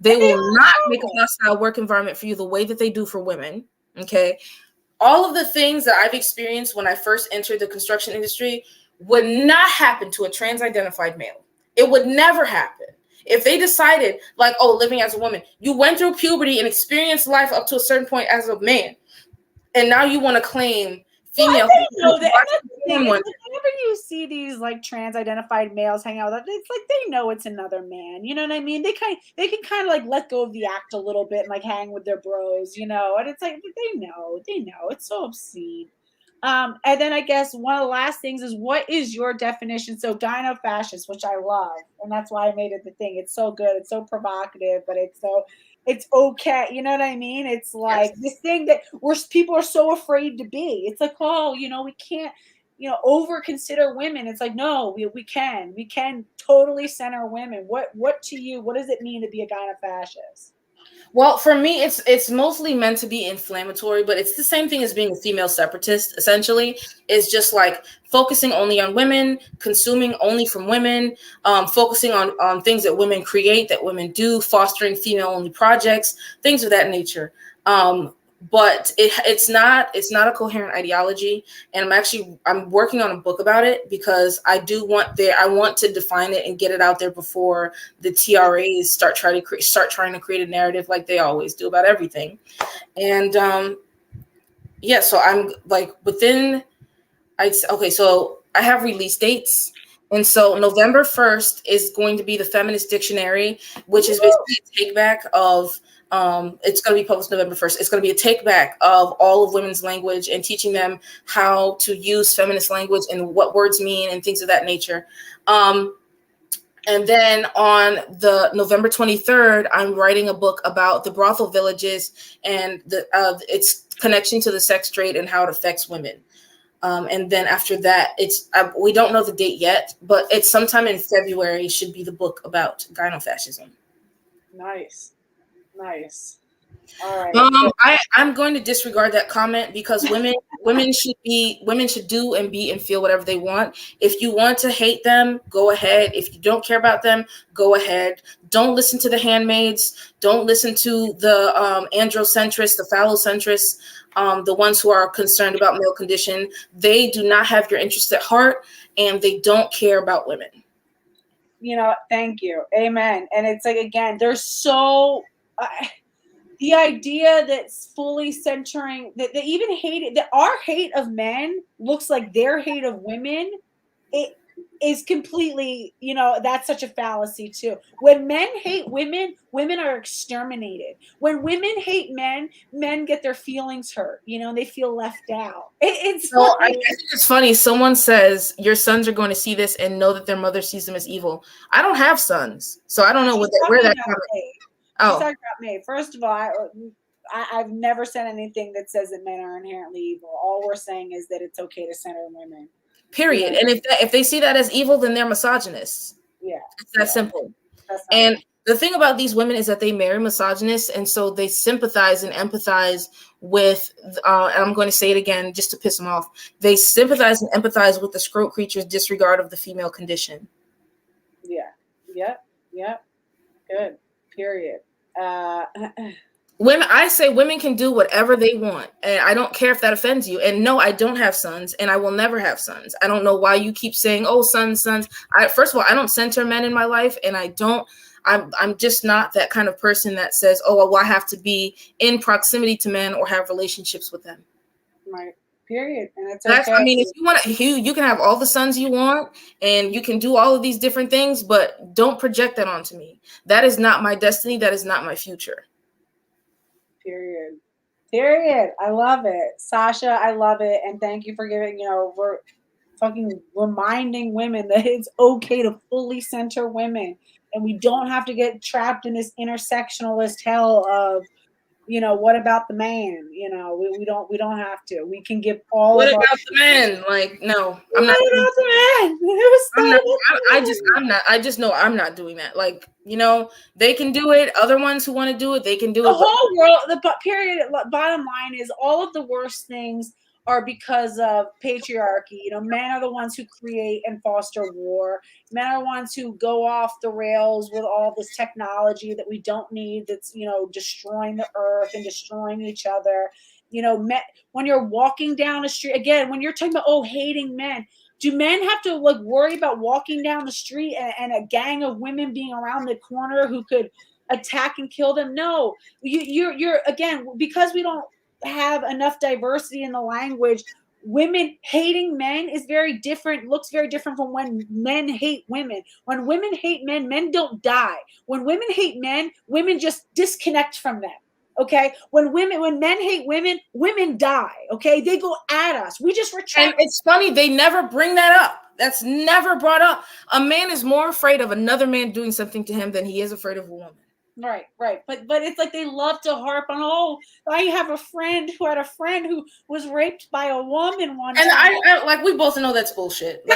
B: They will not make a hostile work environment for you the way that they do for women. Okay. All of the things that I've experienced when I first entered the construction industry would not happen to a trans-identified male. It would never happen. If they decided, like, oh, living as a woman, you went through puberty and experienced life up to a certain point as a man, and now you want to claim female.
A: Know that. Whenever you see these like trans-identified males hang out with, it's like they know it's another man. You know what I mean? They can kind of like let go of the act a little bit and like hang with their bros, and it's like they know. It's so obscene. And then I guess one of the last things is, what is your definition? So gynofascist, which I love, and that's why I made it the thing. It's so good. It's so provocative, but it's okay. You know what I mean? It's like this thing that people are so afraid to be. It's like, oh, we can't, over consider women. It's like, no, we can totally center women. What to you, what does it mean to be a gynofascist?
B: Well, for me, it's mostly meant to be inflammatory, but it's the same thing as being a female separatist. Essentially, it's just like focusing only on women, consuming only from women, focusing on things that women create, that women do, fostering female-only projects, things of that nature. But it's not a coherent ideology, and I'm working on a book about it because I want to define it and get it out there before the TRAs start trying to create a narrative like they always do about everything. And so I'm like so I have release dates. And so November 1st is going to be the Feminist Dictionary, which is basically a take back of it's going to be published November 1st. It's going to be a take back of all of women's language and teaching them how to use feminist language and what words mean and things of that nature. And then on the November 23rd, I'm writing a book about the brothel villages and its connection to the sex trade and how it affects women. And then after that, we don't know the date yet, but it's sometime in February should be the book about gynofascism.
A: Nice. All right.
B: I'm going to disregard that comment because women should do and be and feel whatever they want. If you want to hate them, go ahead. If you don't care about them, go ahead. Don't listen to the handmaids. Don't listen to the androcentrists, the phallocentrists, the ones who are concerned about male condition. They do not have your interest at heart, and they don't care about women.
A: Thank you. Amen. And it's like, again, there's so the idea that's fully centering that they even hate it, that our hate of men looks like their hate of women. It is completely, that's such a fallacy too. When men hate women, women are exterminated. When women hate men, men get their feelings hurt. They feel left out. I
B: think it's funny. Someone says your sons are going to see this and know that their mother sees them as evil. I don't have sons, so I don't know where that comes from.
A: Oh, talking about me. First of all, I've never said anything that says that men are inherently evil. All we're saying is that it's okay to center women.
B: Period. And if they see that as evil, then they're misogynists.
A: Yeah,
B: it's that simple. And the thing about these women is that they marry misogynists, and so they sympathize and empathize with. And I'm going to say it again just to piss them off. They sympathize and empathize with the scrote creature's disregard of the female condition.
A: Yeah. Good. Period.
B: I say women can do whatever they want, and I don't care if that offends you. And no, I don't have sons, and I will never have sons. I don't know why you keep saying, "Oh, sons." First of all, I don't center men in my life, and I'm just not that kind of person that says, "Oh, well, I have to be in proximity to men or have relationships with them."
A: Right. Period. And it's okay.
B: If you want to, you can have all the sons you want, and you can do all of these different things, but don't project that onto me. That is not my destiny. That is not my future.
A: Period. I love it. Sasha, I love it. And thank you for giving, we're fucking reminding women that it's okay to fully center women. And we don't have to get trapped in this intersectionalist hell of, what about the man? We don't have to. We can give all
B: what
A: of
B: about the men? Like, no, I'm not.
A: What about the
B: men? I just know I'm not doing that. Like, they can do it. Other ones who want to do it, they can do it.
A: The whole world, bottom line is all of the worst things are because of patriarchy. Men are the ones who create and foster war. Men are the ones who go off the rails with all this technology that we don't need, that's, destroying the earth and destroying each other. When you're walking down the street, again, when you're talking about, hating men, do men have to worry about walking down the street and a gang of women being around the corner who could attack and kill them? No, you're again, because we don't have enough diversity in the language. Women hating men is very different, looks very different from when men hate women. When women hate men, men don't die. When women hate men, women just disconnect from them. Okay. When men hate women, women die. Okay. They go at us. We just retract.
B: And it's funny, they never bring that up. That's never brought up. A man is more afraid of another man doing something to him than he is afraid of a woman.
A: Right. But it's like they love to harp on, I have a friend who was raped by a woman one time.
B: And we both know that's bullshit.
A: No,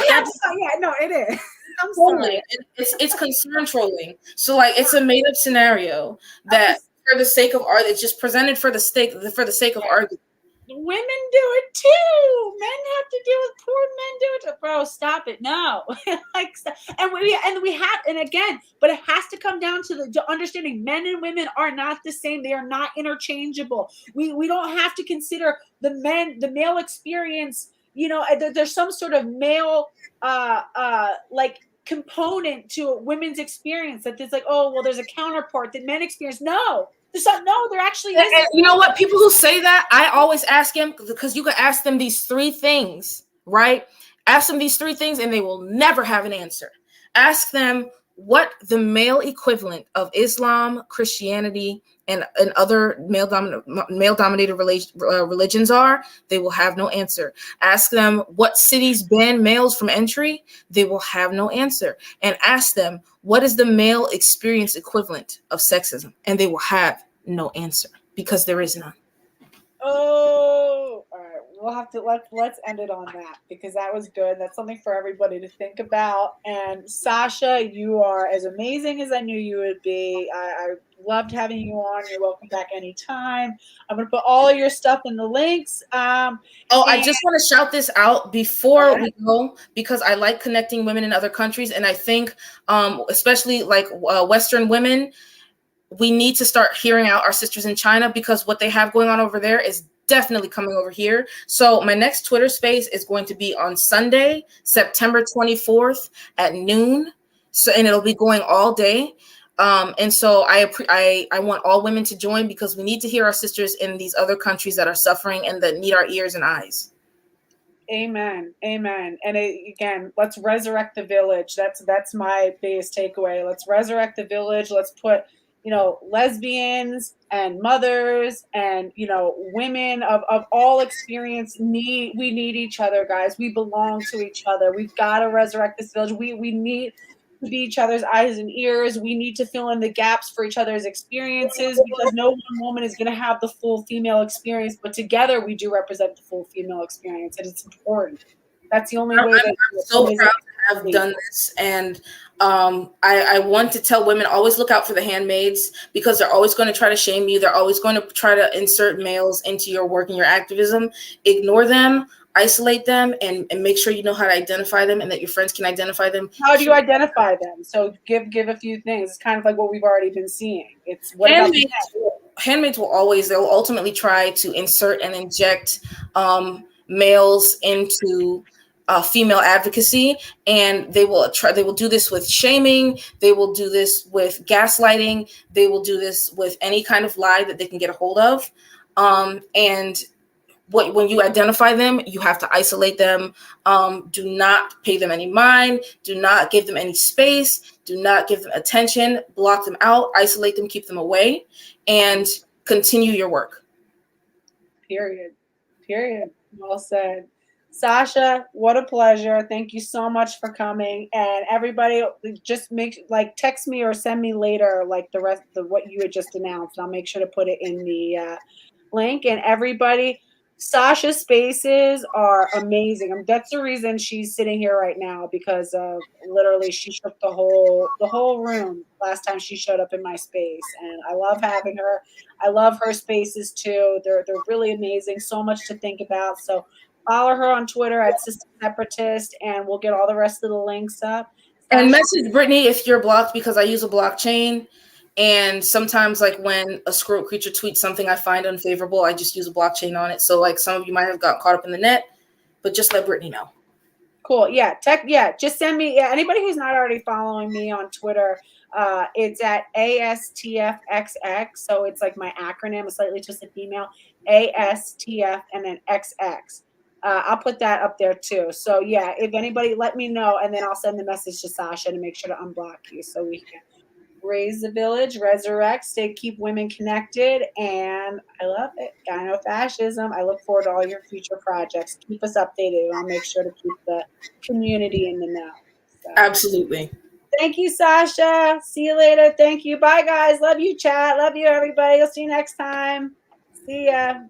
A: it is.
B: I'm sorry. It's concern trolling. So it's a made up scenario that for the sake of art. It's just presented for the sake of argument.
A: Women do it too. Men have to deal with poor men do it too. Bro, stop it. No. And again, but it has to come down to the understanding men and women are not the same. They are not interchangeable. We don't have to consider the male experience, there's some sort of male like component to women's experience that it's like, oh, well, there's a counterpart that men experience. No. There actually is.
B: And you know what? People who say that, I always ask them, because you can ask them these three things, right? Ask them these three things and they will never have an answer. Ask them what the male equivalent of Islam, Christianity, and other male-dominated religions are. They will have no answer. Ask them what cities ban males from entry. They will have no answer. And ask them, what is the male experience equivalent of sexism? And they will have no answer, because there is none.
A: Oh, all right. We'll have to let's end it on that, because that was good. That's something for everybody to think about. And Sasha, you are as amazing as I knew you would be. I loved having you on. You're welcome back anytime. I'm going to put all of your stuff in the links. I
B: just want to shout this out before we go, because I like connecting women in other countries. And I think, especially like Western women, we need to start hearing out our sisters in China, because what they have going on over there is definitely coming over here. So my next Twitter space is going to be on Sunday, September 24th at noon. And it'll be going all day. And so I want all women to join, because we need to hear our sisters in these other countries that are suffering and that need our ears and eyes.
A: Amen. And again, let's resurrect the village. That's my biggest takeaway. Let's resurrect the village. Let's put, lesbians and mothers and, women of all experience we need each other, guys. We belong to each other. We've got to resurrect this village. We need to be each other's eyes and ears. We need to fill in the gaps for each other's experiences, because no one woman is going to have the full female experience, but together we do represent the full female experience, and it's important. That's the only way.
B: I'm so proud to have done this. And I want to tell women, always look out for the handmaids, because they're always going to try to shame you. They're always going to try to insert males into your work and your activism. Ignore them, isolate them, and make sure you know how to identify them and that your friends can identify them.
A: How do you identify them? So give a few things. It's kind of like what we've already been seeing. It's what
B: handmaids will always, they'll ultimately try to insert and inject males into female advocacy, and they will do this with shaming. They will do this with gaslighting. They will do this with any kind of lie that they can get a hold of. And when you identify them, you have to isolate them. Do not pay them any mind. Do not give them any space. Do not give them attention. Block them out. Isolate them. Keep them away, and continue your work. Period.
A: Well said. Sasha, what a pleasure. Thank you so much for coming. And everybody, just text me or send me later the rest of what you had just announced. I'll make sure to put it in the link. And everybody, Sasha's spaces are amazing. That's the reason she's sitting here right now, because literally she shook the whole room last time she showed up in my space. And I love having her. I love her spaces too. They're really amazing. So much to think about. So follow her on Twitter at Sista Separatist, and we'll get all the rest of the links up.
B: And message Brittany if you're blocked, because I use a blockchain. And sometimes, when a squirrel creature tweets something I find unfavorable, I just use a blockchain on it. So, some of you might have got caught up in the net, but just let Brittany know.
A: Cool. Yeah. Just send me. Yeah. Anybody who's not already following me on Twitter, it's at ASTFXX. So it's like my acronym, a slightly twisted female, ASTF and then XX. I'll put that up there too. So yeah, if anybody, let me know, and then I'll send the message to Sasha to make sure to unblock you, so we can raise the village, resurrect, keep women connected, and I love it. Gynofascism. I look forward to all your future projects. Keep us updated, and I'll make sure to keep the community in the know. So.
B: Absolutely.
A: Thank you, Sasha. See you later. Thank you. Bye, guys. Love you, chat. Love you, everybody. I'll see you next time. See ya.